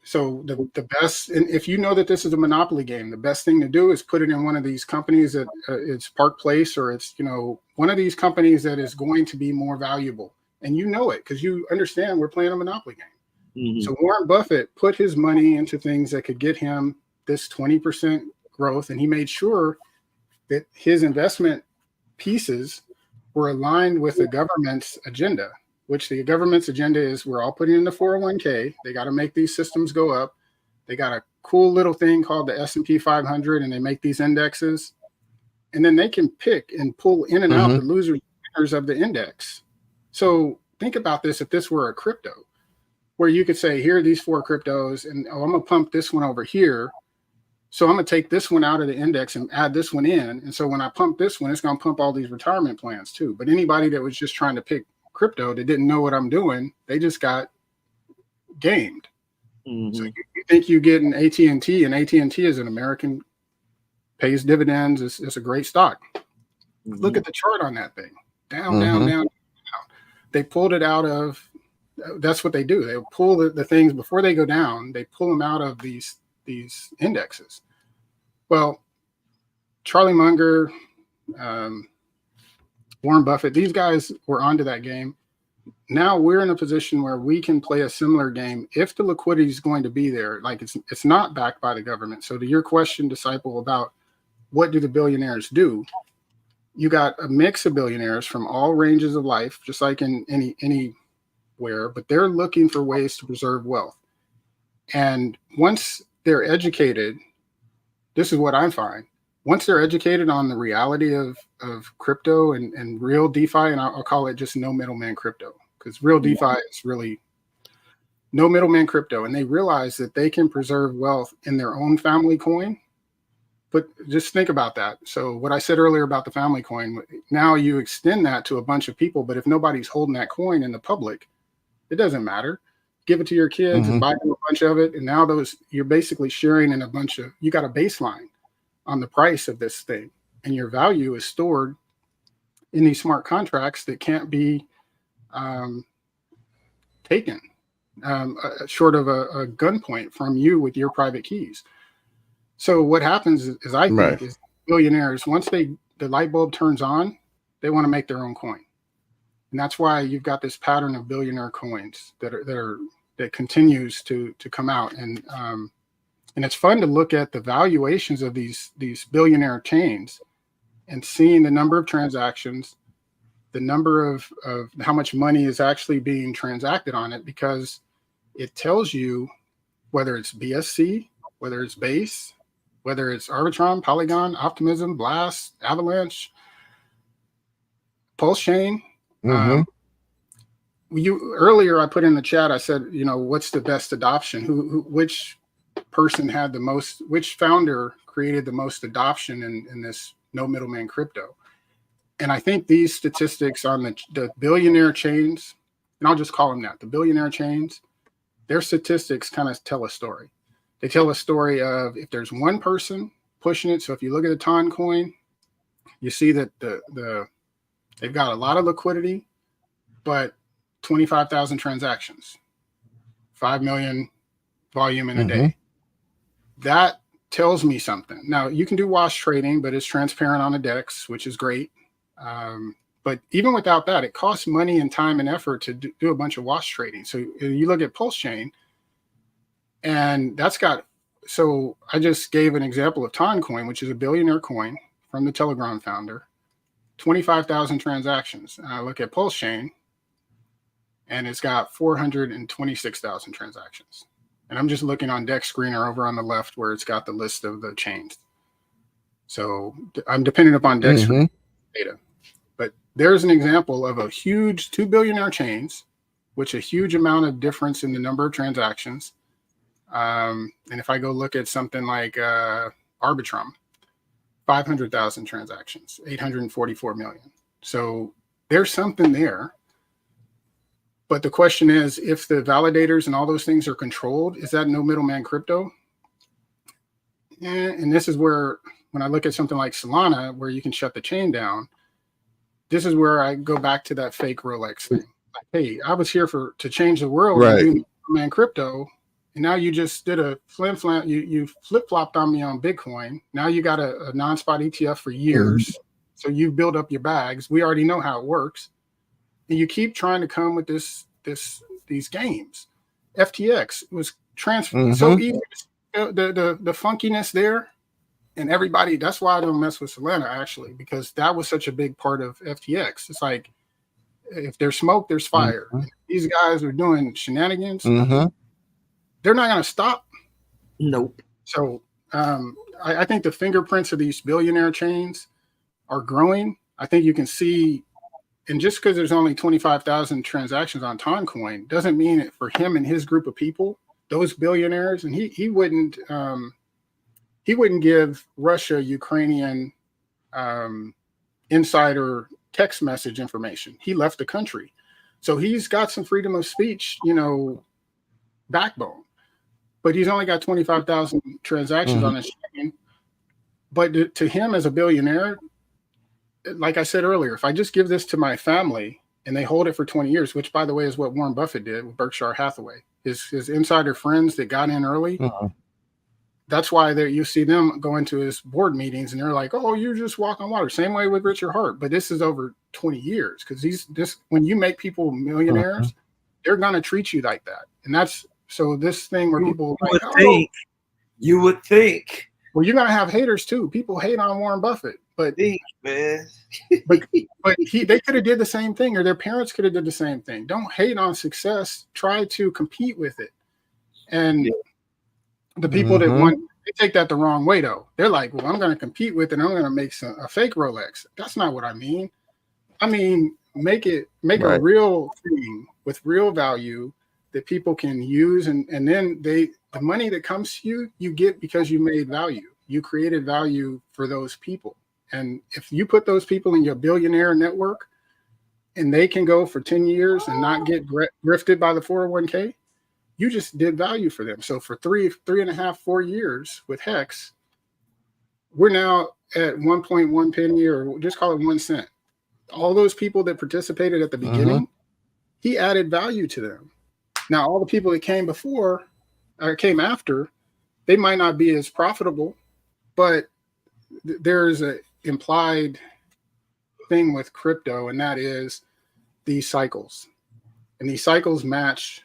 Speaker 8: So the best, and if you know that this is a monopoly game, the best thing to do is put it in one of these companies that it's Park Place, or it's one of these companies that is going to be more valuable, and you know it because you understand we're playing a monopoly game. So Warren Buffett put his money into things that could get him this 20% growth, and he made sure that his investment pieces were aligned with the government's agenda, which the government's agenda is we're all putting in the 401k. They got to make these systems go up. They got a cool little thing called the S&P 500, and they make these indexes. And then they can pick and pull in and out the losers of the index. So think about this if this were a crypto, where you could say, here are these 4 cryptos, and I'm going to pump this one over here. So I'm going to take this one out of the index and add this one in. And so when I pump this one, it's going to pump all these retirement plans too. But anybody that was just trying to pick crypto that didn't know what I'm doing, they just got gamed. So you think you get an AT&T, and AT&T is an American, pays dividends. It's a great stock. Look at the chart on that thing. Down, down, down. They pulled it out of, that's what they do. They pull the things before they go down. They pull them out of these indexes. Well, Charlie Munger, Warren Buffett, these guys were onto that game. Now we're in a position where we can play a similar game if the liquidity is going to be there. Like it's not backed by the government. So to your question, Disciple, about what do the billionaires do? You got a mix of billionaires from all ranges of life, just like in anywhere, but they're looking for ways to preserve wealth. And once they're educated, this is what I find. once they're educated on the reality of crypto and real DeFi, and I'll call it just no middleman crypto, because real DeFi is really no middleman crypto, and they realize that they can preserve wealth in their own family coin. But just think about that. So what I said earlier about the family coin, now you extend that to a bunch of people, but if nobody's holding that coin in the public, it doesn't matter. Give it to your kids and buy them a bunch of it. And now you're basically sharing in a bunch of, you got a baseline on the price of this thing, and your value is stored in these smart contracts that can't be taken short of a gunpoint from you with your private keys. So what happens is I think is billionaires, once the light bulb turns on, they want to make their own coin. And that's why you've got this pattern of billionaire coins that continues to come out. And it's fun to look at the valuations of these billionaire chains and seeing the number of transactions, the number of how much money is actually being transacted on it, because it tells you whether it's BSC, whether it's Base, whether it's Arbitrum, Polygon, Optimism, Blast, Avalanche, Pulse Chain. Earlier I put in the chat, I said, what's the best adoption? Which person had the most, which founder created the most adoption in this no middleman crypto? And I think these statistics on the billionaire chains, and I'll just call them that, the billionaire chains, their statistics kind of tell a story. They tell a story of if there's one person pushing it. So if you look at the Ton coin, you see that they've got a lot of liquidity, but 25,000 transactions, 5 million volume in a day. That tells me something. Now you can do wash trading, but it's transparent on the DEX, which is great. But even without that, it costs money and time and effort to do a bunch of wash trading. So you look at Pulse Chain, and so I just gave an example of Ton coin, which is a billionaire coin from the Telegram founder, 25,000 transactions. And I look at Pulse Chain, and it's got 426,000 transactions. And I'm just looking on Dex Screener over on the left where it's got the list of the chains. So I'm dependent upon Dex Screener data. But there's an example of a huge 2 billionaire chains, which a huge amount of difference in the number of transactions. And if I go look at something like Arbitrum, 500,000 transactions, 844 million. So there's something there. But the question is, if the validators and all those things are controlled, is that no middleman crypto? And this is where, when I look at something like Solana, where you can shut the chain down, this is where I go back to that fake Rolex thing. Like, hey, I was here to change the world and do middleman crypto. And now you just did a you flip-flopped on me on Bitcoin. Now you got a non-spot ETF for years. So you build up your bags. We already know how it works. And you keep trying to come with these games. FTX was transferred so easy. The funkiness there, and everybody. That's why I don't mess with Solana, actually, because that was such a big part of FTX. It's like, if there's smoke, there's fire. These guys are doing shenanigans. They're not going to stop.
Speaker 7: Nope.
Speaker 8: So I think the fingerprints of these billionaire chains are growing. I think you can see, and just because there's only 25,000 transactions on Ton coin doesn't mean it for him and his group of people, those billionaires, and he wouldn't give Russia Ukrainian insider text message information. He left the country. So he's got some freedom of speech, backbone. But he's only got 25,000 transactions on his chain. But to him as a billionaire, like I said earlier, if I just give this to my family and they hold it for 20 years, which, by the way, is what Warren Buffett did with Berkshire Hathaway, his insider friends that got in early, that's why you see them go into his board meetings and they're like, oh, you just walk on water. Same way with Richard Hart. But this is over 20 years, because when you make people millionaires, they're going to treat you like that. And that's, so this thing where people
Speaker 7: you would think.
Speaker 8: Well, you're gonna have haters too. People hate on Warren Buffett, but
Speaker 7: man,
Speaker 8: but they could have did the same thing, or their parents could have did the same thing. Don't hate on success. Try to compete with it. And the people that want they take that the wrong way though. They're like, well, I'm going to compete with it. I'm going to make a fake Rolex. That's not what I mean. I mean, make a real thing with real value that people can use, and then the money that comes to you, you get because you made value. You created value for those people. And if you put those people in your billionaire network and they can go for 10 years and not get grifted by the 401k, you just did value for them. So for 3.5, 4 years with Hex, we're now at 1.1 penny, or just call it 1 cent. All those people that participated at the beginning, he added value to them. Now, all the people that came before or came after, they might not be as profitable, but there's an implied thing with crypto, and that is these cycles. And these cycles match.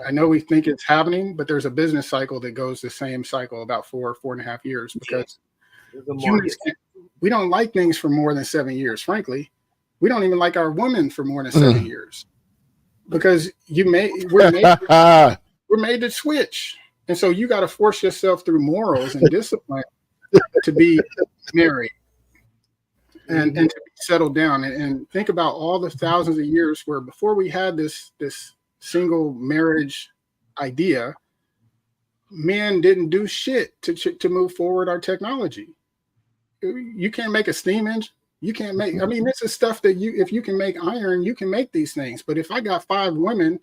Speaker 8: I know we think it's happening, but there's a business cycle that goes the same cycle about 4.5 years, because humans, we don't like things for more than 7 years. Frankly, we don't even like our woman for more than 7 years, because we're made to switch. And so you got to force yourself through morals and discipline to be married and to be settled down. And think about all the thousands of years where before we had this single marriage idea, men didn't do shit to move forward our technology. You can't make a steam engine. You can't make, I mean, this is stuff that if you can make iron, you can make these things. But if I got 5 women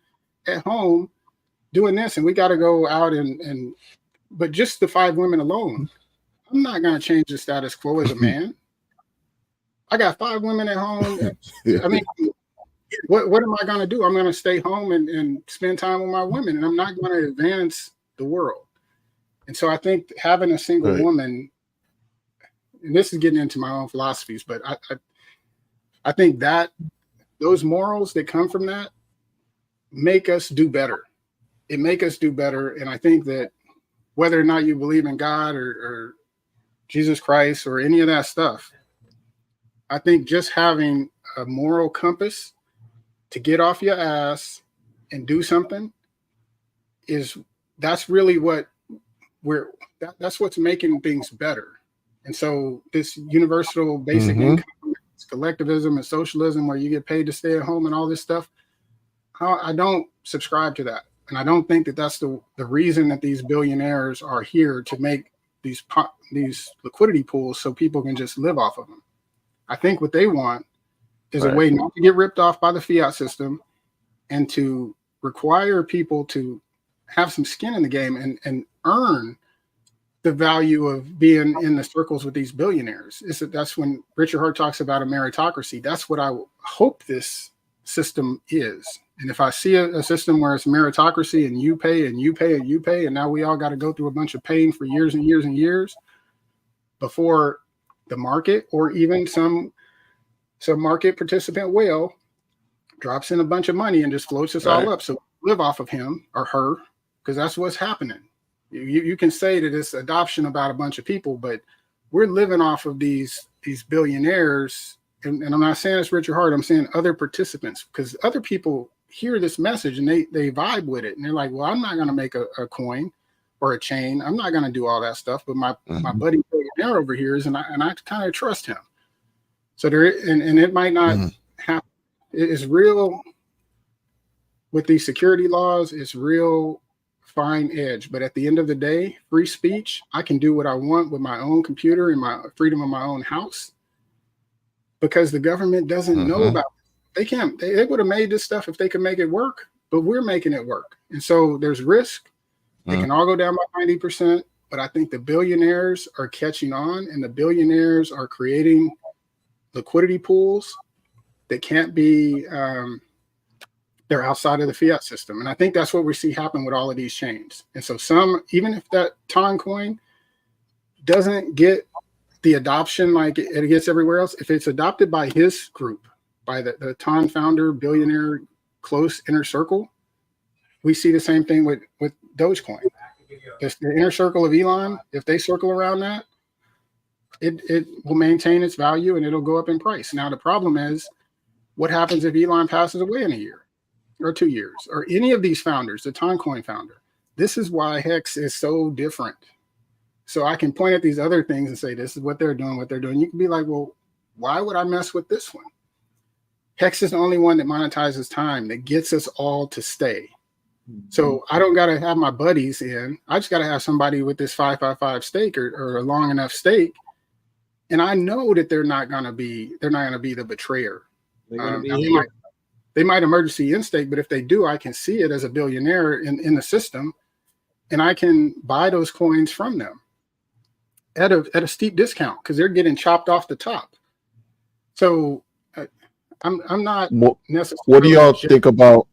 Speaker 8: at home doing this, and we got to go out but just the 5 women alone, I'm not going to change the status quo as a man. I got 5 women at home. I mean, what am I going to do? I'm going to stay home and spend time with my women, and I'm not going to advance the world. And so I think having a single woman, and this is getting into my own philosophies, but I think that those morals that come from that make us do better. It make us do better. And I think that whether or not you believe in God or Jesus Christ or any of that stuff, I think just having a moral compass to get off your ass and do something that's really that's what's making things better. And so this universal basic income, collectivism and socialism, where you get paid to stay at home and all this stuff, I don't subscribe to that. And I don't think that that's the reason that these billionaires are here, to make these liquidity pools so people can just live off of them. I think what they want is a way not to get ripped off by the fiat system, and to require people to have some skin in the game and earn the value of being in the circles with these billionaires. That's when Richard Hart talks about a meritocracy. That's what I hope this system is. And if I see a system where it's meritocracy and you pay and you pay and you pay, and now we all got to go through a bunch of pain for years and years and years before the market, or even some market participant whale drops in a bunch of money and just floats us all up, so we live off of him or her, because that's what's happening. You can say that it's adoption about a bunch of people, but we're living off of these billionaires. And I'm not saying it's Richard Hart. I'm saying other participants, because other people hear this message and they vibe with it. And they're like, well, I'm not going to make a coin or a chain. I'm not going to do all that stuff. But my buddy billionaire over here is, and I kind of trust him. So and it might not happen. It is real with these security laws. It's real fine edge, but at the end of the day, free speech, I can do what I want with my own computer and my freedom of my own house, because the government doesn't know about it. They would have made this stuff if they could make it work, but we're making it work. And so there's risk. They can all go down by 90%, but I think the billionaires are catching on, and the billionaires are creating liquidity pools that can't be they're outside of the fiat system. And I think that's what we see happen with all of these chains. And so even if that Ton coin doesn't get the adoption like it gets everywhere else, if it's adopted by his group, by the Ton founder, billionaire, close inner circle, we see the same thing with Dogecoin. If the inner circle of Elon, if they circle around that, it will maintain its value and it'll go up in price. Now, the problem is, what happens if Elon passes away in a year or 2 years, or any of these founders, the Toncoin founder? This is why Hex is so different. So I can point at these other things and say, this is what they're doing, what they're doing. You can be like, well, why would I mess with this one? Hex is the only one that monetizes time, that gets us all to stay. So I don't got to have my buddies in. I just got to have somebody with this 555 stake or a long enough stake. And I know that they're not going to be the betrayer. They might emergency in-stake, but if they do, I can see it as a billionaire in the system, and I can buy those coins from them at a steep discount because they're getting chopped off the top. So I'm not necessarily.
Speaker 5: What do y'all think about?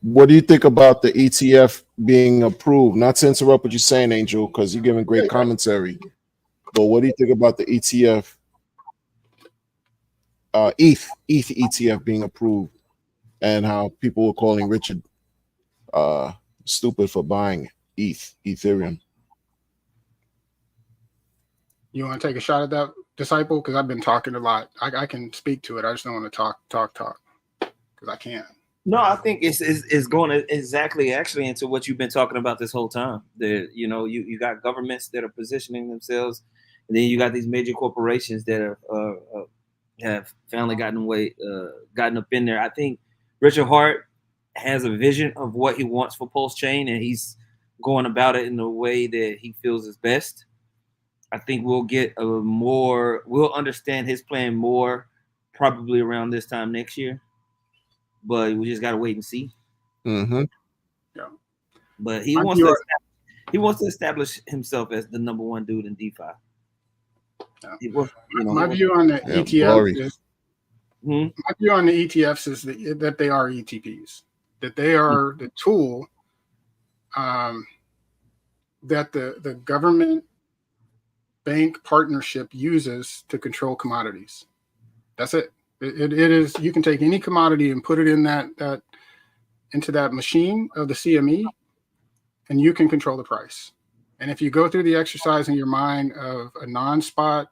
Speaker 5: What do you think about the ETF being approved? Not to interrupt what you're saying, Angel, because you're giving great commentary. But what do you think about the ETF, ETH ETF being approved, and how people were calling Richard stupid for buying Ethereum?
Speaker 8: You want to take a shot at that, Disciple? Because I've been talking a lot. I can speak to it. I just don't want to talk because I can't.
Speaker 7: No, I think it's going exactly actually into what you've been talking about this whole time. You got governments that are positioning themselves, and then you got these major corporations that have finally gotten up in there. I think Richard Hart has a vision of what he wants for Pulse Chain, and he's going about it in the way that he feels is best. I think we'll understand his plan more probably around this time next year. But we just gotta wait and see.
Speaker 5: Mm-hmm.
Speaker 8: Yeah.
Speaker 7: But he wants to establish himself as the number one dude in DeFi.
Speaker 8: Yeah. My view on the ETFs is that they are ETPs, that they are the tool that the government bank partnership uses to control commodities. That's it. It is. You can take any commodity and put it in into that machine of the CME, and you can control the price. And if you go through the exercise in your mind of a non-spot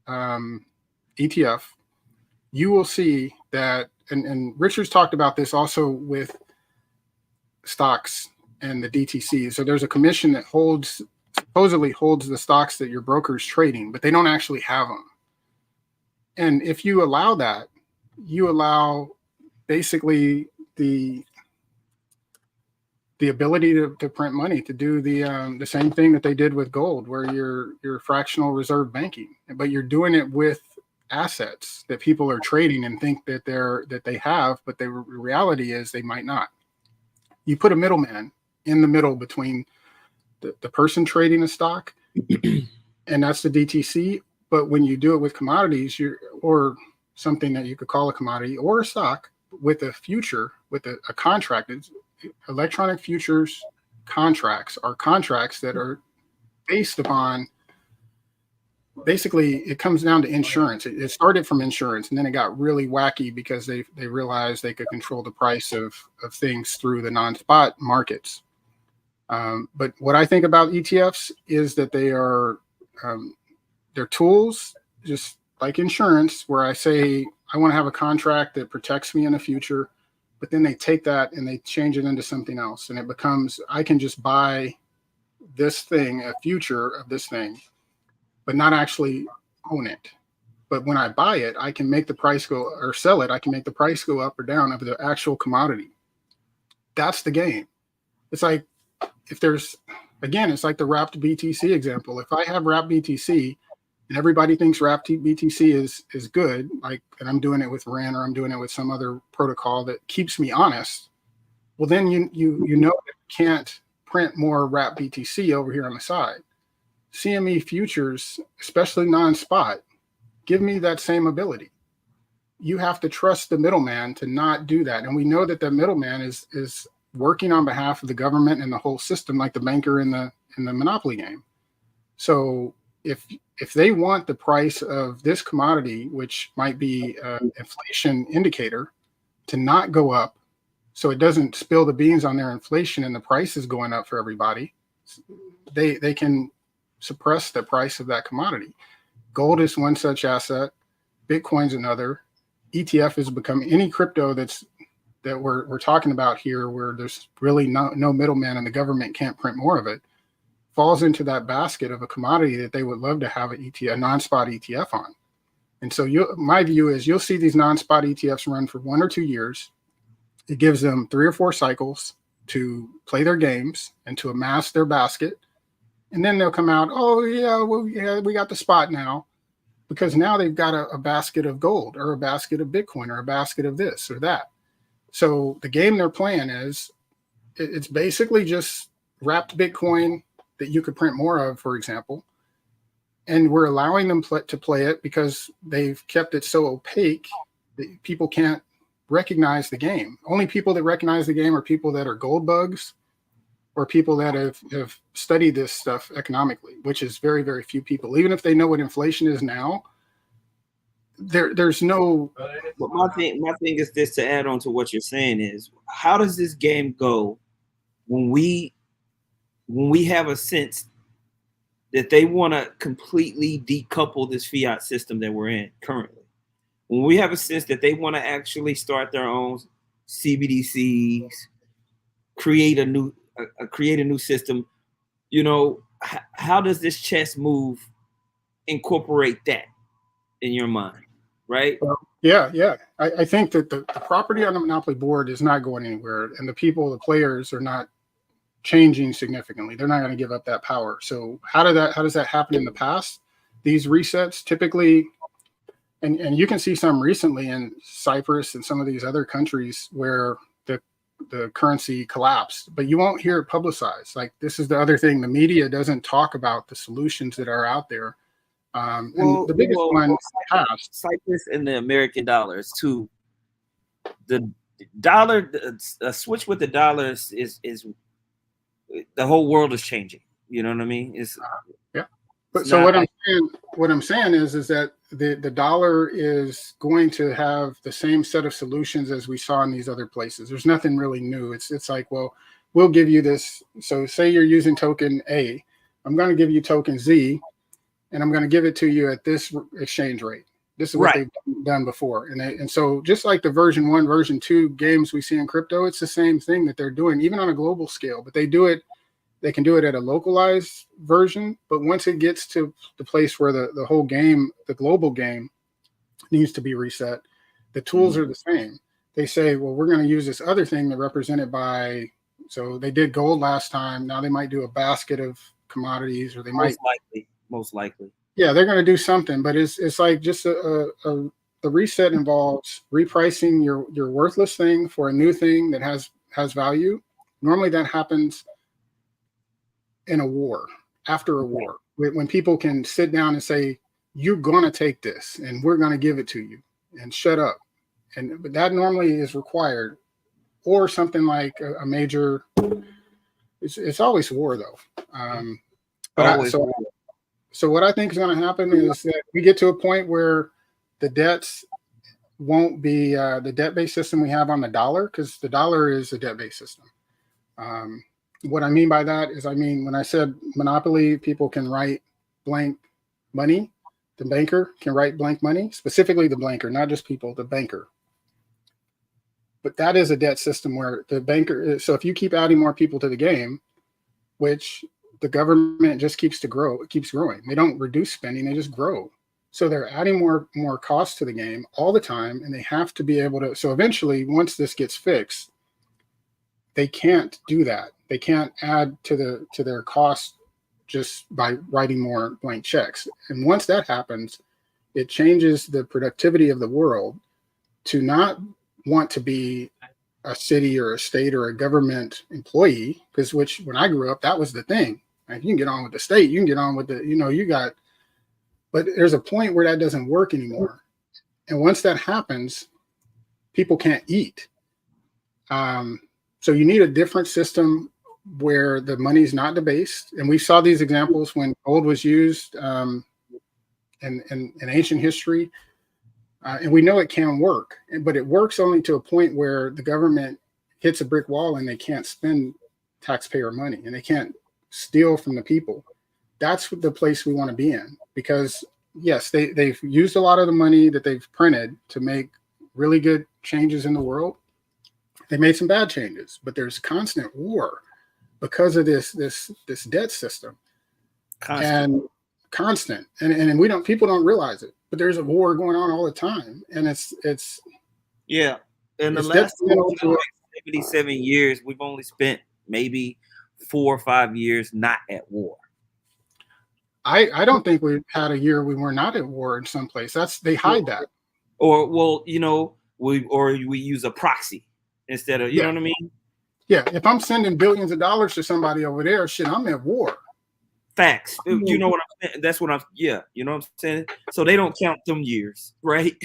Speaker 8: ETF, you will see that. And Richard's talked about this also with stocks and the DTC. So there's a commission that supposedly holds the stocks that your broker is trading, but they don't actually have them. And if you allow that, you allow basically the ability to print money, to do the same thing that they did with gold, where you're fractional reserve banking, but you're doing it with assets that people are trading and think that they have, but the reality is they might not. You put a middleman in the middle between the person trading a stock, and that's the DTC. But when you do it with commodities, or something that you could call a commodity or a stock with a future, with a contract, electronic futures contracts are contracts that are based upon, basically, it comes down to insurance. It started from insurance, and then it got really wacky because they realized they could control the price of things through the non-spot markets. But what I think about ETFs is that they're tools, just like insurance, where I say I want to have a contract that protects me in the future, but then they take that and they change it into something else, and it becomes, I can just buy this thing, a future of this thing, but not actually own it. But when I buy it, I can make the price go, or sell it, I can make the price go up or down of the actual commodity. That's the game. It's like, it's like the wrapped BTC example. If I have wrapped BTC and everybody thinks wrapped BTC is good, and I'm doing it with REN, or I'm doing it with some other protocol that keeps me honest, well, then you know that you can't print more wrapped BTC over here on the side. CME futures, especially non-spot, give me that same ability. You have to trust the middleman to not do that. And we know that the middleman is working on behalf of the government and the whole system, like the banker in the monopoly game. So if they want the price of this commodity, which might be an inflation indicator, to not go up, so it doesn't spill the beans on their inflation and the price is going up for everybody, they can suppress the price of that commodity. Gold is one such asset. Bitcoin's another. ETF has become any crypto that's that we're talking about here, where there's really no middleman and the government can't print more of it, falls into that basket of a commodity that they would love to have a non-spot ETF on. And so my view is you'll see these non-spot ETFs run for 1 or 2 years. It gives them 3 or 4 cycles to play their games and to amass their basket. And then they'll come out, oh, yeah, well, yeah, we got the spot now, because now they've got a basket of gold or a basket of Bitcoin or a basket of this or that. So the game they're playing is it's basically just wrapped Bitcoin that you could print more of, for example. And we're allowing them to play it because they've kept it so opaque that people can't recognize the game. Only people that recognize the game are people that are gold bugs or people that have studied this stuff economically, which is very, very few people. Even if they know what inflation is now, there's no.
Speaker 7: But my thing is this, to add on to what you're saying, is how does this game go when we have a sense that they want to completely decouple this fiat system that we're in currently? When we have a sense that they want to actually start their own CBDCs, create a new system, how does this chess move incorporate that in your mind, right?
Speaker 8: Well, yeah. I think that the property on the Monopoly board is not going anywhere, and the players are not changing significantly. They're not going to give up that power. So how does that happen in the past? These resets typically, and you can see some recently in Cyprus and some of these other countries where the currency collapsed, but you won't hear it publicized. Like, this is the other thing. The media doesn't talk about the solutions that are out there. And the biggest one passed.
Speaker 7: Cyprus and the American dollars too. The dollar, a switch with the dollars is the whole world is changing. You know what I mean?
Speaker 8: Yeah. But so what I'm saying is that the dollar is going to have the same set of solutions as we saw in these other places. There's nothing really new. It's like, well, we'll give you this. So say you're using token A, I'm going to give you token Z, and I'm going to give it to you at this exchange rate. This is what they've done before. And so just like the version 1, version 2 games we see in crypto, it's the same thing that they're doing, even on a global scale. But they can do it at a localized version. But once it gets to the place where the whole game, the global game, needs to be reset, the tools are the same. They say, well, we're going to use this other thing that represented by, so they did gold last time. Now they might do a basket of commodities, or they
Speaker 7: most likely.
Speaker 8: Yeah, they're going to do something, but it's like just the reset involves repricing your worthless thing for a new thing that has value. Normally that happens in a war, after a war, when people can sit down and say, you're going to take this and we're going to give it to you, and shut up. But that normally is required, or something like a major. It's always war though. So what I think is going to happen is that we get to a point where the debts won't be the debt-based system we have on the dollar, because the dollar is a debt-based system. What I mean by that is, when I said Monopoly, people can write blank money. The banker can write blank money, specifically the banker, not just people, the banker. But that is a debt system where the banker, so if you keep adding more people to the game, which the government just keeps growing. They don't reduce spending, they just grow. So they're adding more costs to the game all the time, and they have to be able to. So eventually, once this gets fixed, they can't do that. They can't add to their cost just by writing more blank checks. And once that happens, it changes the productivity of the world to not want to be a city or a state or a government employee, because when I grew up, that was the thing. Like, you can get on with the state, you can get on with but there's a point where that doesn't work anymore. And once that happens, people can't eat. So you need a different system where the money's not debased. And we saw these examples when gold was used in ancient history. And we know it can work, but it works only to a point where the government hits a brick wall and they can't spend taxpayer money and they can't steal from the people. That's the place we want to be in, because yes, they've used a lot of the money that they've printed to make really good changes in the world. They made some bad changes, but there's constant war because of this debt system. And constant. And we don't people don't realize it, but there's a war going on all the time. And it's
Speaker 7: yeah. In the
Speaker 8: it's
Speaker 7: last
Speaker 8: detrimental to
Speaker 7: 77 years, we've only spent maybe 4 or 5 years not at war.
Speaker 8: I don't think we've had a year we were not at war in some place. They hide that.
Speaker 7: Or we use a proxy instead of, you know what I mean?
Speaker 8: Yeah, if I'm sending billions of dollars to somebody over there, shit, I'm at war.
Speaker 7: Facts. You know what I'm saying? That's what you know what I'm saying? So they don't count them years, right?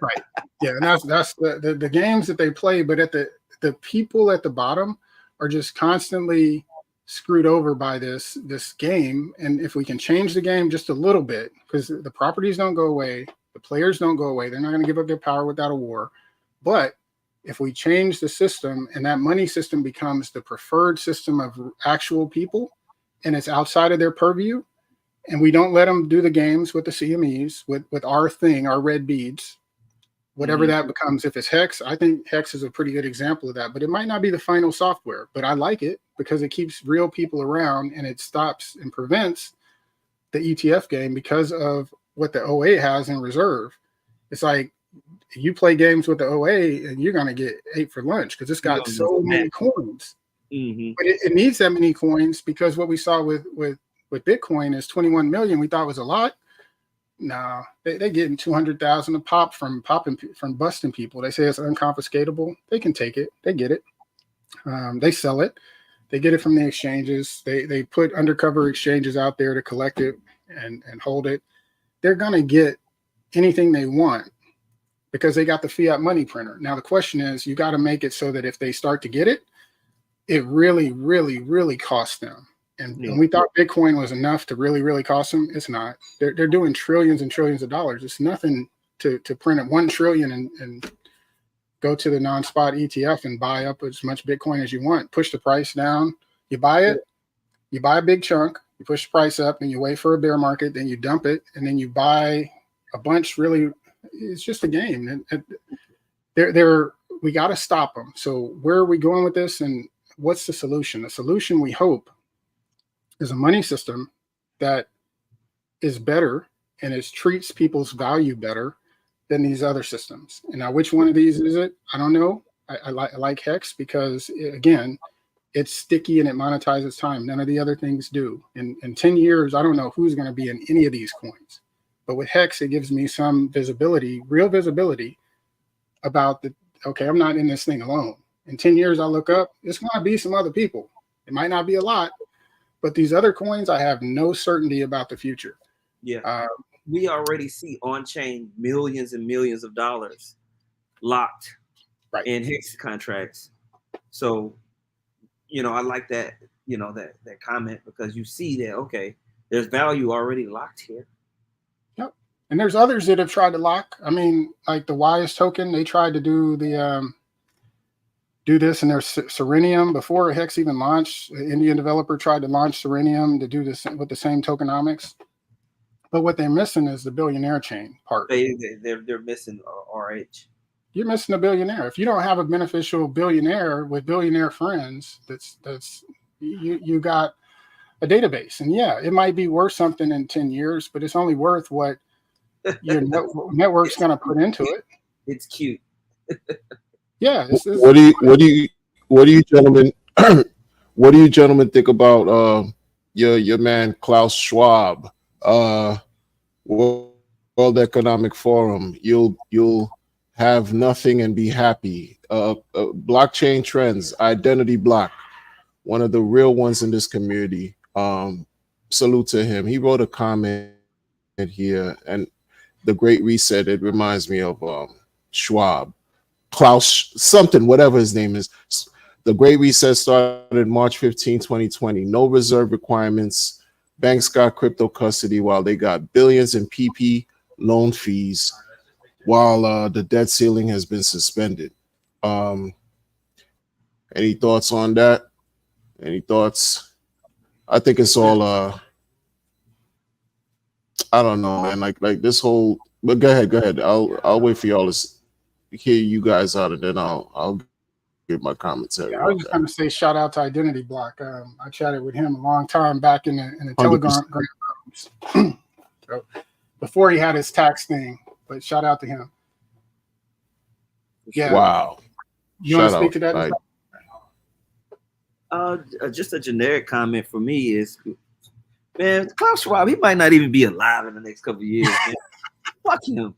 Speaker 8: Right. Yeah, and that's the games that they play, but at the people at the bottom are just constantly screwed over by this game. And if we can change the game just a little bit, because the properties don't go away, the players don't go away, they're not going to give up their power without a war. But if we change the system and that money system becomes the preferred system of actual people, and it's outside of their purview, and we don't let them do the games with the CMEs, with our thing, our red beads, whatever that becomes. If it's Hex, I think Hex is a pretty good example of that, but it might not be the final software, but I like it because it keeps real people around and it stops and prevents the ETF game because of what the OA has in reserve. It's like you play games with the OA and you're going to get ate for lunch because it's got so many coins. But it needs that many coins because what we saw with Bitcoin is 21 million. We thought was a lot. No, they're getting 200,000 a pop from busting people. They say it's unconfiscatable. They can take it. They get it. They sell it. They get it from the exchanges. They put undercover exchanges out there to collect it and hold it. They're gonna get anything they want because they got the fiat money printer. Now the question is, you got to make it so that if they start to get it, it really, really, really costs them. And we thought Bitcoin was enough to really, really cost them. It's not. They're doing trillions and trillions of dollars. It's nothing to print at 1 trillion and go to the non-spot ETF and buy up as much Bitcoin as you want. Push the price down. You buy it. You buy a big chunk. You push the price up, and you wait for a bear market. Then you dump it, and then you buy a bunch. Really, it's just a game. And we got to stop them. So where are we going with this? And what's the solution? The solution, we hope, is a money system that is better and it treats people's value better than these other systems. And now, which one of these is it? I don't know. I like Hex because, again, it's sticky and it monetizes time. None of the other things do. In 10 years, I don't know who's going to be in any of these coins. But with Hex, it gives me some visibility, real visibility about okay, I'm not in this thing alone. In 10 years, I look up, it's going to be some other people. It might not be a lot, but these other coins, I have no certainty about the future.
Speaker 7: Yeah. We already see on-chain millions and millions of dollars locked in Hex contracts. So, I like that, that comment because you see that, okay, there's value already locked here.
Speaker 8: Yep. And there's others that have tried to lock. I mean, like the Wise token, they tried to do do this in their Serenium before Hex even launched. An Indian developer tried to launch Serenium to do this with the same tokenomics. But what they're missing is the billionaire chain part.
Speaker 7: They're missing RH.
Speaker 8: You're missing a billionaire. If you don't have a beneficial billionaire with billionaire friends, that's you got a database. And yeah, it might be worth something in 10 years, but it's only worth what your network's going to put into it.
Speaker 7: It's cute.
Speaker 8: Yeah.
Speaker 5: What do you gentlemen what do you gentlemen think about your man Klaus Schwab? World Economic Forum. You'll have nothing and be happy. Blockchain trends, identity block, one of the real ones in this community. Salute to him. He wrote a comment here, and the Great Reset. It reminds me of Schwab. Klaus something, whatever his name is. The Great Reset started March 15, 2020. No reserve requirements. Banks got crypto custody while they got billions in PP loan fees while the debt ceiling has been suspended. Any thoughts on that? Any thoughts? I think it's all I don't know, man. Like this whole, but go ahead. I'll wait for y'all to hear you guys out, and then I'll my commentary.
Speaker 8: Yeah, I was just going to say shout out to Identity Block. I chatted with him a long time back in the
Speaker 5: 100%.
Speaker 8: Telegram rooms. So before he had his tax thing, but shout out to him. Yeah.
Speaker 5: Wow.
Speaker 8: You want to speak to that?
Speaker 7: Just a generic comment for me is, man, Klaus Schwab, he might not even be alive in the next couple of years. Man. Fuck him.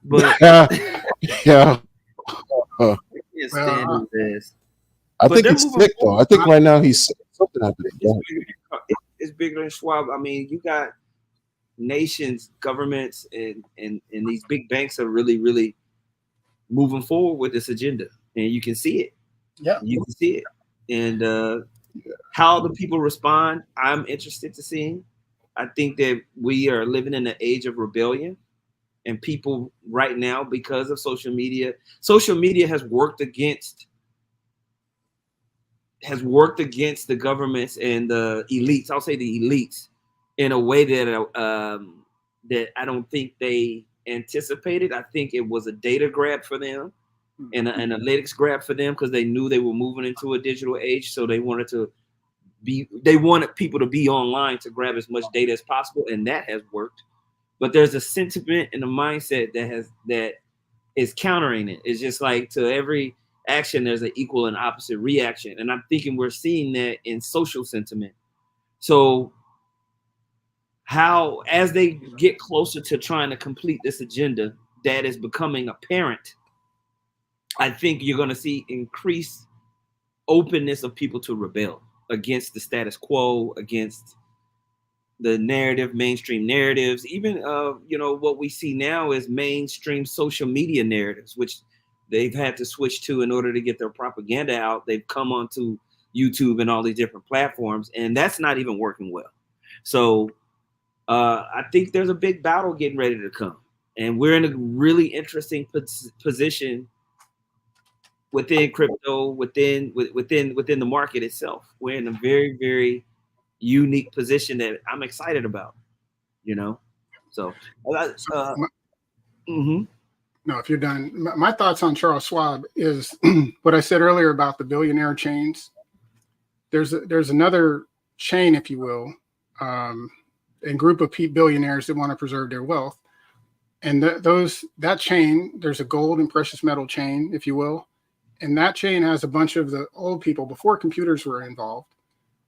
Speaker 7: But
Speaker 5: yeah. I think it's sick though. I think right now he's something happening.
Speaker 7: It's bigger than Schwab. I mean, you got nations, governments, and these big banks are really, really moving forward with this agenda, and you can see it.
Speaker 8: Yeah,
Speaker 7: you can see it, and how the people respond, I'm interested to seeing. I think that we are living in an age of rebellion, and people right now, because of social media has worked against the governments and the elites. I'll say the elites in a way that that I don't think they anticipated. I think it was a data grab for them and an analytics grab for them because they knew they were moving into a digital age. So they wanted people to be online to grab as much data as possible, and that has worked. But there's a sentiment and a mindset that is countering it. It's just like to every action, there's an equal and opposite reaction. And I'm thinking we're seeing that in social sentiment. So how, as they get closer to trying to complete this agenda that is becoming apparent, I think you're going to see increased openness of people to rebel against the status quo, against the mainstream narratives, even what we see now is mainstream social media narratives, which they've had to switch to in order to get their propaganda out. They've come onto YouTube and all these different platforms, and that's not even working well. So I think there's a big battle getting ready to come, and we're in a really interesting position within crypto, within the market itself. We're in a very, very unique position that I'm excited about, So,
Speaker 8: No, if you're done, my thoughts on Charles Schwab is what I said earlier about the billionaire chains. There's another chain, if you will, and group of billionaires that want to preserve their wealth, and that chain. There's a gold and precious metal chain, if you will, and that chain has a bunch of the old people before computers were involved.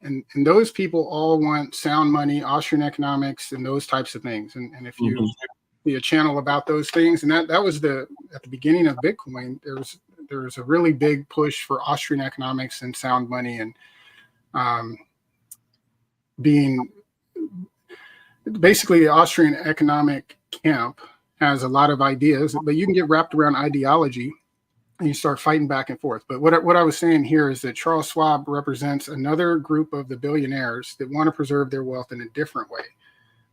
Speaker 8: And those people all want sound money, Austrian economics, and those types of things. And if you see a channel about those things, and that was at the beginning of Bitcoin, there was a really big push for Austrian economics and sound money, and being basically the Austrian economic camp has a lot of ideas, but you can get wrapped around ideology and you start fighting back and forth. But what I was saying here is that Charles Schwab represents another group of the billionaires that want to preserve their wealth in a different way.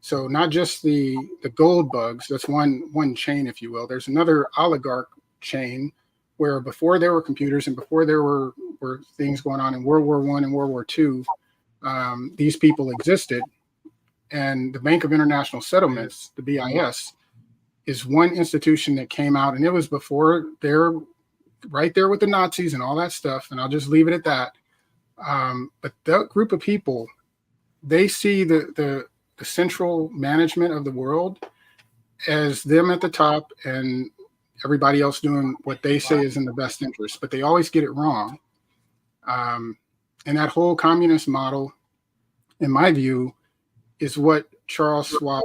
Speaker 8: So not just the gold bugs, that's one chain, if you will. There's another oligarch chain where before there were computers and before there were things going on in World War I and World War II, these people existed. And the Bank of International Settlements, the BIS, is one institution that came out, and it was before they're right there with the Nazis and all that stuff, and I'll just leave it at that. But that group of people, they see the central management of the world as them at the top and everybody else doing what they say is in the best interest, but they always get it wrong. And that whole communist model, in my view, is what Charles Schwab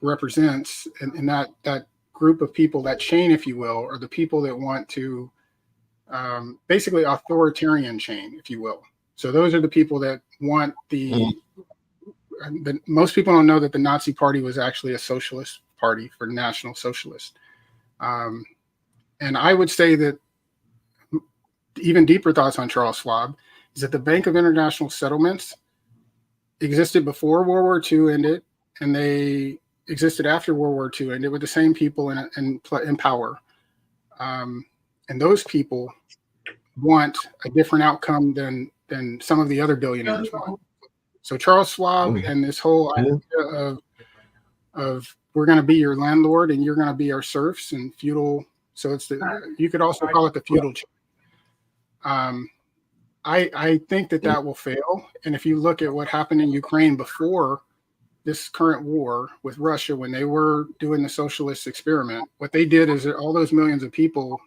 Speaker 8: represents, and that group of people, that chain, if you will, are the people that want to basically authoritarian chain, if you will. So those are the people that want most people don't know that the Nazi Party was actually a socialist party for National Socialists. And I would say that even deeper thoughts on Charles Schwab is that the Bank of International Settlements existed before World War II ended, and they existed after World War II ended with the same people in power. And those people want a different outcome than some of the other billionaires want. So Charles Schwab and this whole idea of we're going to be your landlord and you're going to be our serfs and feudal. So you could also call it the feudal chain. I think that will fail. And if you look at what happened in Ukraine before this current war with Russia, when they were doing the socialist experiment, what they did is that all those millions of people,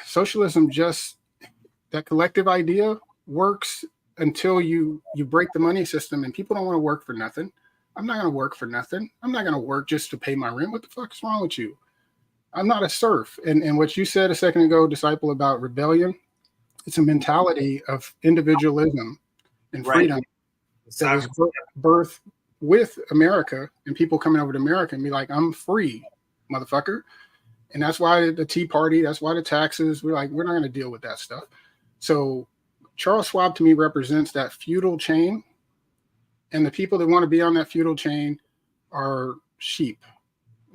Speaker 8: socialism, just that collective idea works until you break the money system, and people don't want to work for nothing. I'm not going to work for nothing. I'm not going to work just to pay my rent. What the fuck is wrong with you? I'm not a serf. And what you said a second ago, Disciple, about rebellion, it's a mentality of individualism and freedom that was birthed with America, and people coming over to America and be like, I'm free, motherfucker. And that's why the Tea Party, that's why the taxes, we're not going to deal with that stuff. So Charles Schwab to me represents that feudal chain, and the people that want to be on that feudal chain are sheep.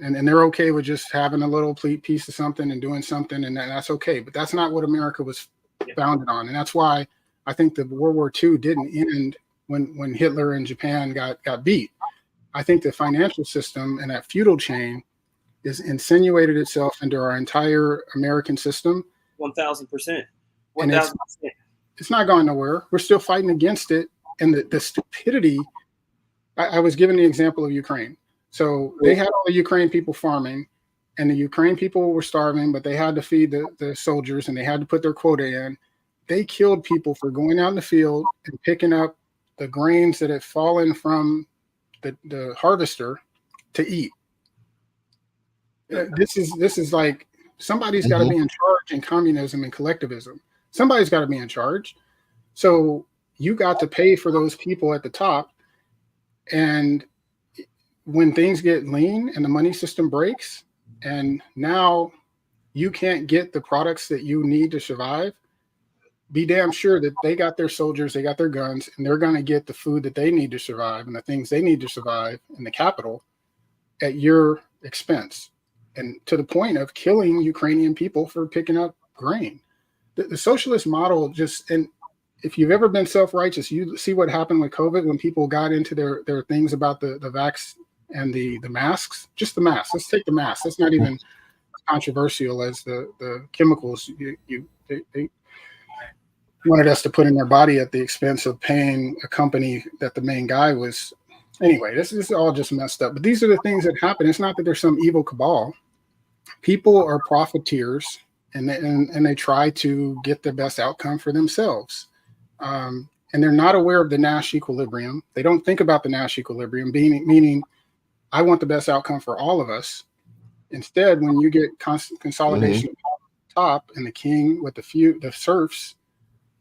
Speaker 8: And they're okay with just having a little piece of something and doing something, and that's okay. But that's not what America was founded on. And that's why I think that World War II didn't end when Hitler and Japan got beat. I think the financial system and that feudal chain is insinuated itself into our entire American system.
Speaker 7: 1,000%.
Speaker 8: 1,000%. It's not going nowhere. We're still fighting against it. And the stupidity, I was given the example of Ukraine. So they had all the Ukraine people farming, and the Ukraine people were starving, but they had to feed the soldiers, and they had to put their quota in. They killed people for going out in the field and picking up the grains that had fallen from the harvester to eat. This is like somebody's got to be in charge in communism and collectivism. Somebody's got to be in charge. So you got to pay for those people at the top. And when things get lean and the money system breaks, and now you can't get the products that you need to survive, be damn sure that they got their soldiers, they got their guns, and they're going to get the food that they need to survive and the things they need to survive in the capital at your expense. And to the point of killing Ukrainian people for picking up grain. The socialist model just, and if you've ever been self-righteous, you see what happened with COVID when people got into their things about the vax and the masks, just the masks. Let's take the masks. That's not even controversial as the chemicals they wanted us to put in their body at the expense of paying a company that the main guy was. Anyway, this is all just messed up. But these are the things that happen. It's not that there's some evil cabal. People are profiteers, and they try to get the best outcome for themselves. And they're not aware of the Nash equilibrium. They don't think about the Nash equilibrium, meaning I want the best outcome for all of us. Instead, when you get constant consolidation at the top and the king with the serfs,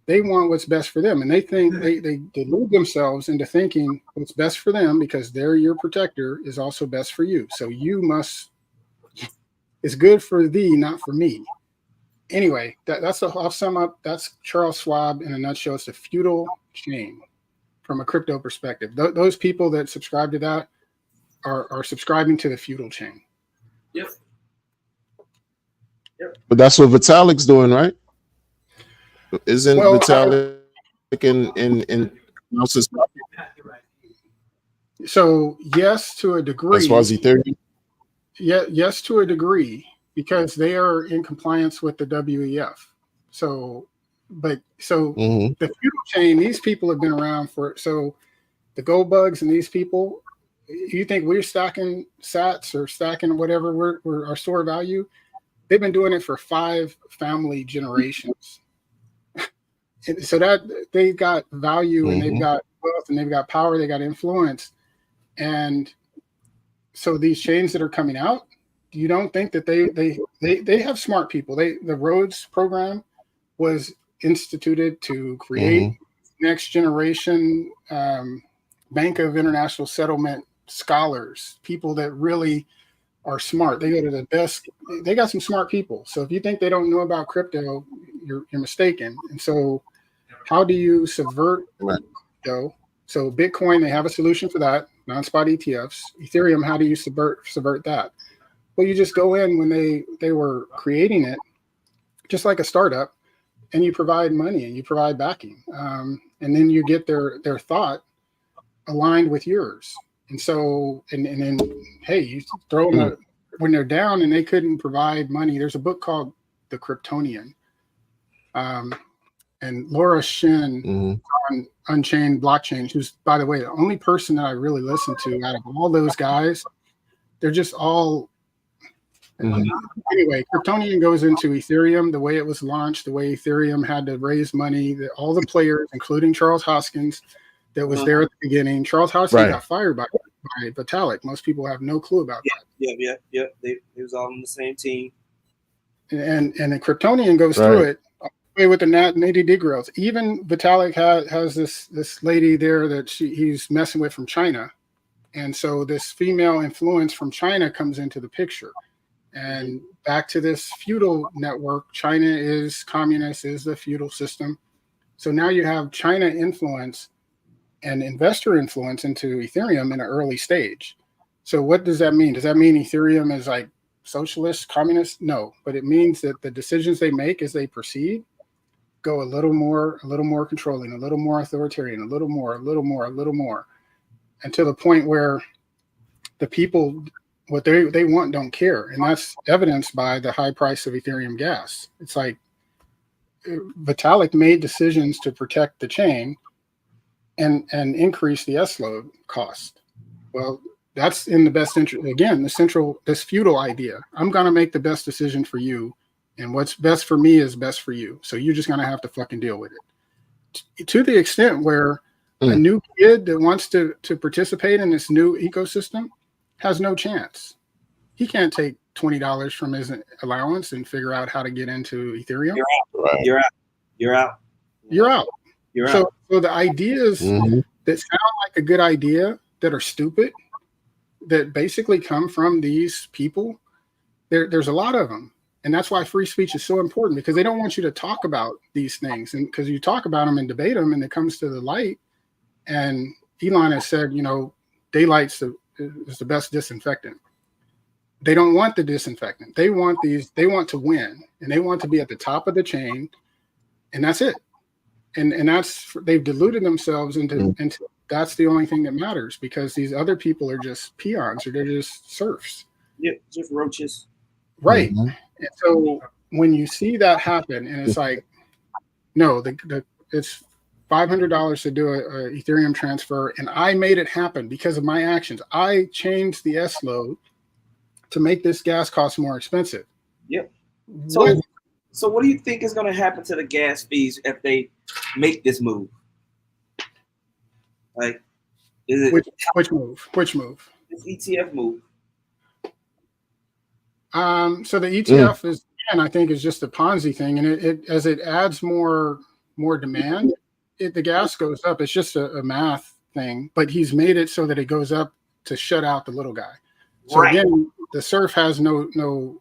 Speaker 8: they want what's best for them. And they think they delude themselves into thinking what's best for them because they're your protector is also best for you. So it's good for thee, not for me. Anyway, I'll sum up. That's Charles Schwab in a nutshell. It's a feudal chain from a crypto perspective. Those people that subscribe to that are subscribing to the feudal chain.
Speaker 7: Yep.
Speaker 5: But that's what Vitalik's doing, right? Isn't Vitalik in
Speaker 8: So yes, to a degree.
Speaker 5: As far as Ethereum?
Speaker 8: Yeah, yes, to a degree, because they are in compliance with the WEF. So the feudal chain, these people have been around so the gold bugs and these people, you think we're stacking sats or stacking whatever we're our store value? They've been doing it for 5 family generations. And so that they've got value and they've got wealth and they've got power, they got influence. And so these chains that are coming out, you don't think that they have smart people. The Rhodes program was instituted to create next generation Bank of International Settlement scholars, people that really are smart. They go to the best. They got some smart people. So if you think they don't know about crypto, you're mistaken. And so how do you subvert crypto? So Bitcoin, they have a solution for that, non-spot ETFs. Ethereum, how do you subvert that? Well, you just go in when they were creating it, just like a startup, and you provide money and you provide backing. And then you get their thought aligned with yours. And so, and then, hey, you throw them when they're down and they couldn't provide money. There's a book called The Kryptonian. And Laura Shin on Unchained Blockchain, who's, by the way, the only person that I really listen to out of all those guys. They're just all anyway. Kryptonian goes into Ethereum, the way it was launched, the way Ethereum had to raise money, all the players, including Charles Hoskins, that was there at the beginning. Charles Hoskins got fired by Vitalik. Most people have no clue about that.
Speaker 7: Yeah. They was all on the same team.
Speaker 8: And the Kryptonian goes through it with the nitty grills. Even Vitalik has this lady there that he's messing with from China. And so this female influence from China comes into the picture. And back to this feudal network, China is communist, is the feudal system. So now you have China influence and investor influence into Ethereum in an early stage. So what does that mean? Does that mean Ethereum is like socialist, communist? No, but it means that the decisions they make as they proceed go a little more controlling, a little more authoritarian, a little more, and to the point where the people, what they want don't care. And that's evidenced by the high price of Ethereum gas. It's like Vitalik made decisions to protect the chain and increase the S load cost. Well, that's in the best interest. Again, this feudal idea. I'm going to make the best decision for you. And what's best for me is best for you. So you're just going to have to fucking deal with it. To the extent where a new kid that wants to participate in this new ecosystem has no chance. He can't take $20 from his allowance and figure out how to get into Ethereum.
Speaker 7: You're out.
Speaker 8: So the ideas that sound like a good idea that are stupid, that basically come from these people, there's a lot of them. And that's why free speech is so important, because they don't want you to talk about these things. And because you talk about them and debate them and it comes to the light. And Elon has said, daylight is the best disinfectant. They don't want the disinfectant. They want to win, and they want to be at the top of the chain, and that's it. And they've deluded themselves into that's the only thing that matters, because these other people are just peons, or they're just serfs.
Speaker 7: Yep, just roaches.
Speaker 8: Right. And so when you see that happen, and it's like, no, it's $500 to do a Ethereum transfer, and I made it happen because of my actions. I changed the S load to make this gas cost more expensive.
Speaker 7: Yep. So what do you think is going to happen to the gas fees if they make this move? Like, is it
Speaker 8: which move?
Speaker 7: This ETF move.
Speaker 8: So the ETF is, again, I think, is just a Ponzi thing, and it as it adds more demand, the gas goes up. It's just a math thing, but he's made it so that it goes up to shut out the little guy. So again, the serf has no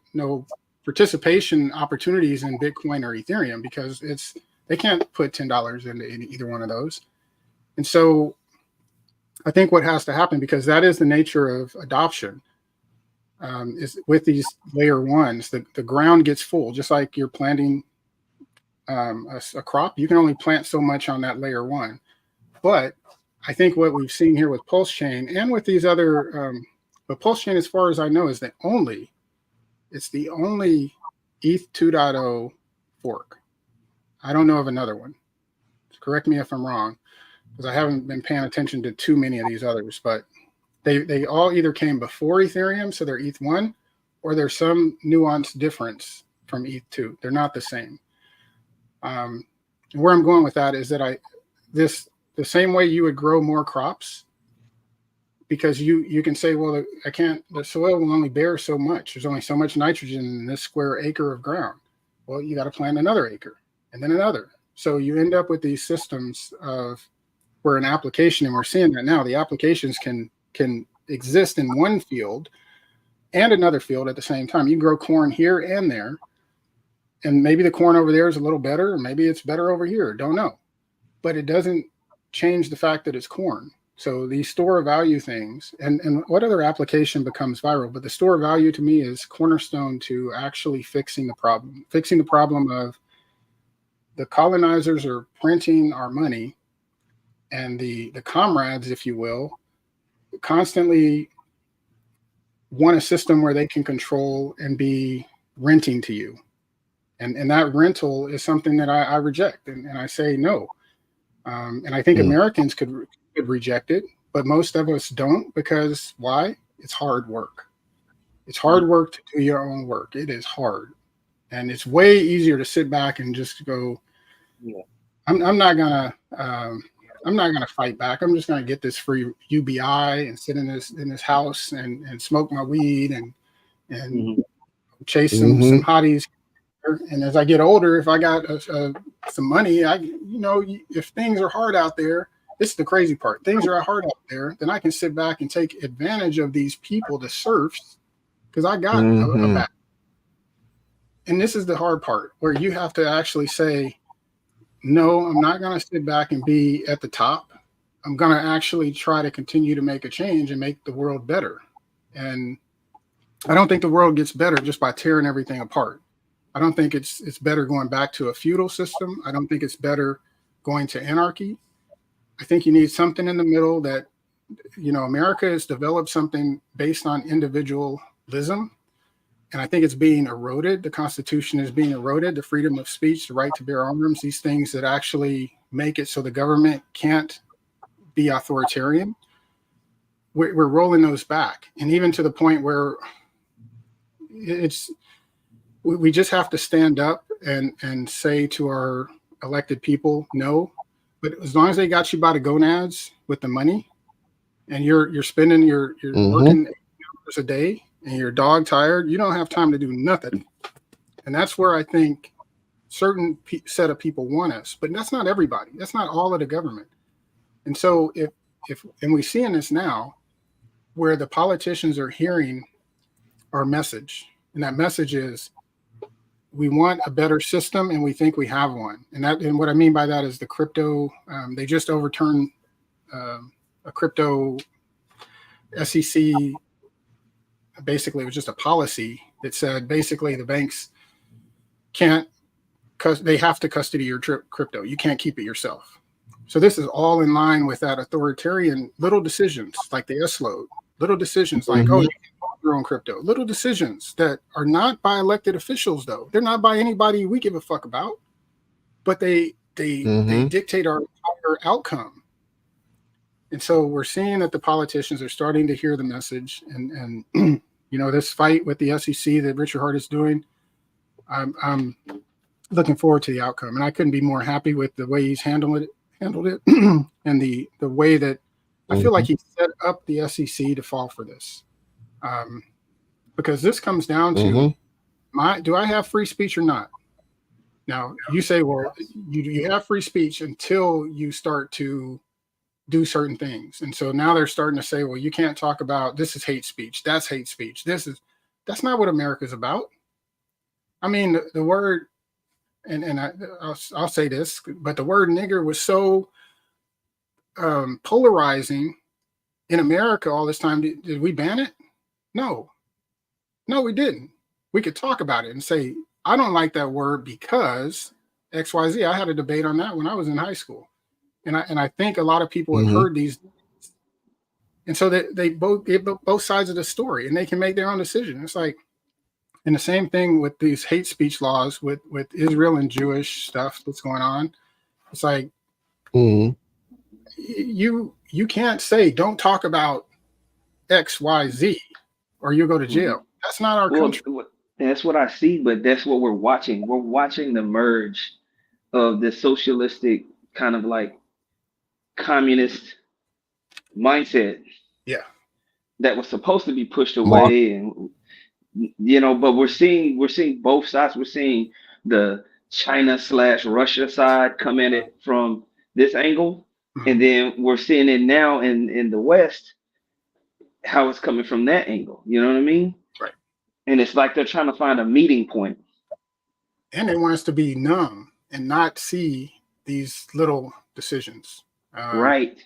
Speaker 8: participation opportunities in Bitcoin or Ethereum, because they can't put $10 into either one of those. And so I think what has to happen, because that is the nature of adoption, is with these layer ones, the ground gets full. Just like you're planting a crop, you can only plant so much on that layer one. But I think what we've seen here with Pulse Chain and with these other, but Pulse Chain, as far as I know, is the only ETH 2.0 fork. I don't know of another one. Correct me if I'm wrong, because I haven't been paying attention to too many of these others, but they all either came before Ethereum, so they're ETH 1, or there's some nuanced difference from ETH 2. They're not the same. Where I'm going with that is that the same way you would grow more crops, because you can say, well, the soil will only bear so much. There's only so much nitrogen in this square acre of ground. Well, you got to plant another acre and then another. So you end up with these systems of where an application, and we're seeing that now, the applications can exist in one field and another field at the same time. You can grow corn here and there, and maybe the corn over there is a little better, or maybe it's better over here. Don't know. But it doesn't change the fact that it's corn. So these store of value things, and what other application becomes viral? But the store of value to me is cornerstone to actually fixing the problem of the colonizers are printing our money, and the comrades, if you will, constantly want a system where they can control and be renting to you. And that rental is something that I reject, and I say no. And I think Americans could reject it, but most of us don't, because why? It's hard work. It's hard work to do your own work. It is hard, and it's way easier to sit back and just go, I'm not gonna fight back. I'm just gonna get this free UBI and sit in this house and smoke my weed and chase some hotties. And as I get older, if I got some money, if things are hard out there, this is the crazy part. Things are hard out there, then I can sit back and take advantage of these people, the serfs, because I got a back. And this is the hard part, where you have to actually say, no, I'm not going to sit back and be at the top. I'm going to actually try to continue to make a change and make the world better. And I don't think the world gets better just by tearing everything apart. I don't think it's better going back to a feudal system. I don't think it's better going to anarchy. I think you need something in the middle that, America has developed something based on individualism. And I think it's being eroded. The Constitution is being eroded, the freedom of speech, the right to bear arms, these things that actually make it so the government can't be authoritarian. We're rolling those back. And even to the point where we just have to stand up and say to our elected people, no. But as long as they got you by the gonads with the money, and you're spending you're working 8 hours a day, and you're dog tired, you don't have time to do nothing. And that's where I think certain set of people want us, but that's not everybody. That's not all of the government. And so and we see in this now, where the politicians are hearing our message, and that message is, we want a better system, and we think we have one. And what I mean by that is the crypto. They just overturned a crypto SEC. Basically, it was just a policy that said basically the banks can't, they have to custody your crypto. You can't keep it yourself. So this is all in line with that authoritarian little decisions like the S-load, little decisions like, oh, you can own your own crypto, little decisions that are not by elected officials, though. They're not by anybody we give a fuck about, but they dictate our entire outcome. And so we're seeing that the politicians are starting to hear the message, and this fight with the SEC that Richard Hart is doing, I'm looking forward to the outcome, and I couldn't be more happy with the way he's handled it, and the way that I feel like he set up the SEC to fall for this, because this comes down to do I have free speech or not? Now you say, well, you have free speech until you start to do certain things. And so now they're starting to say, well, you can't talk about, this is hate speech. That's hate speech. That's not what America's about. I mean, the word, and I'll say this, but the word nigger was so polarizing in America all this time. Did we ban it? No, we didn't. We could talk about it and say, I don't like that word because XYZ. I had a debate on that when I was in high school. And I think a lot of people have heard these, and so they both give both sides of the story, and they can make their own decision. It's like, and the same thing with these hate speech laws with Israel and Jewish stuff that's going on. It's like, you can't say don't talk about X, Y, Z, or you go to jail. That's not our country.
Speaker 7: That's what I see, but that's what we're watching. We're watching the merge of the socialistic kind of like communist mindset, that was supposed to be pushed away, and but we're seeing both sides. We're seeing the China/Russia side come at it from this angle, and then we're seeing it now in the West, how it's coming from that angle. You know what I mean?
Speaker 8: Right.
Speaker 7: And it's like they're trying to find a meeting point,
Speaker 8: and they want us to be numb and not see these little decisions.
Speaker 7: Right.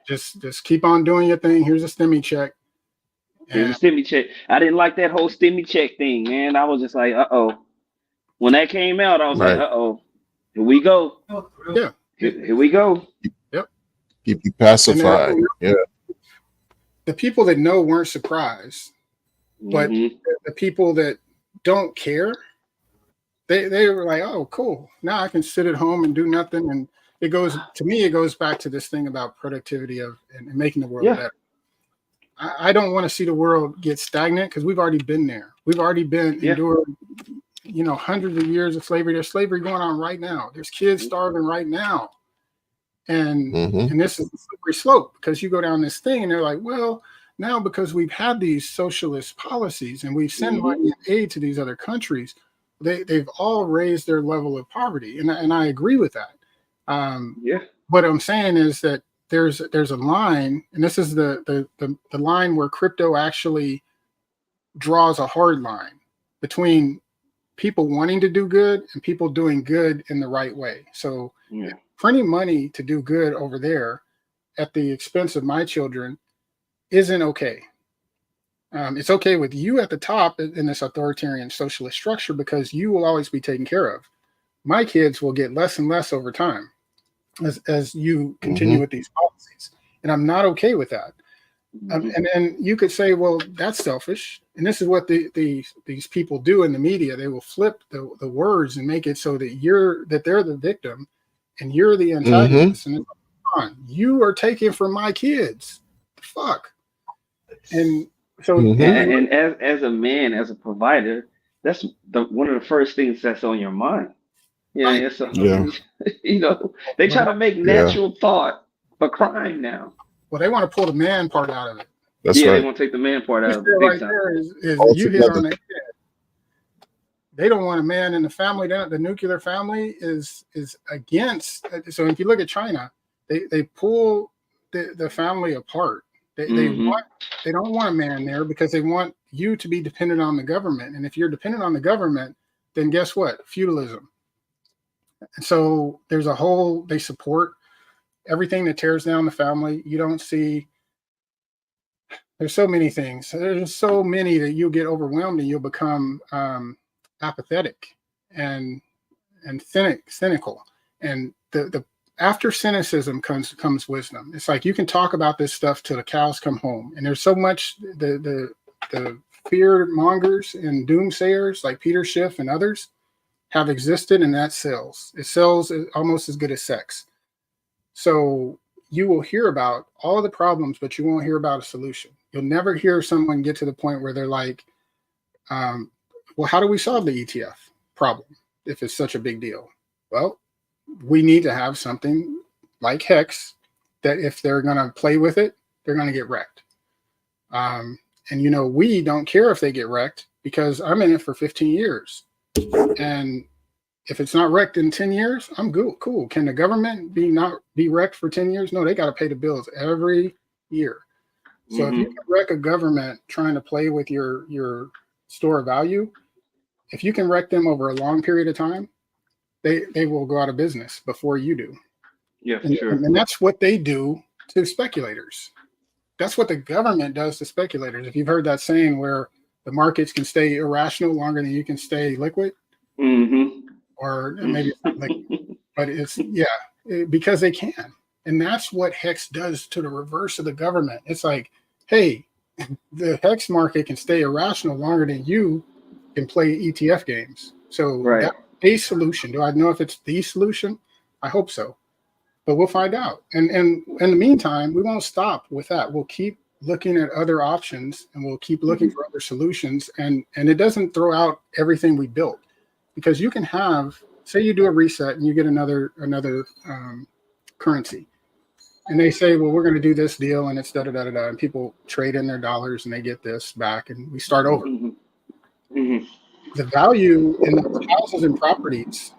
Speaker 8: Just keep on doing your thing. Here's a stimmy check.
Speaker 7: Here's a stimmy check. I didn't like that whole stimmy check thing, man. I was just like, when that came out, I was like, here we go.
Speaker 8: Yeah.
Speaker 7: Here we go.
Speaker 8: Yep.
Speaker 5: Keep you pacified. Yeah.
Speaker 8: The people that know weren't surprised, but the people that don't care, they were like, oh, cool. Now I can sit at home and do nothing. And it goes back to this thing about productivity and making the world better. I don't want to see the world get stagnant because we've already been there. We've already been endured, hundreds of years of slavery. There's slavery going on right now. There's kids starving right now. And this is a slippery slope because you go down this thing and they're like, well, now because we've had these socialist policies and we've sent money and aid to these other countries, they've all raised their level of poverty. And I agree with that. What I'm saying is that there's a line, and this is the line where crypto actually draws a hard line between people wanting to do good and people doing good in the right way. So printing money to do good over there at the expense of my children isn't okay. It's okay with you at the top in this authoritarian socialist structure because you will always be taken care of. My kids will get less and less over time as you continue with these policies. And I'm not okay with that. And then you could say, well, that's selfish. And this is what these people do in the media. They will flip the words and make it so that they're the victim and you're the antagonist. And it's like, come on, you are taking from my kids. Fuck. And so
Speaker 7: and as a man, as a provider, that's one of the first things that's on your mind. They try to make natural thought a crime now.
Speaker 8: Well, they want to pull the man part out of it.
Speaker 5: That's right.
Speaker 7: They want to take the man part out of it.
Speaker 8: Right there is you hit on it. They don't want a man in the family. The nuclear family is against. So if you look at China, they pull the family apart. They don't want a man there because they want you to be dependent on the government. And if you're dependent on the government, then guess what? Feudalism. And so they support everything that tears down the family. You don't see, there's so many things. There's so many that you'll get overwhelmed and you'll become apathetic and cynical. And the after cynicism comes wisdom. It's like you can talk about this stuff till the cows come home. And there's so much the fear mongers and doomsayers like Peter Schiff and others have existed, and that sells. It sells almost as good as sex. So you will hear about all the problems, but you won't hear about a solution. You'll never hear someone get to the point where they're like, well, how do we solve the ETF problem if it's such a big deal? Well, we need to have something like Hex that if they're going to play with it, they're going to get wrecked. And, we don't care if they get wrecked because I'm in it for 15 years. And if it's not wrecked in 10 years, I'm good. Cool. Can the government not be wrecked for 10 years? No, they got to pay the bills every year. So if you can wreck a government trying to play with your store of value, if you can wreck them over a long period of time, they will go out of business before you do.
Speaker 7: Yeah,
Speaker 8: sure. And that's what they do to speculators. That's what the government does to speculators. If you've heard that saying where the markets can stay irrational longer than you can stay liquid, or maybe it's not liquid, but it's because they can. And that's what Hex does to the reverse of the government. It's like, hey, the Hex market can stay irrational longer than you can play ETF games. So that's a solution. Do I know if it's the solution? I hope so. But we'll find out. And in the meantime, we won't stop with that. We'll keep looking at other options and we'll keep looking for other solutions. And it doesn't throw out everything we built. Because you can have, say you do a reset and you get another currency. And they say, well, we're going to do this deal and it's da-da-da-da-da. And people trade in their dollars and they get this back and we start over. The value in those houses and properties,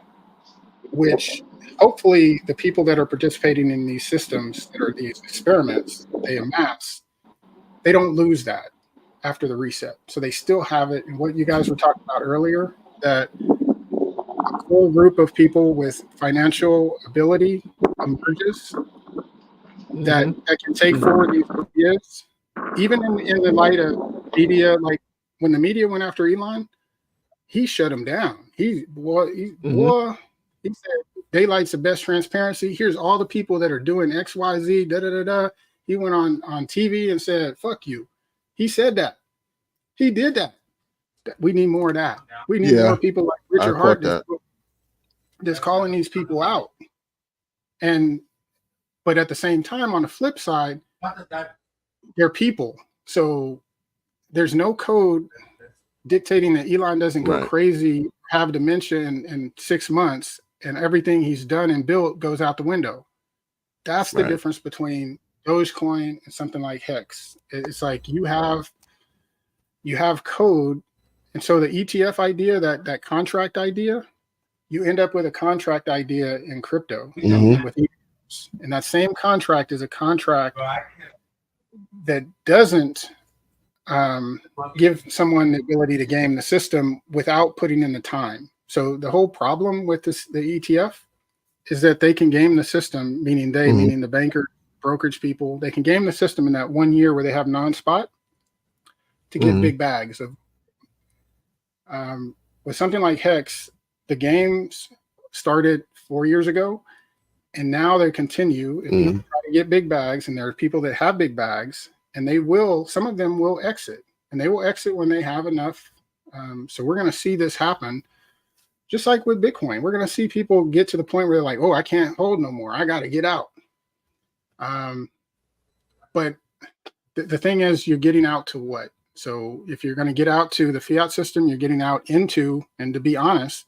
Speaker 8: which hopefully the people that are participating in these systems that are these experiments they amass, they don't lose that after the reset. So they still have it. And what you guys were talking about earlier, that a core group of people with financial ability emerges that can take forward these ideas, even in the light of media. Like when the media went after Elon, he shut him down. He said daylight's the best transparency. Here's all the people that are doing X, Y, Z, da da da da. He went on TV and said, "Fuck you." He said that. He did that. We need more of that. We need more people like Richard
Speaker 5: I
Speaker 8: Hart
Speaker 5: caught that.
Speaker 8: that's calling these people out. But at the same time, on the flip side, they're people. So there's no code dictating that Elon doesn't go crazy, have dementia in 6 months, and everything he's done and built goes out the window. That's the difference between Dogecoin and something like Hex. It's like you have code, and so the ETF idea, that contract idea, you end up with a contract idea in crypto with ETFs. And that same contract is a contract that doesn't give someone the ability to game the system without putting in the time. So the whole problem with the ETF is that they can game the system, meaning meaning the banker, brokerage people, they can game the system in that 1 year where they have non-spot to get big bags of. With something like Hex, the games started 4 years ago, and now they continue. If people try to get big bags, and there are people that have big bags, and some of them will exit, and they will exit when they have enough. So we're going to see this happen, just like with Bitcoin. We're going to see people get to the point where they're like, oh, I can't hold no more. I got to get out. But the thing is, you're getting out to what? So if you're going to get out to the fiat system, you're getting out into, and to be honest,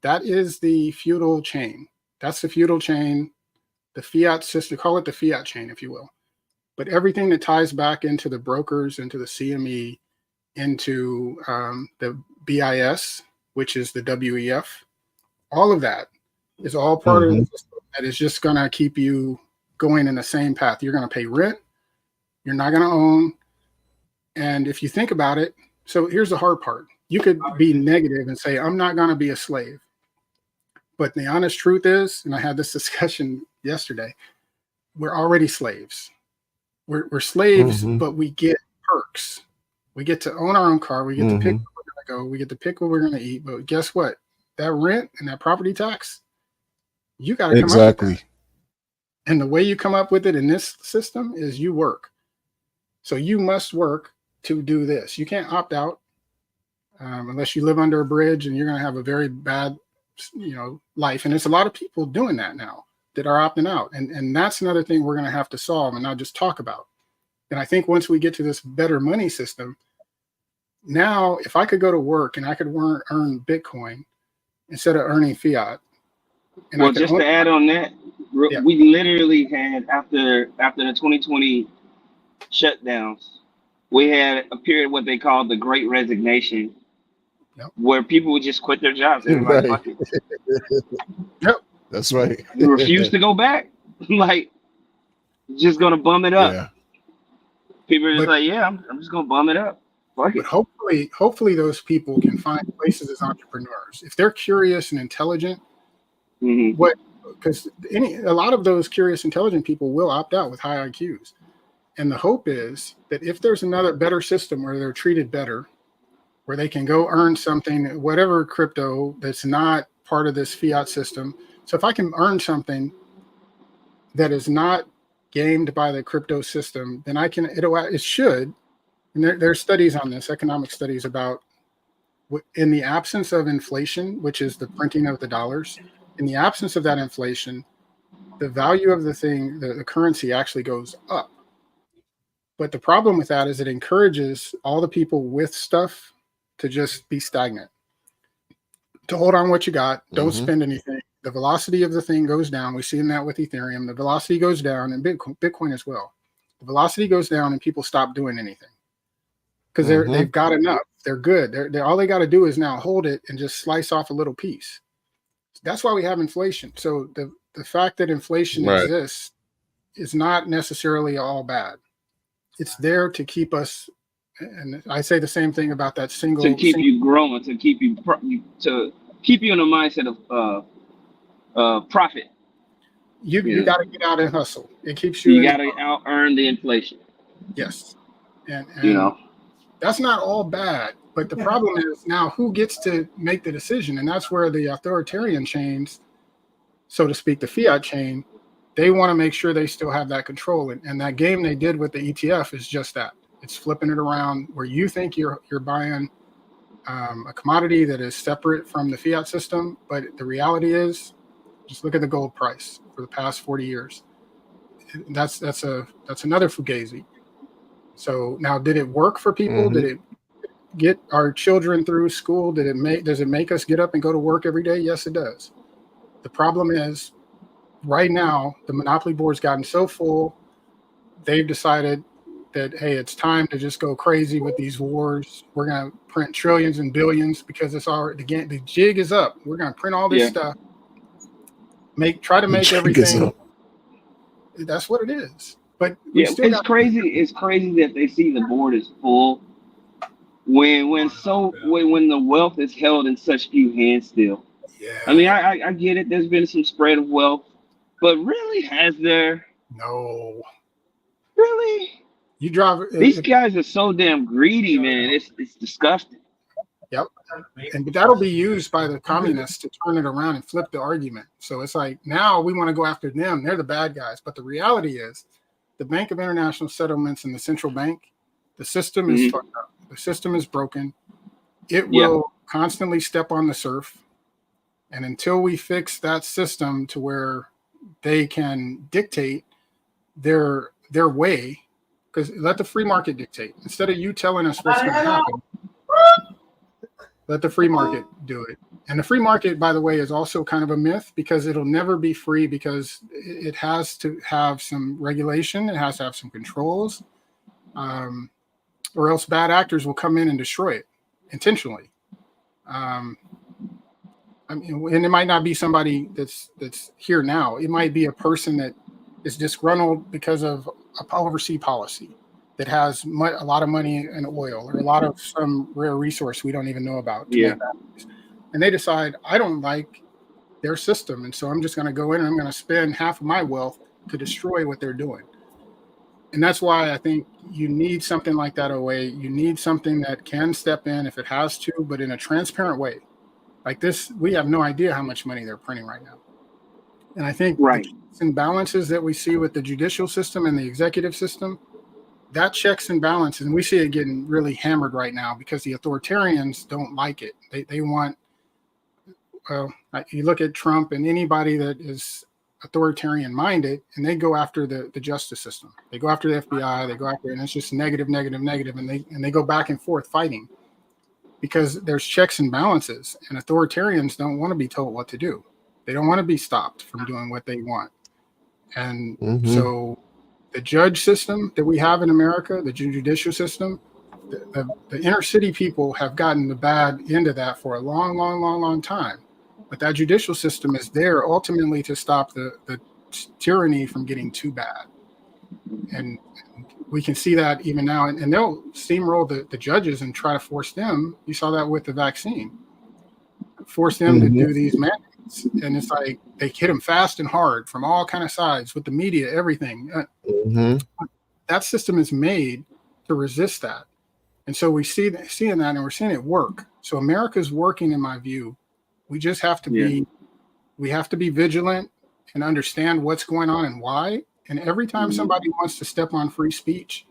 Speaker 8: that is the feudal chain. That's the feudal chain, the fiat system, call it the fiat chain, if you will. But everything that ties back into the brokers, into the CME, into the BIS, which is the WEF, all of that is all part of the system that is just going to keep you going in the same path. You're going to pay rent. You're not going to own. And if you think about it, so here's the hard part. You could be negative and say, I'm not going to be a slave. But the honest truth is, and I had this discussion yesterday, we're already slaves. We're slaves, but we get perks. We get to own our own car. We get to pick where we're going to go. We get to pick what we're going to eat. But guess what? That rent and that property tax, you got to come up with that. And the way you come up with it in this system is you work. So you must work to do this. You can't opt out unless you live under a bridge, and you're going to have a very bad, life. And there's a lot of people doing that now that are opting out. And that's another thing we're going to have to solve and not just talk about. And I think once we get to this better money system, now if I could go to work and I could earn Bitcoin instead of earning fiat. And
Speaker 7: well, just to add on that, we literally had after the 2020 shutdowns, we had a period what they called the Great Resignation, where people would just quit their jobs. They were like, fuck it.
Speaker 5: That's right.
Speaker 7: You refuse to go back. Like, just gonna bum it up.
Speaker 5: Yeah.
Speaker 7: People are just I'm just gonna bum it up. Fuck it.
Speaker 8: But hopefully those people can find places as entrepreneurs. If they're curious and intelligent, because a lot of those curious, intelligent people will opt out with high IQs. And the hope is that if there's another better system where they're treated better, where they can go earn something, whatever crypto that's not part of this fiat system. So if I can earn something that is not gamed by the crypto system, then it should. And there's studies on this, economic studies about in the absence of inflation, which is the printing of the dollars, in the absence of that inflation, the value of the thing, the currency actually goes up. But the problem with that is it encourages all the people with stuff to just be stagnant, to hold on what you got, don't spend anything. The velocity of the thing goes down. We've seen that with Ethereum. The velocity goes down, and Bitcoin as well. The velocity goes down, and people stop doing anything because they've got enough. They're good. All they got to do is now hold it and just slice off a little piece. That's why we have inflation. So the fact that inflation exists is not necessarily all bad. It's there to keep us, and I say the same thing about that
Speaker 7: to keep you growing, to keep you in a mindset of profit.
Speaker 8: You got to get out and hustle. It keeps you.
Speaker 7: You got to out earn the inflation.
Speaker 8: Yes, and that's not all bad. But the problem is now who gets to make the decision, and that's where the authoritarian chains, so to speak, the fiat chain, they want to make sure they still have that control. And that game they did with the ETF is just that. It's flipping it around where you think you're buying a commodity that is separate from the fiat system. But the reality is, just look at the gold price for the past 40 years. That's another fugazi. So now, did it work for people? Did it get our children through school? Does it make us get up and go to work every day? Yes, it does. The problem is, right now, the monopoly board's gotten so full, they've decided that, hey, it's time to just go crazy with these wars. We're going to print trillions and billions because it's already, the jig is up. We're going to print all this stuff. Try to make everything. That's what it is. But
Speaker 7: it's crazy. It's crazy that they see the board is full when the wealth is held in such few hands still.
Speaker 8: Yeah.
Speaker 7: I mean, I get it. There's been some spread of wealth, but really, has there?
Speaker 8: No.
Speaker 7: Really? These guys are so damn greedy, man. It's disgusting.
Speaker 8: Yep. But that'll be used by the communists to turn it around and flip the argument. So it's like, now we want to go after them. They're the bad guys. But the reality is, the Bank of International Settlements and the central bank, the system is fucked up. The system is broken. It will constantly step on the surf. And until we fix that system to where they can dictate their way, because let the free market dictate. Instead of you telling us what's going to happen, let the free market do it. And the free market, by the way, is also kind of a myth, because it'll never be free, because it has to have some regulation. It has to have some controls, or else bad actors will come in and destroy it intentionally. I mean, and it might not be somebody that's here now. It might be a person that is disgruntled because of a overseas policy that has a lot of money in oil, or a lot of some rare resource we don't even know about. And they decide, I don't like their system, and so I'm just going to go in and I'm going to spend half of my wealth to destroy what they're doing. And that's why I think you need something like that away. You need something that can step in if it has to, but in a transparent way. Like this, we have no idea how much money they're printing right now. And I think the checks and balances that we see with the judicial system and the executive system, that checks and balances, and we see it getting really hammered right now because the authoritarians don't like it. They want, you look at Trump and anybody that is authoritarian minded, and they go after the justice system. They go after the FBI, they go after, and it's just negative, and they go back and forth fighting. Because there's checks and balances, and authoritarians don't want to be told what to do. They don't want to be stopped from doing what they want. And so the judge system that we have in America, the judicial system, the inner city people have gotten the bad end of that for a long time. But that judicial system is there ultimately to stop the tyranny from getting too bad. And we can see that even now, and they'll steamroll the judges and try to force them. You saw that with the vaccine, force them to do these mandates, and it's like they hit them fast and hard from all kind of sides with the media, everything. That system is made to resist that, and so we seeing that, and we're seeing it work. So America's working, in my view. We just have to be vigilant and understand what's going on and why. And every time somebody wants to step on free speech,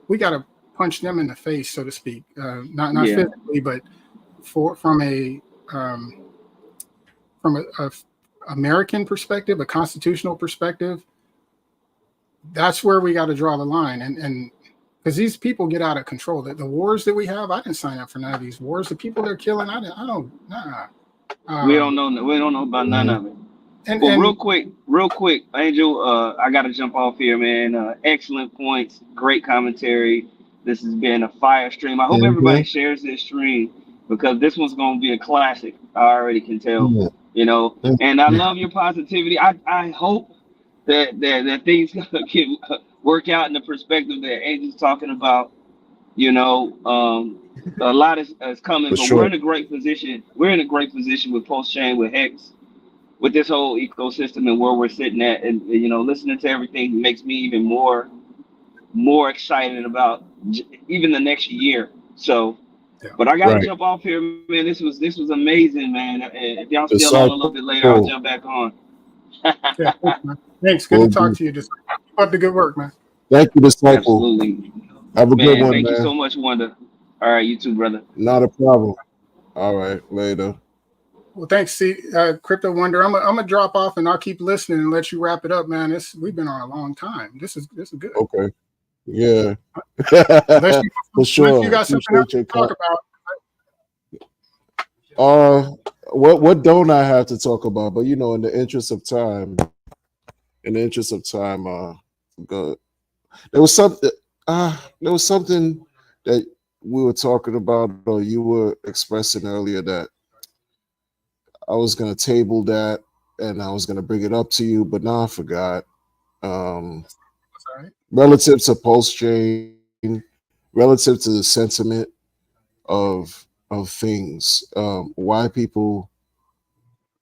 Speaker 8: we got to punch them in the face, so to speak. Not physically, but from a American perspective, a constitutional perspective. That's where we got to draw the line. And because these people get out of control. The wars that we have, I didn't sign up for none of these wars. The people they're killing, I don't.
Speaker 7: We don't know about none of it. Real quick, Angel, I got to jump off here, man. Excellent points. Great commentary. This has been a fire stream. I hope everybody shares this stream, because this one's going to be a classic. I already can tell, and I love your positivity. I hope that things can work out in the perspective that Angel's talking about. A lot is coming, but we're in a great position. We're in a great position with Post-Chain, with Hex, with this whole ecosystem and where we're sitting at. And listening to everything makes me even more excited about even the next year. So, but I got to jump off here, man. This was amazing, man. If y'all still on a little bit later, I'll jump back on.
Speaker 8: Thanks. Good to talk to you. Just keep up the good work, man.
Speaker 5: Thank you, Disciple.
Speaker 7: Absolutely.
Speaker 5: Have a good one,
Speaker 7: Thank
Speaker 5: man.
Speaker 7: you so much, Wanda. All right, you too, brother.
Speaker 5: Not a problem. All right, later.
Speaker 8: Well, thanks, Crypto Wonder. I'm gonna drop off and I'll keep listening and let you wrap it up, man. We've been on a long time. This is good.
Speaker 5: Okay. Yeah.
Speaker 8: Unless
Speaker 5: For sure.
Speaker 8: you got something else
Speaker 5: Appreciate your
Speaker 8: to talk about.
Speaker 5: what don't I have to talk about? But in the interest of time, good. There was something. There was something that we were talking about, or you were expressing earlier, that I was gonna table that, and I was gonna bring it up to you, but now I forgot. Um,
Speaker 8: Sorry.
Speaker 5: Relative to Pulse Chain, relative to the sentiment of things, why people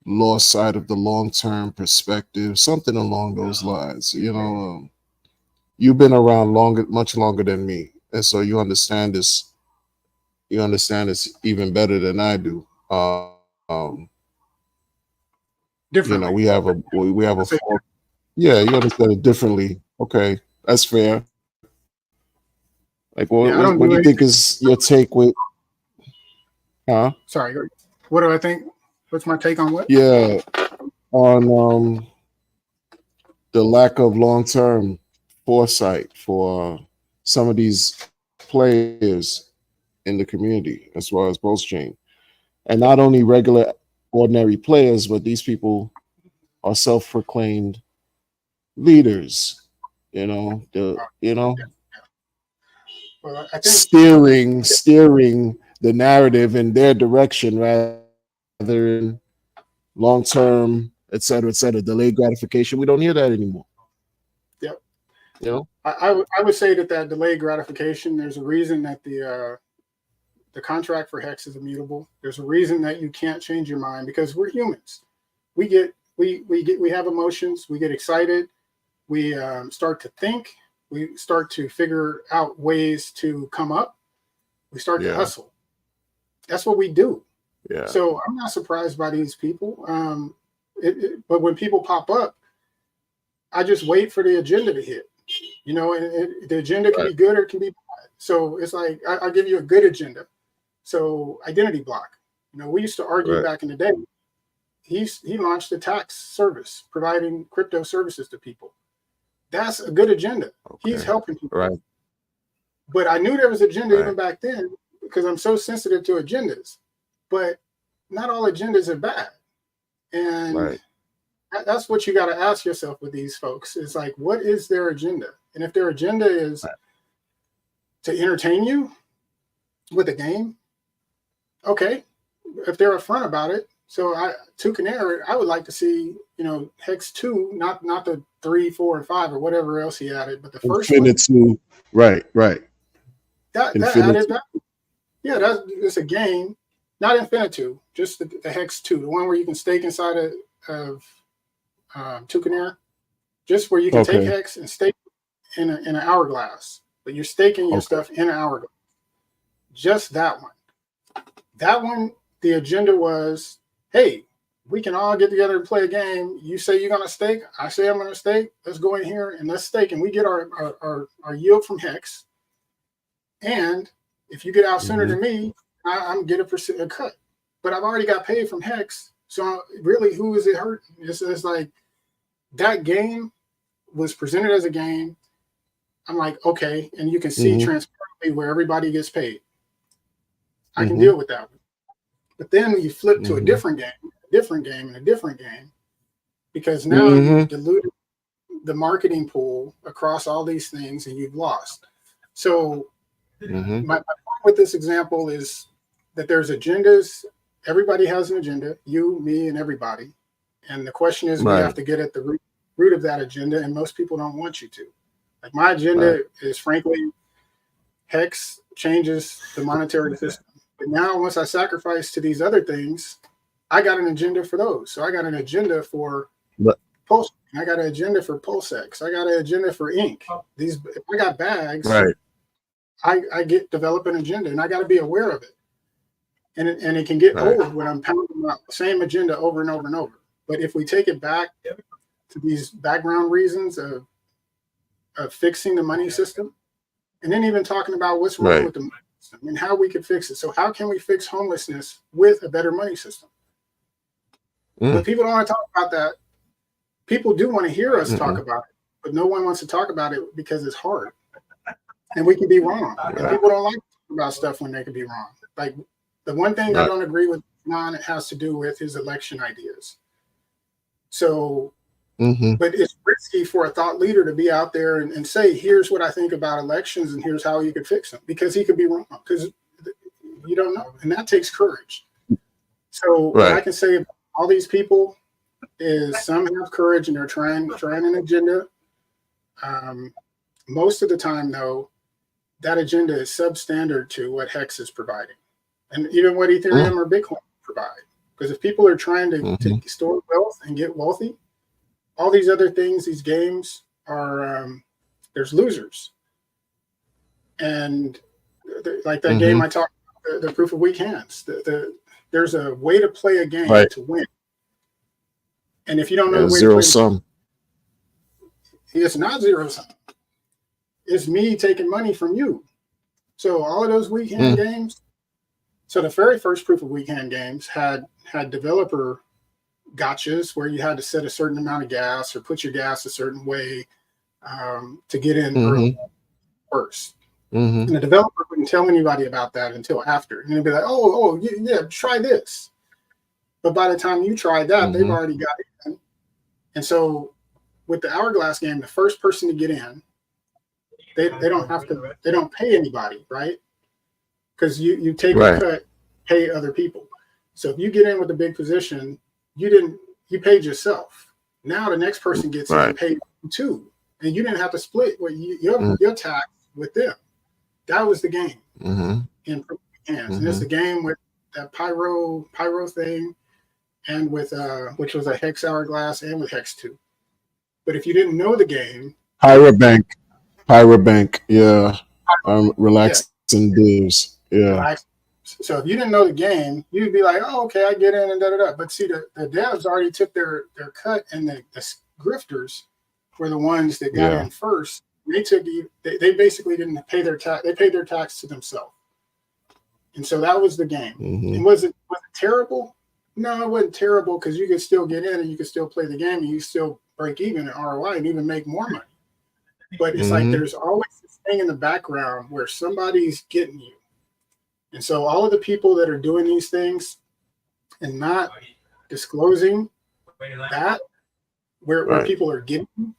Speaker 5: lost sight of the long term perspective, something along those lines. You've been around much longer than me, and so you understand this. You understand this even better than I do.
Speaker 8: Differently.
Speaker 5: We have a fork. Yeah, you understand it differently. Okay, that's fair. Like,
Speaker 8: Yeah, I don't
Speaker 5: what
Speaker 8: do
Speaker 5: do you think
Speaker 8: anything.
Speaker 5: is your take with? Huh?
Speaker 8: Sorry. What do I think? What's my take on what?
Speaker 5: Yeah, on the lack of long term foresight for some of these players in the community, as well as Pulse Chain, and not only regular, ordinary players, but these people are self-proclaimed leaders.
Speaker 8: Well, I think
Speaker 5: Steering the narrative in their direction rather than long term, et cetera, delayed gratification. We don't hear that anymore.
Speaker 8: yeah.
Speaker 5: You know?
Speaker 8: I would say that delayed gratification. There's a reason that the contract for Hex is immutable. There's a reason that you can't change your mind because we're humans. We have emotions. We get excited. We start to think. We start to figure out ways to come up. We start to hustle. That's what we do.
Speaker 5: Yeah.
Speaker 8: So I'm not surprised by these people. But when people pop up, I just wait for the agenda to hit. And the agenda can be good or it can be bad. So it's like I give you a good agenda. So identity block. We used to argue back in the day. He launched a tax service providing crypto services to people. That's a good agenda. Okay. He's helping people.
Speaker 5: Right.
Speaker 8: But I knew there was agenda even back then because I'm so sensitive to agendas. But not all agendas are bad. And that's what you got to ask yourself with these folks. It's like, what is their agenda? And if their agenda is to entertain you with a game, okay. If they're upfront about it. So Toucanaire, I would like to see, Hex 2, not the 3, 4, and 5 or whatever else he added, but the first
Speaker 5: one. Right.
Speaker 8: That added that. Yeah, it's a game, not Infinitu, just the Hex 2, the one where you can stake inside of Toucanaire, just where you can take Hex and stake in an hourglass, but you're staking your stuff in an hourglass. Just that one. That one, the agenda was, hey, we can all get together and play a game. You say you're going to stake. I say I'm going to stake. Let's go in here and let's stake. And we get our yield from Hex. And if you get out sooner than me, I'm get a cut. But I've already got paid from Hex. So really, who is it hurting? It's like that game was presented as a game. I'm like, okay. And you can see transparently where everybody gets paid. I can deal with that. But then when you flip to a different game, and a different game, because now you've diluted the marketing pool across all these things and you've lost. So my point with this example is that there's agendas. Everybody has an agenda, you, me, and everybody. And the question is, we have to get at the root of that agenda, and most people don't want you to. Like my agenda is, frankly, Hex changes the monetary system. But now, once I sacrifice to these other things, I got an agenda for those. So I got an agenda for Pulse. I got an agenda for PulseX. I got an agenda for Ink. If I got bags, I develop an agenda, and I got to be aware of it. And it can get old when I'm pounding the same agenda over and over and over. But if we take it back to these background reasons of fixing the money system, and then even talking about what's wrong with system and how we could fix it. So how can we fix homelessness with a better money system? But people don't want to talk about that. People do want to hear us talk about it, but no one wants to talk about it because it's hard. And we can be wrong. And people don't like to talk about stuff when they can be wrong. Like the one thing I don't agree with Ron, it has to do with his election ideas. So, but it's risky for a thought leader to be out there and say, here's what I think about elections and here's how you could fix them, because he could be wrong, because you don't know. And that takes courage. So what I can say about all these people is some have courage and they're trying an agenda. Most of the time, though, that agenda is substandard to what Hex is providing, and even what Ethereum or Bitcoin provide. Because if people are trying to store wealth and get wealthy, all these other things, these games are there's losers. And like that game I talked about, the proof of weak hands. There's a way to play a game to win. And if you don't know the way
Speaker 5: zero
Speaker 8: to play
Speaker 5: sum,
Speaker 8: it's not zero sum. It's me taking money from you. So all of those weak hand games. So the very first proof of weak hand games had developer gotchas where you had to set a certain amount of gas or put your gas a certain way to get in early first. And the developer wouldn't tell anybody about that until after. And they'd be like, oh, yeah, try this. But by the time you tried that, they've already got in. And so with the Hourglass game, the first person to get in, they don't pay anybody, right? Because you take a cut, pay other people. So if you get in with a big position, you paid yourself. Now the next person gets in and paid you too. And you didn't have to split your tax with them. That was the game. And it's the game with that pyro thing, and with which was a Hex Hourglass and with Hex 2. But if you didn't know the game,
Speaker 5: Pyrobank, yeah. Relaxing divs, yeah.
Speaker 8: So if you didn't know the game, you'd be like, oh, okay, I get in and da-da-da. But see, the devs already took their cut, and the grifters were the ones that got in first. They basically didn't pay their tax. They paid their tax to themselves. And so that was the game. And was it terrible? No, it wasn't terrible, because you could still get in and you could still play the game and you still break even at ROI and even make more money. But it's like there's always this thing in the background where somebody's getting you. And so all of the people that are doing these things and not disclosing that where people are getting you,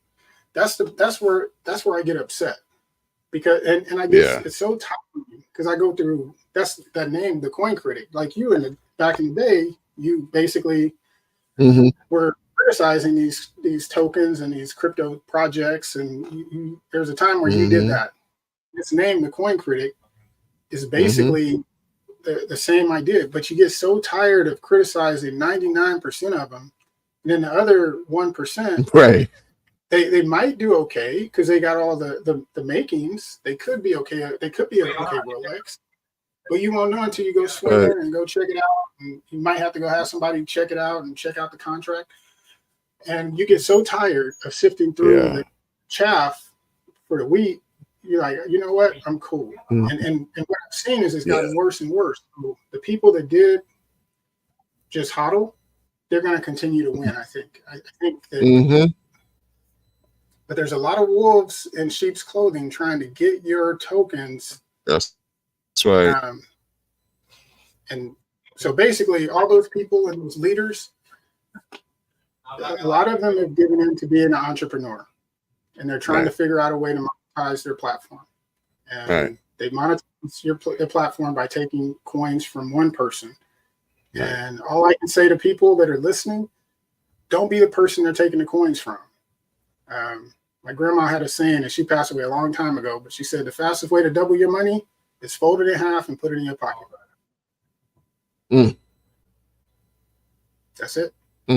Speaker 8: that's where I get upset. Because and I guess it's so tiring, because I go through that name, the Coin Critic. Like you back in the day, you basically were criticizing these tokens and these crypto projects, and there's a time where you did that. This name, the Coin Critic, is basically the same idea, but you get so tired of criticizing 99% of them, and then the other 1%, they might do okay because they got all the makings. They could be okay. They could be okay Rolex, but you won't know until you go swing there and go check it out. And you might have to go have somebody check it out and check out the contract. And you get so tired of sifting through the chaff for the wheat. You're like, you know what? I'm cool. And what I've seen is it's gotten worse and worse. So the people that did just hodl, they're going to continue to win. I think that. But there's a lot of wolves in sheep's clothing trying to get your tokens.
Speaker 5: That's right.
Speaker 8: And so basically, all those people and those leaders, a lot of them have given in to being an entrepreneur, and they're trying to figure out a way to monetize their platform. And they monetize their platform by taking coins from one person. And all I can say to people that are listening, don't be the person they're taking the coins from. My grandma had a saying, and she passed away a long time ago, but she said the fastest way to double your money is fold it in half and put it in your pocket. That's it.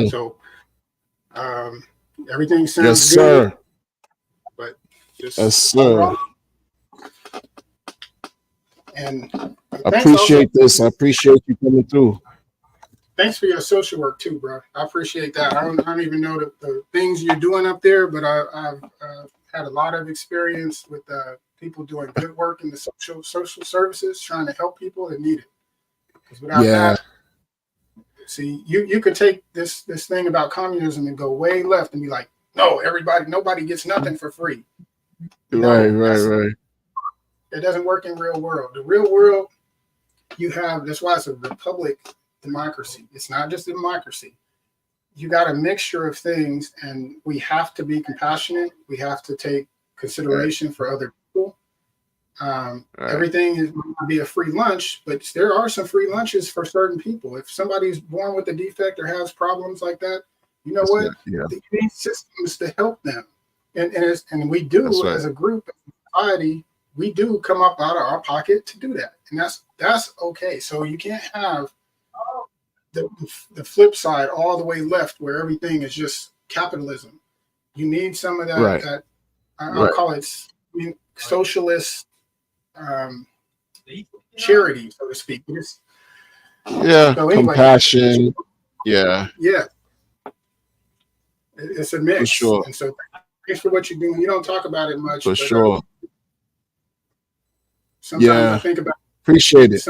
Speaker 8: So everything sounds good.
Speaker 5: Sir.
Speaker 8: But just
Speaker 5: yes, sir.
Speaker 8: And
Speaker 5: I appreciate this. I appreciate you coming through.
Speaker 8: Thanks for your social work too, bro. I appreciate that. I don't even know the things you're doing up there, but I've had a lot of experience with people doing good work in the social services, trying to help people that need it. Because without that, see, you could take this thing about communism and go way left and be like, no, nobody gets nothing for free.
Speaker 5: Right.
Speaker 8: It doesn't work in real world. The real world, that's why it's a republic democracy. It's not just a democracy. You got a mixture of things, and we have to be compassionate. We have to take consideration for other people. Everything is going to be a free lunch, but there are some free lunches for certain people. If somebody's born with a defect or has problems like that, you know what? You need systems to help them. And we do, as a group, as a society, we do come up out of our pocket to do that. And that's okay. So you can't have the flip side all the way left where everything is just capitalism. You need some of that, I'll call it socialist charity, so to speak. So anyway,
Speaker 5: compassion. It's
Speaker 8: a mix.
Speaker 5: For sure.
Speaker 8: And so thanks for what you're doing. You don't talk about it much.
Speaker 5: For sure.
Speaker 8: Sometimes I think about
Speaker 5: appreciate it.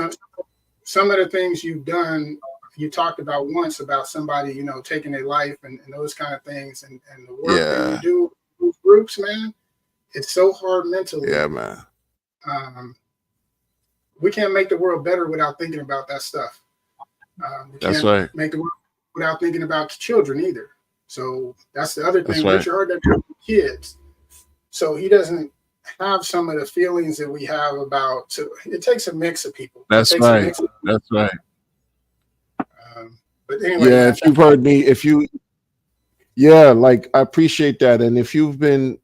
Speaker 8: Some of the things you've done. You talked about once about somebody, taking their life and those kind of things, and the work that you do with groups, man. It's so hard mentally.
Speaker 5: Yeah, man.
Speaker 8: We can't make the world better without thinking about that stuff. We can't make the world without thinking about children either. So that's the other thing. Richard heard that from kids, so he doesn't have some of the feelings that we have about. So it takes a mix of people.
Speaker 5: That's right.
Speaker 8: But anyway,
Speaker 5: if you've heard me, I appreciate that. And if you've been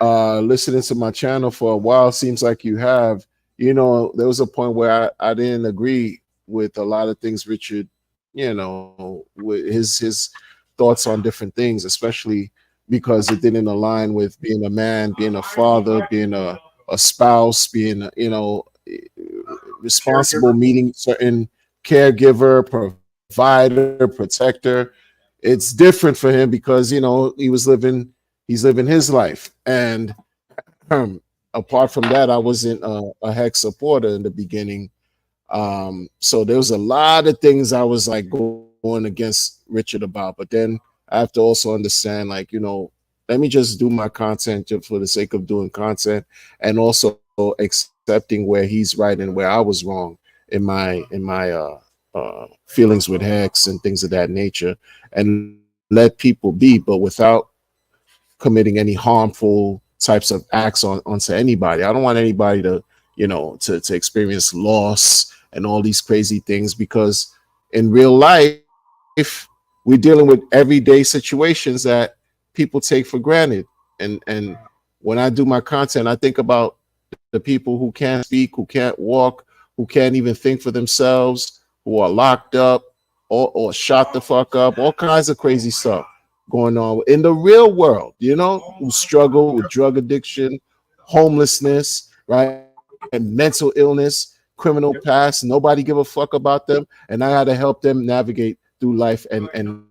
Speaker 5: listening to my channel for a while, seems like you have, there was a point where I didn't agree with a lot of things Richard, with his thoughts on different things, especially because it didn't align with being a man, being a father, being a spouse, being, responsible, meeting certain caregiver, provider, protector. It's different for him because he's living his life. And apart from that, I wasn't a hex supporter in the beginning. So there was a lot of things I was like going against Richard about, but then I have to also understand, let me just do my content just for the sake of doing content, and also accepting where he's right and where I was wrong in my feelings with hex and things of that nature, and let people be, but without committing any harmful types of acts onto anybody. I don't want anybody to experience loss and all these crazy things, because in real life we're dealing with everyday situations that people take for granted. And when I do my content, I think about the people who can't speak, who can't walk, who can't even think for themselves, who are locked up or shot the fuck up, all kinds of crazy stuff going on in the real world, who struggle with drug addiction, homelessness, right? And mental illness, criminal past. Nobody give a fuck about them. And I had to help them navigate through life and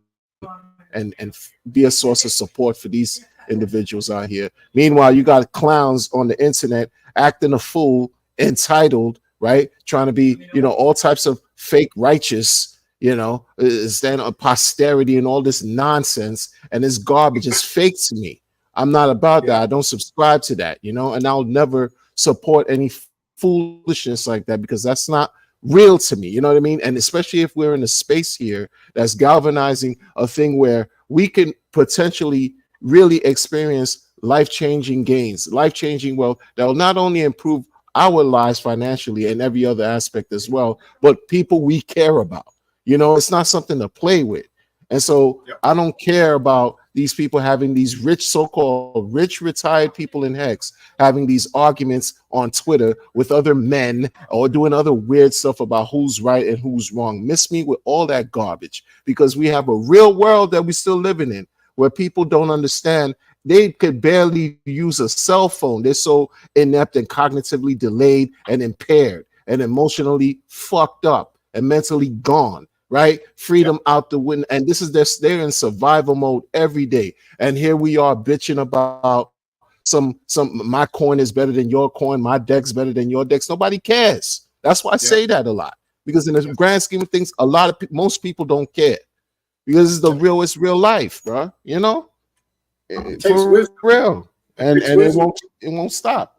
Speaker 5: be a source of support for these individuals out here. Meanwhile, you got clowns on the internet acting a fool, entitled, right? Trying to be, all types of fake righteous, stand on posterity and all this nonsense. And this garbage is fake to me. I'm not about that. I don't subscribe to that, and I'll never support any foolishness like that, because that's not real to me. You know what I mean? And especially if we're in a space here that's galvanizing a thing where we can potentially really experience life-changing gains, life-changing wealth that will not only improve our lives financially and every other aspect as well, but people we care about. It's not something to play with. And so I don't care about these people having these rich, so-called rich retired people in hex having these arguments on Twitter with other men or doing other weird stuff about who's right and who's wrong. Miss me with all that garbage, because we have a real world that we're still living in where people don't understand. They could barely use a cell phone. They're so inept and cognitively delayed and impaired and emotionally fucked up and mentally gone. Right? Freedom out the window. And this is they're in survival mode every day. And here we are bitching about my coin is better than your coin, my deck's better than your decks. Nobody cares. That's why I say that a lot, because in the grand scheme of things, most people don't care, because it's real life, bro. You know, for real, and it won't stop.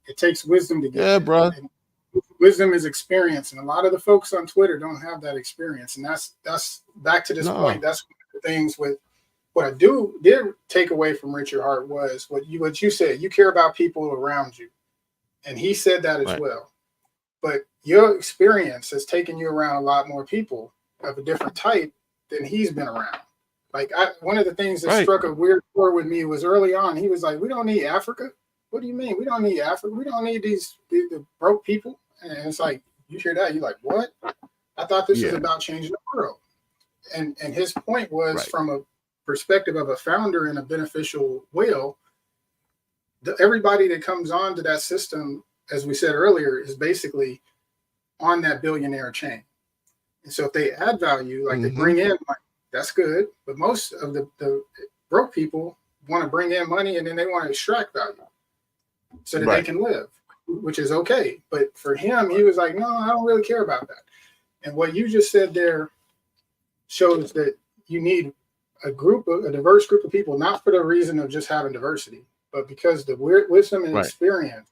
Speaker 8: It takes wisdom to get
Speaker 5: there, bro.
Speaker 8: And wisdom is experience, and a lot of the folks on Twitter don't have that experience. And that's back to this point. That's one of the things with what I did take away from Richard Hart was what you said. You care about people around you, and he said that as well. But your experience has taken you around a lot more people of a different type than he's been around. Like one of the things that struck a weird chord with me was early on. He was like, "We don't need Africa." What do you mean? We don't need Africa. We don't need the broke people. And it's like, you hear that, you're like, what? I thought this was about changing the world. And his point was from a perspective of a founder and a beneficial whale, everybody that comes on to that system, as we said earlier, is basically on that billionaire chain. And so if they add value, like they bring in money, that's good. But most of the broke people want to bring in money and then they want to extract value so that they can live, which is okay. But for him, he was like, no, I don't really care about that. And what you just said there shows that you need a diverse group of people, not for the reason of just having diversity, but because the wisdom and experience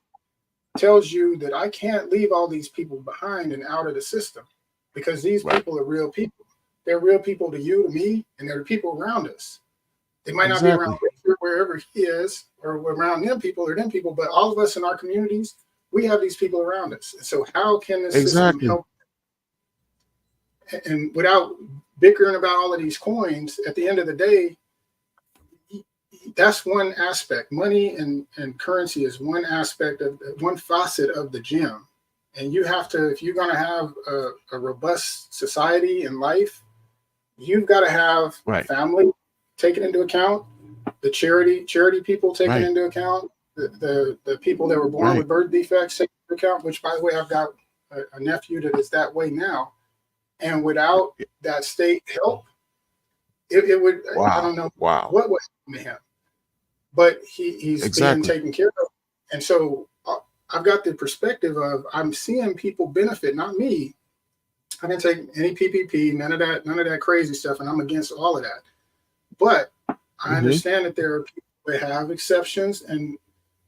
Speaker 8: tells you that I can't leave all these people behind and out of the system, because these people are real people. They're real people to you, to me, and they're the people around us. They might not be around Richard wherever he is, or around them people, but all of us in our communities, we have these people around us. So how can this system help? And without bickering about all of these coins, at the end of the day, that's one aspect. Money and currency is one aspect of one facet of the gem. And you have to, if you're going to have a robust society and life, you've got to have family taken into account, the charity people taken into account, the people that were born with birth defects taken into account, which, by the way, I've got a nephew that is that way now. And without that state help, it would, I don't know what would happen to him. But he's being taken care of. And so I've got the perspective of I'm seeing people benefit, not me. I didn't take any PPP, none of that crazy stuff, and I'm against all of that. But I understand that there are people that have exceptions, and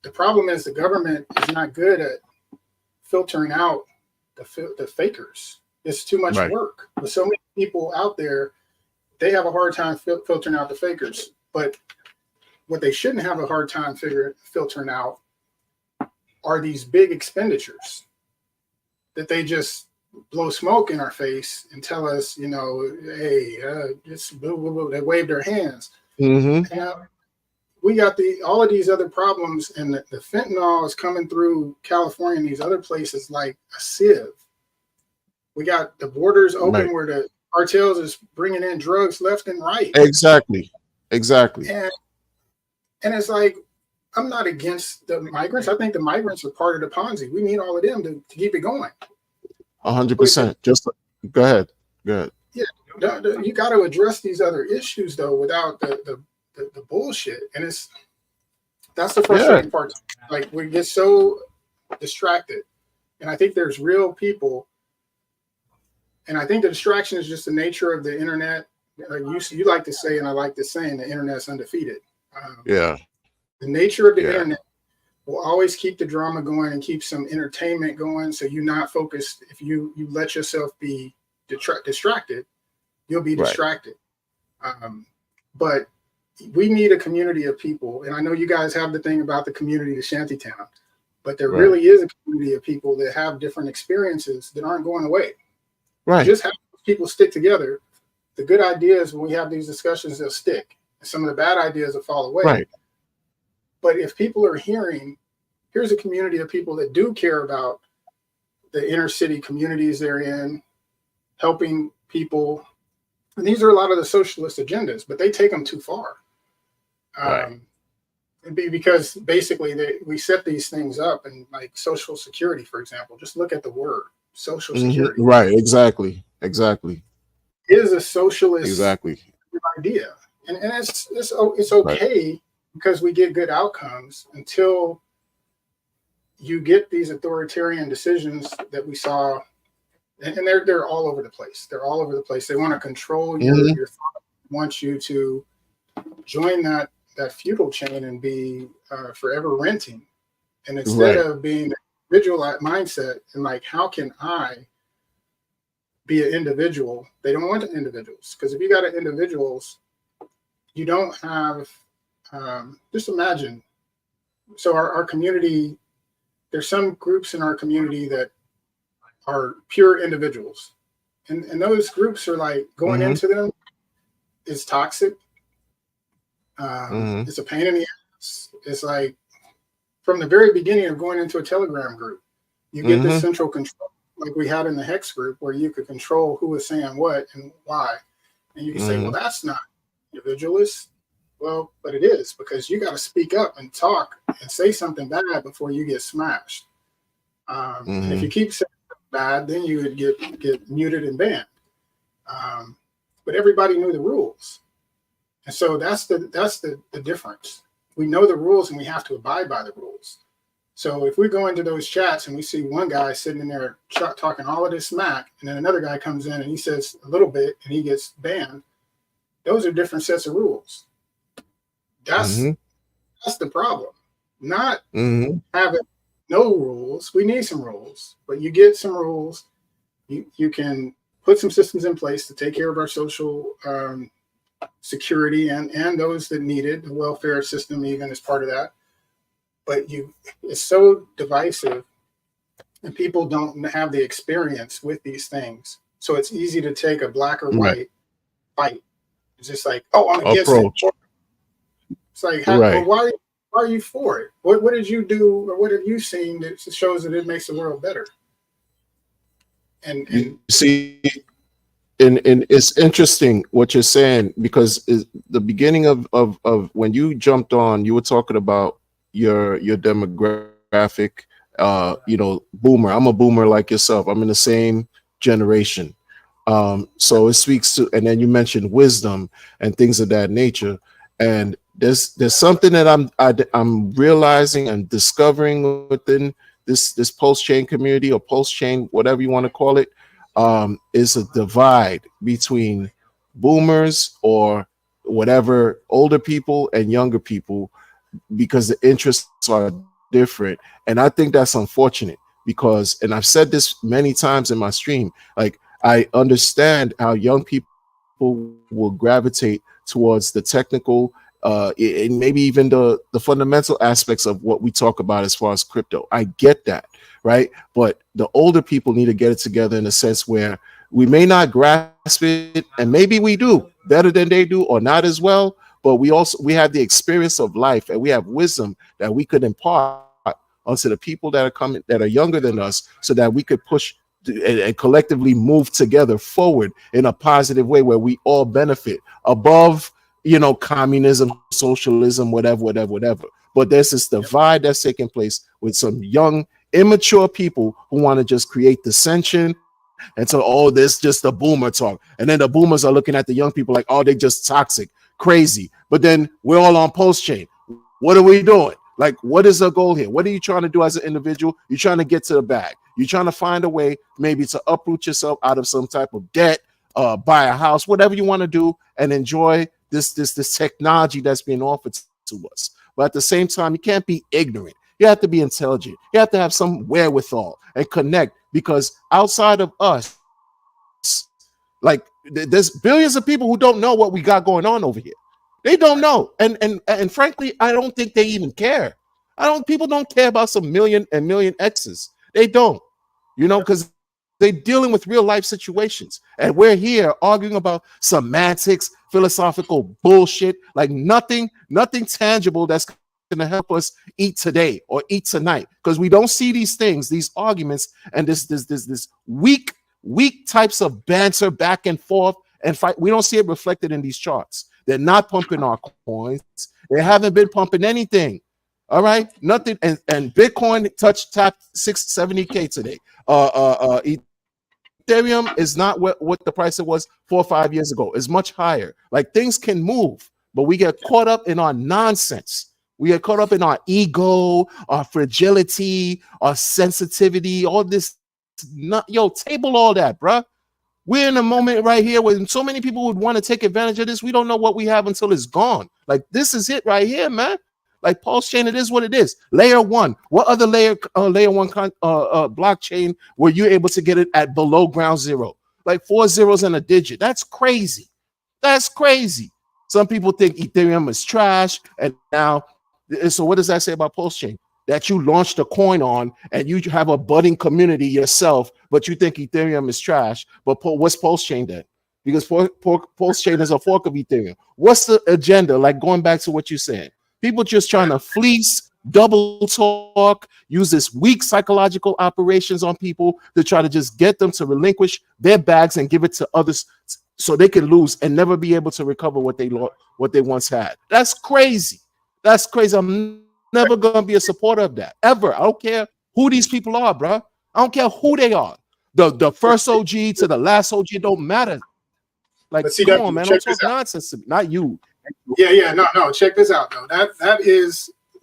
Speaker 8: the problem is the government is not good at filtering out the fakers. It's too much work. With so many people out there, they have a hard time filtering out the fakers. But what they shouldn't have a hard time filtering out are these big expenditures that they just blow smoke in our face and tell us, you know, hey, it's blah, blah, blah. They wave their hands. And, we got all of these other problems, and the fentanyl is coming through California and these other places like a sieve. We got the borders open where the cartels is bringing in drugs left and right.
Speaker 5: Exactly.
Speaker 8: And it's like, I'm not against the migrants. I think the migrants are part of the Ponzi. We need all of them to keep it going.
Speaker 5: 100%. Just go ahead. Yeah,
Speaker 8: you got to address these other issues though, without the bullshit. And that's the frustrating part. Like, we get so distracted, and I think there's real people. And I think the distraction is just the nature of the internet. Like you like to say, and I like this saying, the internet's undefeated. The nature of the internet will always keep the drama going and keep some entertainment going. So you're not focused. If you let yourself be distracted, you'll be distracted. But we need a community of people. And I know you guys have the thing about the community, the shantytown, but there really is a community of people that have different experiences that aren't going away. Just have people stick together. The good ideas, when we have these discussions, they'll stick. Some of the bad ideas will fall away. But if people are here's a community of people that do care about the inner city communities they're in, helping people. And these are a lot of the socialist agendas, but they take them too far. Because basically we set these things up, and like Social Security, for example, just look at the word Social Security.
Speaker 5: Exactly.
Speaker 8: Is a socialist idea. And it's okay because we get good outcomes until you get these authoritarian decisions that we saw, and they're all over the place. They're all over the place. They want to control your thought, want you to join that feudal chain and be forever renting. And instead of being individual mindset and like, how can I be an individual? They don't want individuals, because if you got individuals, you don't have. Just imagine. So our community, there's some groups in our community that are pure individuals, and those groups are like going into them is toxic. It's a pain in the ass. It's like from the very beginning of going into a Telegram group, you get this central control, like we had in the Hex group, where you could control who was saying what and why, and you can say, well, that's not individualist. Well, but it is, because you got to speak up and talk and say something bad before you get smashed. And if you keep saying bad, then you would get muted and banned. But everybody knew the rules, and so that's the difference. We know the rules, and we have to abide by the rules. So if we go into those chats and we see one guy sitting in there talking all of this smack, and then another guy comes in and he says a little bit and he gets banned, those are different sets of rules. That's the problem. Not having no rules. We need some rules, but you get some rules. You can put some systems in place to take care of our social security and those that need it. The welfare system even is part of that. But it's so divisive, and people don't have the experience with these things. So it's easy to take a black or white fight. It's just like, oh, I'm against it. It's like, well, why are you for it? What did you do, or what have you seen that shows that it makes the world better? And
Speaker 5: you see, and it's interesting what you're saying, because the beginning of when you jumped on, you were talking about your demographic, boomer. I'm a boomer like yourself. I'm in the same generation. So it speaks to, and then you mentioned wisdom and things of that nature. And there's something that I'm realizing and discovering within this post chain community, or post chain, whatever you want to call it, is a divide between boomers or whatever, older people and younger people, because the interests are different. And I think that's unfortunate, because, and I've said this many times in my stream, like, I understand how young people will gravitate towards the technical, and maybe even the fundamental aspects of what we talk about as far as crypto. I get that, right? But the older people need to get it together in a sense where we may not grasp it, and maybe we do better than they do, or not as well, but we have the experience of life, and we have wisdom that we could impart onto the people that are coming, that are younger than us, so that we could push and collectively move together forward in a positive way where we all benefit above, communism, socialism, whatever. But there's this divide that's taking place with some young, immature people who want to just create dissension. And so, oh, there's just a boomer talk. And then the boomers are looking at the young people like, oh, they're just toxic, crazy. But then we're all on post chain. What are we doing? Like, what is the goal here? What are you trying to do as an individual? You're trying to get to the bag. You're trying to find a way maybe to uproot yourself out of some type of debt, buy a house, whatever you want to do, and enjoy this technology that's being offered to us. But at the same time, you can't be ignorant. You have to be intelligent. You have to have some wherewithal and connect, because outside of us, like, there's billions of people who don't know what we got going on over here. They don't know. And frankly, I don't think they even care. People don't care about some million X's. They don't, because they're dealing with real life situations. And we're here arguing about semantics, philosophical bullshit, like nothing tangible that's going to help us eat today or eat tonight, because we don't see these things, these arguments, and this weak types of banter back and forth and fight. We don't see it reflected in these charts. They're not pumping our coins. They haven't been pumping anything. All right, nothing. And Bitcoin tapped 670K today. Ethereum is not what the price it was 4 or 5 years ago. It's much higher. Like, things can move, but we get caught up in our nonsense. We get caught up in our ego, our fragility, our sensitivity, all this. Yo, table all that, bruh. We're in a moment right here where so many people would want to take advantage of this. We don't know what we have until it's gone. Like, this is it right here, man. Like, pulse chain, it is what it is. Layer one. What other layer one blockchain were you able to get it at below ground zero? Like 4 zeros and a digit. That's crazy. That's crazy. Some people think Ethereum is trash. And now, so what does that say about pulse chain? That you launched a coin on and you have a budding community yourself, but you think Ethereum is trash. But what's pulse chain then? Because pulse chain is a fork of Ethereum. What's the agenda? Like, going back to what you're saying, people just trying to fleece, double talk, use this weak psychological operations on people to try to just get them to relinquish their bags and give it to others so they can lose and never be able to recover what they once had. That's crazy. That's crazy. I'm never going to be a supporter of that, ever. I don't care who these people are, bro. I don't care who they are. The first OG to the last OG, it don't matter. Like, come on, man. Don't talk nonsense to me. Not you.
Speaker 8: Yeah. No. Check this out, though.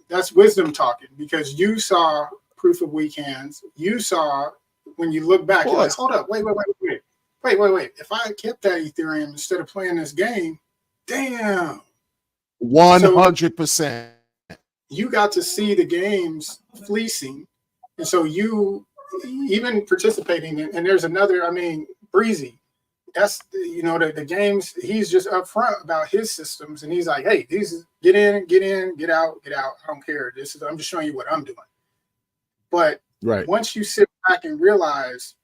Speaker 8: That's wisdom talking, because you saw proof of weak hands. You saw, when you look back, you're like, hold up, wait. If I kept that Ethereum instead of playing this game, damn.
Speaker 5: 100%.
Speaker 8: You got to see the games fleecing, and so you even participating in, and there's another, Breezy. That's, the games, he's just upfront about his systems, and he's like, hey, these get in, get out. I don't care. I'm just showing you what I'm doing. But once you sit back and realize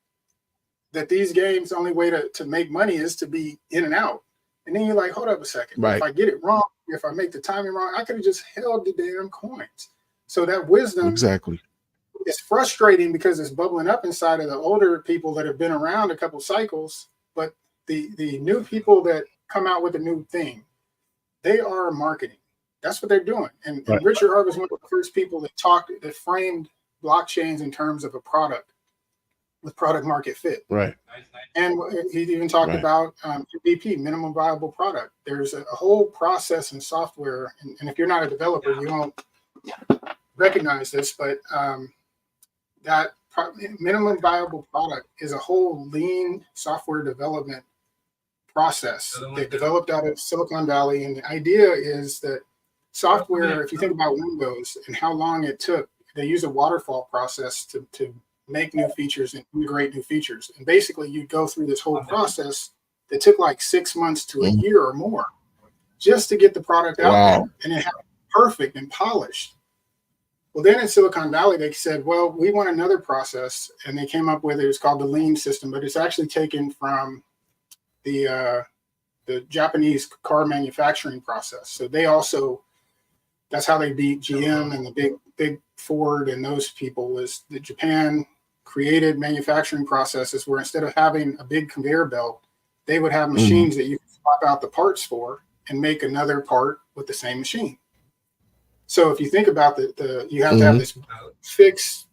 Speaker 8: that these games, the only way to make money is to be in and out. And then you're like, hold up a second. If I get it wrong, if I make the timing wrong, I could have just held the damn coins. So that wisdom is frustrating because it's bubbling up inside of the older people that have been around a couple cycles. But the new people that come out with a new thing, they are marketing. That's what they're doing. And Richard Hart was one of the first people that framed blockchains in terms of a product with product market fit.
Speaker 5: Right.
Speaker 8: And he even talked about MVP, minimum viable product. There's a whole process in software. And if you're not a developer, you won't recognize this, but that minimum viable product is a whole lean software development process. They developed out of Silicon Valley. And the idea is that software, if you think about Windows and how long it took, they use a waterfall process to make new features and integrate new features. And basically you go through this whole process that took like 6 months to a year or more just to get the product out there and it had perfect and polished. Well, then in Silicon Valley, they said, well, we want another process. And they came up with it. It's called the lean system, but it's actually taken from the Japanese car manufacturing process. So they also, that's how they beat GM and the big Ford and those people, is that Japan created manufacturing processes where instead of having a big conveyor belt, they would have machines that you can swap out the parts for and make another part with the same machine. So if you think about you have to have this fixed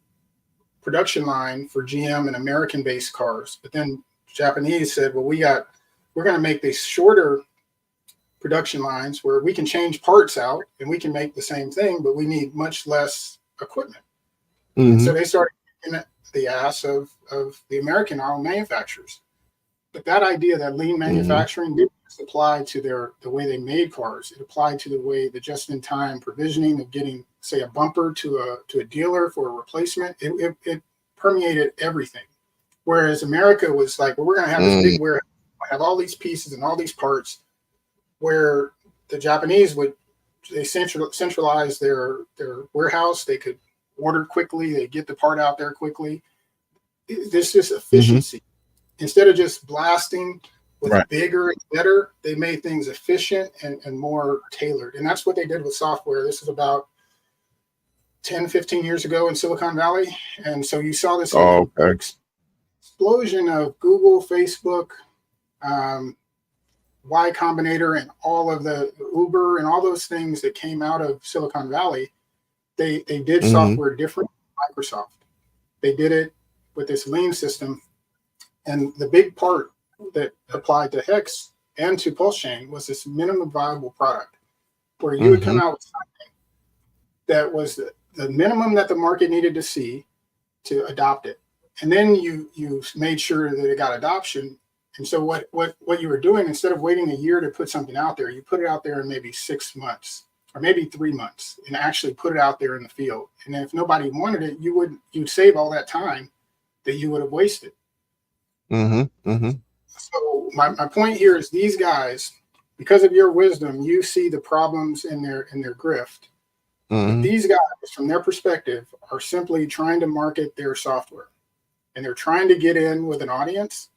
Speaker 8: production line for GM and American-based cars, but then Japanese said, well, we're going to make these shorter production lines where we can change parts out and we can make the same thing, but we need much less equipment. So they started in the ass of the American auto manufacturers. But that idea, that lean manufacturing, didn't just apply to the way they made cars. It applied to the way the just-in-time provisioning of getting, say, a bumper to a dealer for a replacement. It permeated everything. Whereas America was like, well, we're going to have this big warehouse, have all these pieces and all these parts, where the Japanese they centralize their warehouse. They could order quickly. They get the part out there quickly. This is efficiency. Instead of just blasting with bigger and better, they made things efficient and more tailored. And that's what they did with software. This is about 10, 15 years ago in Silicon Valley. And so you saw this explosion of Google, Facebook, Y Combinator, and all of the Uber and all those things that came out of Silicon Valley. They did software different than Microsoft. They did it with this lean system. And the big part that applied to Hex and to Pulse Chain was this minimum viable product. where you would come out with something that was the minimum that the market needed to see to adopt it. And then you made sure that it got adoption. And so what you were doing, instead of waiting a year to put something out there, you put it out there in maybe 6 months or maybe 3 months and actually put it out there in the field. And if nobody wanted it, you'd save all that time that you would have wasted. So my point here is these guys, because of your wisdom, you see the problems in their grift. But these guys, from their perspective, are simply trying to market their software. And they're trying to get in with an audience.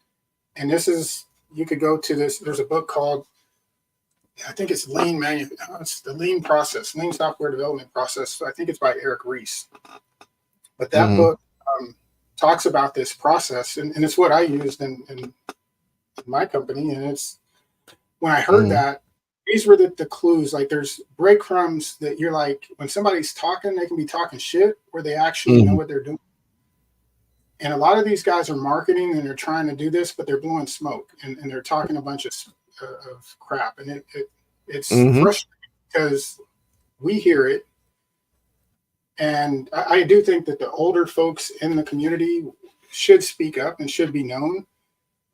Speaker 8: And this is, you could go to this, there's a book called, I think it's it's the Lean Process, Lean Software Development Process. I think it's by Eric Ries. But that book talks about this process, and it's what I used in my company. And it's, when I heard that, these were the clues. Like, there's breadcrumbs that you're like, when somebody's talking, they can be talking shit, or they actually know what they're doing. And a lot of these guys are marketing and they're trying to do this, but they're blowing smoke and they're talking a bunch of crap. And it's frustrating because we hear it. And I do think that the older folks in the community should speak up and should be known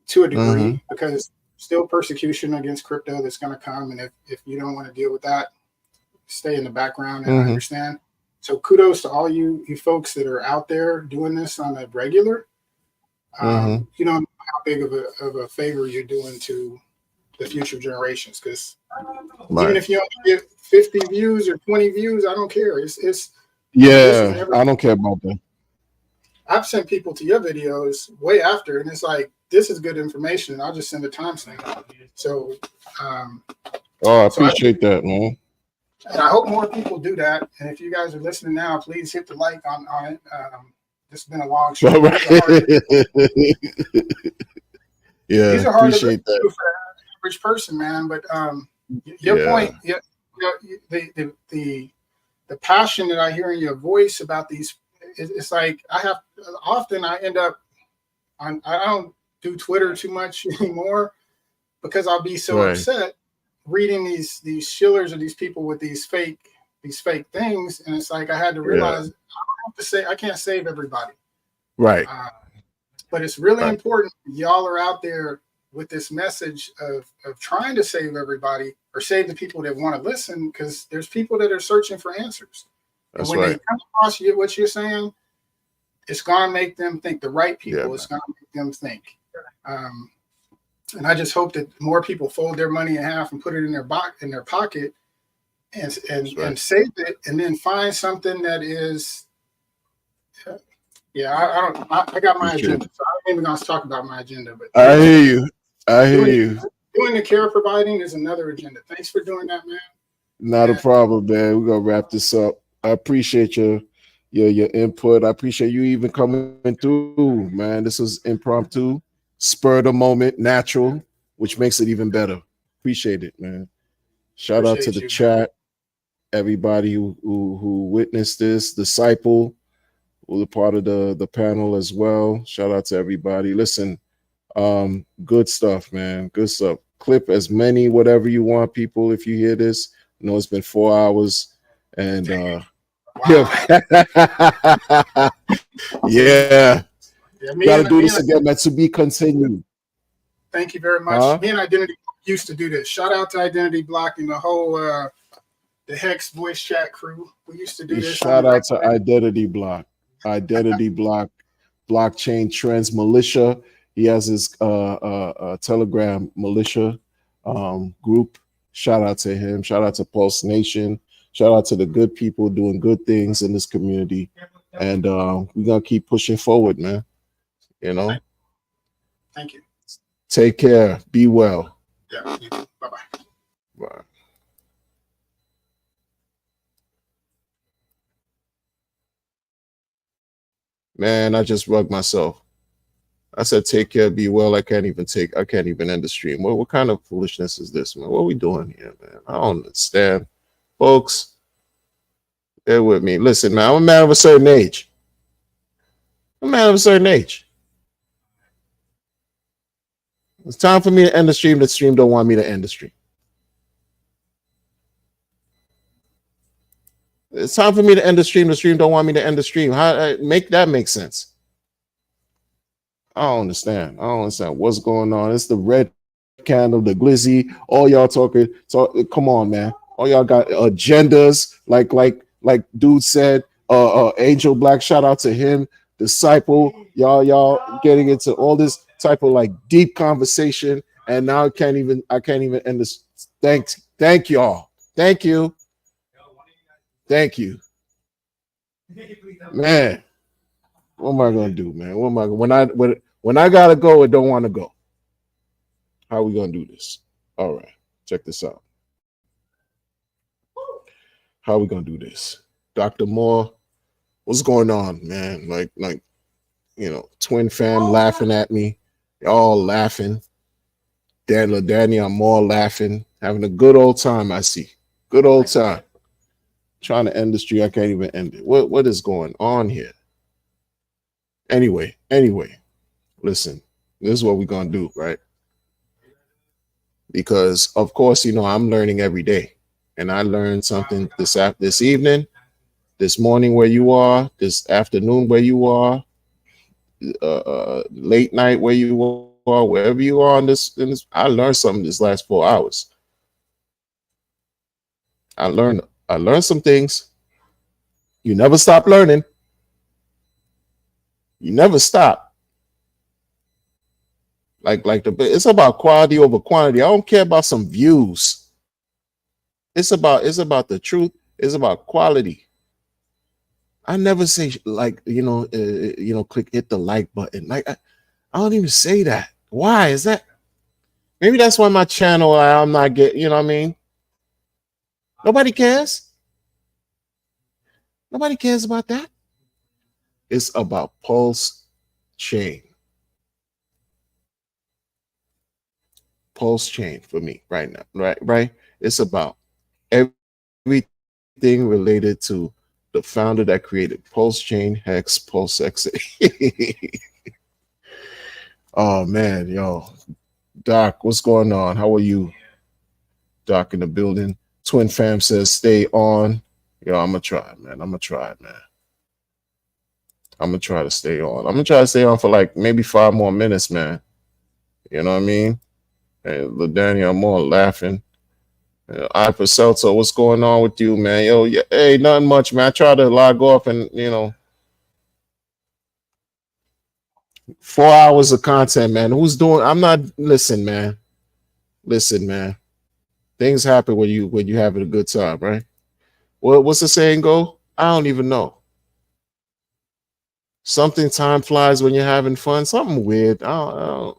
Speaker 8: to a degree, because still persecution against crypto that's going to come. And if you don't want to deal with that, stay in the background and understand. So kudos to all you folks that are out there doing this on a regular. You don't know how big of a favor you're doing to the future generations, because even if you only get 50 views or 20 views, I don't care. It's
Speaker 5: I don't care about that.
Speaker 8: I've sent people to your videos way after, and it's like, this is good information, and I'll just send a timestamp. So,
Speaker 5: I appreciate that, man.
Speaker 8: And I hope more people do that. And if you guys are listening now, please hit the like on it. This has been a long show.
Speaker 5: Yeah,
Speaker 8: these are hard to do
Speaker 5: appreciate that
Speaker 8: for an average person, man. But your point, the passion that I hear in your voice about these, it's like I end up I don't do Twitter too much anymore, because I'll be so upset reading these shillers or these people with these fake things, and it's like I had to realize I can't save everybody,
Speaker 5: right?
Speaker 8: But it's really important y'all are out there with this message of trying to save everybody, or save the people that want to listen, because there's people that are searching for answers.
Speaker 5: That's
Speaker 8: and when they come across what you're saying, it's gonna make them think. The right people, it's gonna make them think. And I just hope that more people fold their money in half and put it in their pocket and save it, and then find something that is. I got my agenda, so I ain't even gonna talk about my agenda. But
Speaker 5: I hear you.
Speaker 8: Doing the care providing is another agenda. Thanks for doing that, man.
Speaker 5: Not a problem, man. We're gonna wrap this up. I appreciate your input. I appreciate you even coming through, man. This was impromptu, spur of the moment, natural, which makes it even better. Appreciate it, man. Shout out to the chat, everybody who witnessed this, Disciple, who was a part of the panel as well. Shout out to everybody. Listen, good stuff, man. Good stuff. Clip as many, whatever you want, people. If you hear this, I know it's been 4 hours, and gotta do this again, man. To be continued.
Speaker 8: Thank you very much. Me and Identity used to do this. Shout out to Identity Block and the whole the Hex voice chat crew. We used to do this.
Speaker 5: Shout out to Identity Block, Blockchain Trends Militia. He has his Telegram militia group. Shout out to him. Shout out to Pulse Nation. Shout out to the good people doing good things in this community. And we're going to keep pushing forward, man. You know?
Speaker 8: Thank you.
Speaker 5: Take care. Be well.
Speaker 8: Yeah, you too. Bye-bye.
Speaker 5: Bye. Man, I just rugged myself. I said, take care, be well. I can't even end the stream. What kind of foolishness is this, man? What are we doing here, man? I don't understand. Folks, bear with me. Listen, man, I'm a man of a certain age. It's time for me to end the stream. The stream don't want me to end the stream. It's time for me to end the stream. The stream don't want me to end the stream. How make that make sense? I don't understand. I don't understand what's going on. It's the red candle, the glizzy. All y'all talking. So come on, man. All y'all got agendas. Like dude said. Angel Black. Shout out to him. Disciple. Y'all getting into all this type of like deep conversation, and now I can't even end this. Thank y'all. Thank you. Thank you, man. What am I gonna do, man? What am I when I gotta go? I don't want to go. How are we gonna do this? All right, check this out. How are we gonna do this, Dr. Moore? What's going on, man? Like twin fam laughing at me, y'all laughing. Danny, I'm more laughing, having a good old time. I see, good old time. Trying to end the stream, I can't even end it. What is going on here? Anyway, listen, this is what we're gonna do, right? Because of course, I'm learning every day, and I learned something this evening, this morning where you are, this afternoon where you are, late night where you are, wherever you are in this. I learned something this last 4 hours. I learned some things. You never stop learning. You never stop. It's about quality over quantity. I don't care about some views. It's about the truth. It's about quality. I never say click hit the like button. Like I don't even say that. Why is that? Maybe that's why my channel I'm not getting. You know what I mean? Nobody cares. Nobody cares about that. It's about pulse chain. Pulse chain for me right now. Right. It's about everything related to the founder that created Pulse Chain, Hex, Pulse X. Oh man, yo, Doc, what's going on? How are you? Doc in the building. Twin Fam says stay on. Yo, I'm gonna try, man. I'm gonna try to stay on. I'm gonna try to stay on for like maybe 5 more minutes, man. You know what I mean? Hey, LaDanny, I'm more laughing. I for Celso, what's going on with you, man? Yo, yeah, hey, nothing much, man. I try to log off and 4 hours of content, man. Who's doing? I'm not. Listen, man. Things happen when you having a good time, right? What's the saying go? I don't even know. Something time flies when you're having fun. Something weird. I don't.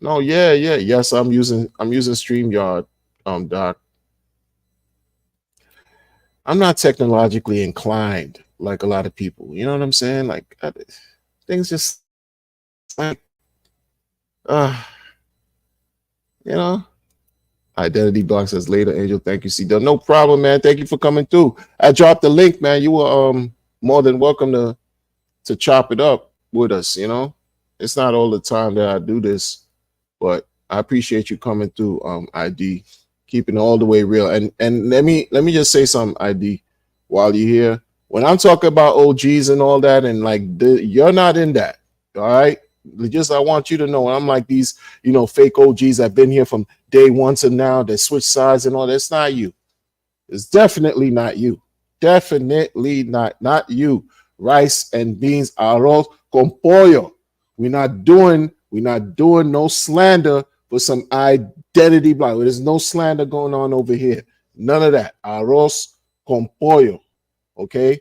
Speaker 5: No, yeah. Yes, I'm using StreamYard, Doc. I'm not technologically inclined like a lot of people. You know what I'm saying? Like things just like Identity Block says later, Angel. Thank you, CW. No problem, man. Thank you for coming through. I dropped the link, man. You were more than welcome to chop it up with us. It's not all the time that I do this, but I appreciate you coming through. ID, keeping it all the way real. And let me just say something, ID, while you're here. When I'm talking about OGs and all that, and like you're not in that, all right? I want you to know, I'm like these, fake OGs that been here from day one to now, that switch sides and all that. It's not you. It's definitely not you. Definitely not you. Rice and beans, arroz con pollo. We're not doing no slander for some identity block. There's no slander going on over here. None of that. Arroz con pollo. Okay?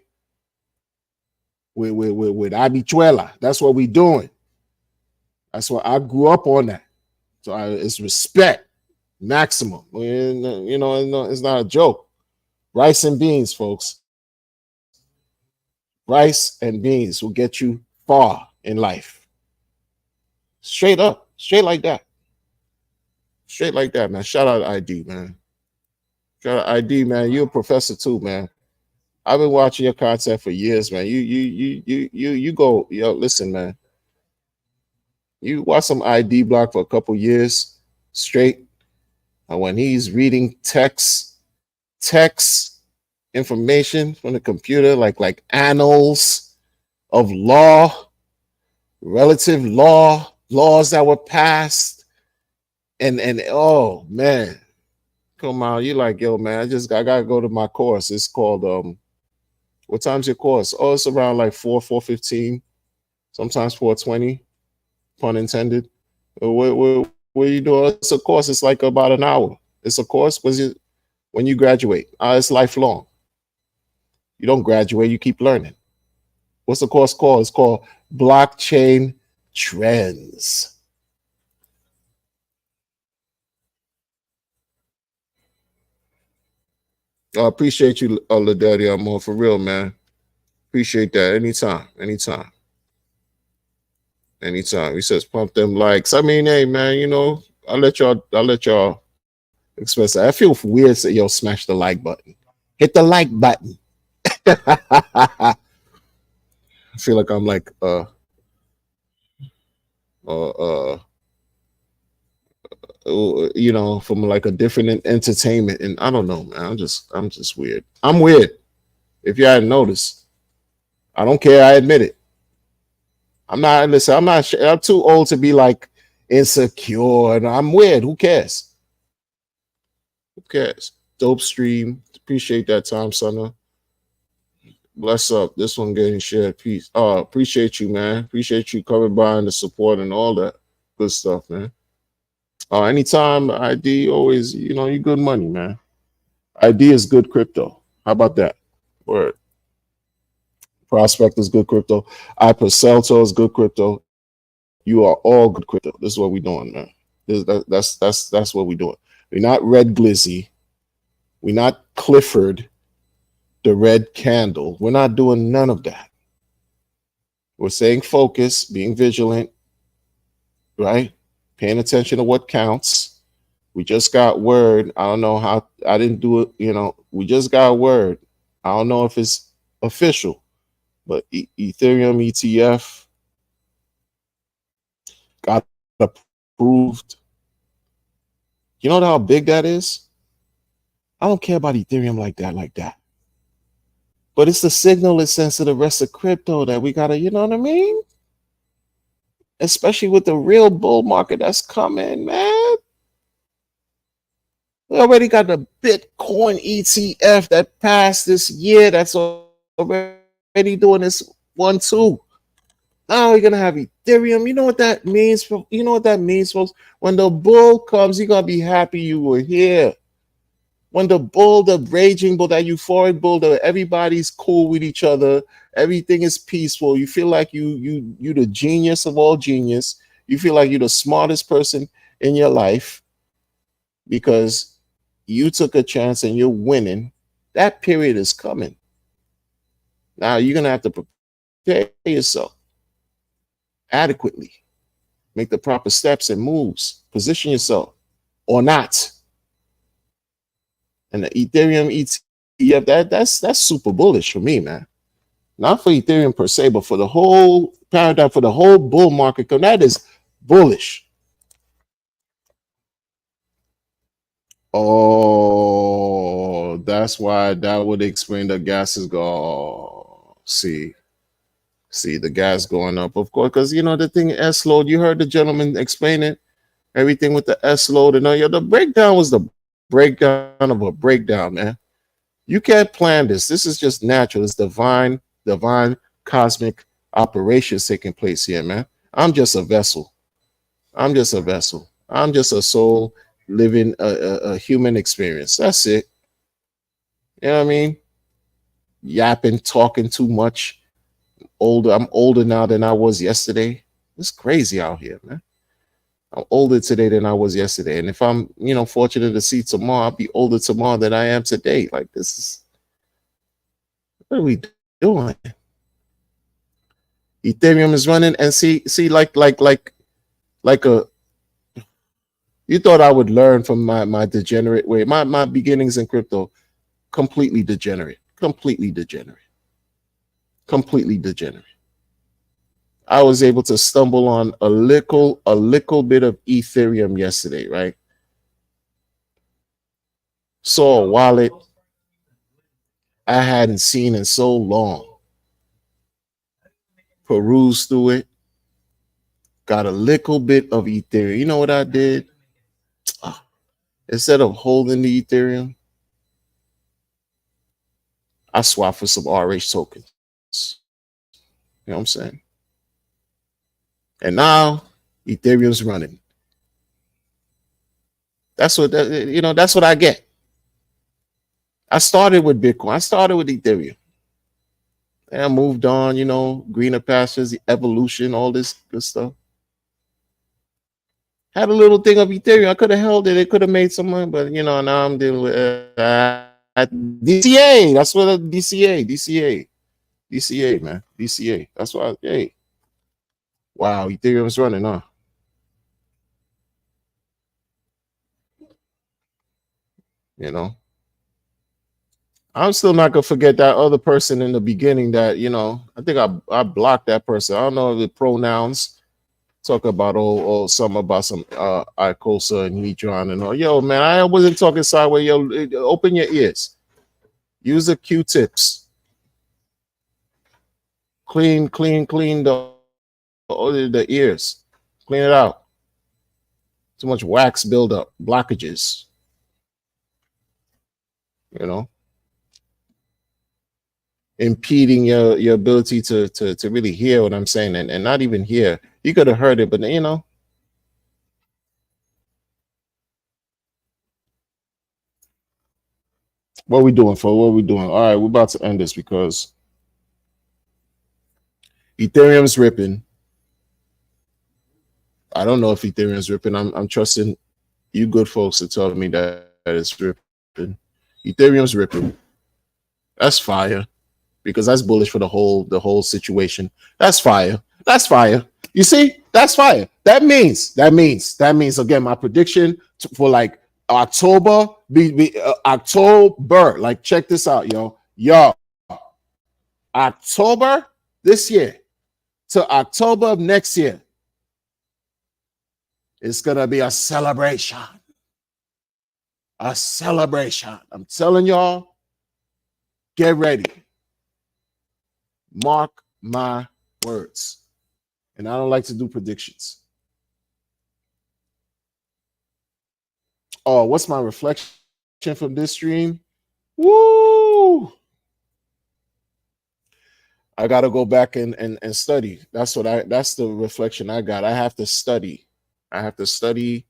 Speaker 5: With habichuela. That's what we're doing. That's why I grew up on that. So it's respect, maximum. It's not a joke. Rice and beans, folks. Rice and beans will get you far in life. Straight up, straight like that. Straight like that, man. Shout out to ID, man. Shout out ID, man. You're a professor too, man. I've been watching your content for years, man. You go, yo, listen, man. You watch some ID Block for a couple years straight, and when he's reading text information from the computer, like annals of law, relative law, laws that were passed, and oh man, come on, you like, yo man, I gotta go to my course. It's called what time's your course? Oh, it's around like 4:15, sometimes 4:20, pun intended. Where you doing? It's a course. It's like about an hour. It's a course. Was it when you graduate? It's lifelong. You don't graduate. You keep learning. What's the course called? It's called Blockchain Trends. I appreciate you, Ladaddy. I'm on for real, man. Appreciate that. Anytime, anytime, anytime. He says, pump them likes. I mean, hey, man, you know, I'll let y'all express that. I feel weird say, yo, smash the like button. Hit the like button. I feel like I'm like uh uh you know, from like a different entertainment, and I don't know, man. I'm just weird. I'm weird. If you hadn't noticed, I don't care. I admit it. I'm not. Listen, I'm not. I'm too old to be like insecure, and I'm weird. Who cares? Who cares? Dope stream. Appreciate that time, Sonner. Bless up. This one getting shared. Peace. Appreciate you, man. Appreciate you coming by and the support and all that good stuff, man. Anytime ID, always, you know, you good money, man. ID is good crypto. How about that? Word. Prospect is good crypto. Ipercelto is good crypto. You are all good crypto. This is what we're doing, man. That's what we're doing. We're not Red Glizzy. We're not Clifford, the red candle. We're not doing none of that. We're staying focused, being vigilant, right? Paying attention to what counts. We just got word. I don't know how, I didn't do it, you know, we just got word. I don't know if it's official, but Ethereum ETF got approved. You know how big that is? I don't care about Ethereum like that. But it's the signal it sends to the rest of crypto that we gotta, you know what I mean? Especially with the real bull market that's coming, man. We already got the Bitcoin ETF that passed this year. That's already doing this one too. Now we're gonna have Ethereum. You know what that means? You know what that means, folks? When the bull comes, you're gonna be happy you were here. When the bull, the raging bull, that euphoric bull, that everybody's cool with each other, everything is peaceful. You feel like you the genius of all genius. You feel like you're the smartest person in your life because you took a chance and you're winning. That period is coming. Now you're gonna have to prepare yourself adequately, make the proper steps and moves, position yourself or not. And the Ethereum ETF, that's super bullish for me, man. Not for Ethereum per se, but for the whole paradigm, for the whole bull market. That is bullish. Oh, that's why that would explain the gas is go. See, the gas going up, of course, because you know the thing S load. You heard the gentleman explain it. Everything with the S load and all. Yeah, the breakdown was the breakdown of a breakdown, man. You can't plan this. This is just natural. It's divine cosmic operations taking place here, man. I'm just a vessel. I'm just a vessel. I'm just a soul living a human experience. That's it. You know what I mean? Yapping, talking too much. Older. I'm older now than I was yesterday. It's crazy out here, man. I'm older today than I was yesterday. And if I'm, you know, fortunate to see tomorrow, I'll be older tomorrow than I am today. Like this is, what are we doing? Ethereum is running and see, like a, you thought I would learn from my degenerate way. My beginnings in crypto, completely degenerate. Completely degenerate. Completely degenerate. I was able to stumble on a little bit of Ethereum yesterday, right? Saw a wallet. I hadn't seen in so long. Perused through it, got a little bit of Ethereum. You know what I did? Instead of holding the Ethereum, I swapped for some RH tokens. You know what I'm saying? And now Ethereum's running. That's what that's what I get. I started with Bitcoin. I started with Ethereum. And I moved on, greener pastures, evolution, all this good stuff. Had a little thing of Ethereum. I could have held it. It could have made some money, but now I'm dealing with DCA. That's what DCA, man. DCA. That's why. Hey, wow, Ethereum's running, huh? I'm still not gonna forget that other person in the beginning that I think I blocked that person. I don't know the pronouns. Talk about something about some Icosa and Neutron and all. Yo, man, I wasn't talking sideways. Yo, open your ears. Use the Q-tips. Clean the ears. Clean it out. Too much wax buildup, blockages. Impeding your ability to really hear what I'm saying, and not even hear. You could have heard it, but what we doing for? What we doing? All right, we're about to end this because Ethereum's ripping. I don't know if Ethereum's ripping. I'm trusting you good folks to tell me that it's ripping. Ethereum's ripping. That's fire, because that's bullish for the whole situation. That's fire. That's fire. You see, that's fire. That means again, my prediction for like October, October. Like, check this out, yo, October this year to October of next year, it's gonna be a celebration. A celebration. I'm telling y'all, get ready. Mark my words. And I don't like to do predictions. Oh, what's my reflection from this stream? Woo! I gotta go back and study. That's the reflection I got. I have to study. I have to study.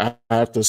Speaker 5: I have to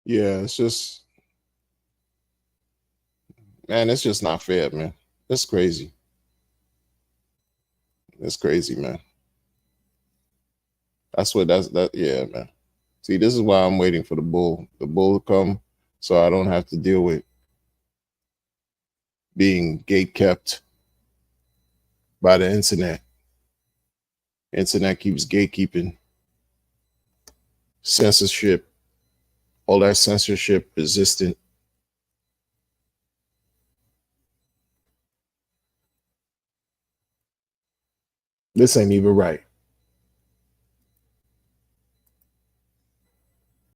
Speaker 5: Yeah, it's just, man, it's just not fair, man. It's crazy. It's crazy, man. Yeah, man. See, this is why I'm waiting for the bull to come, so I don't have to deal with being gate kept by the internet. Internet keeps gatekeeping, censorship, all that censorship resistant. This ain't even right.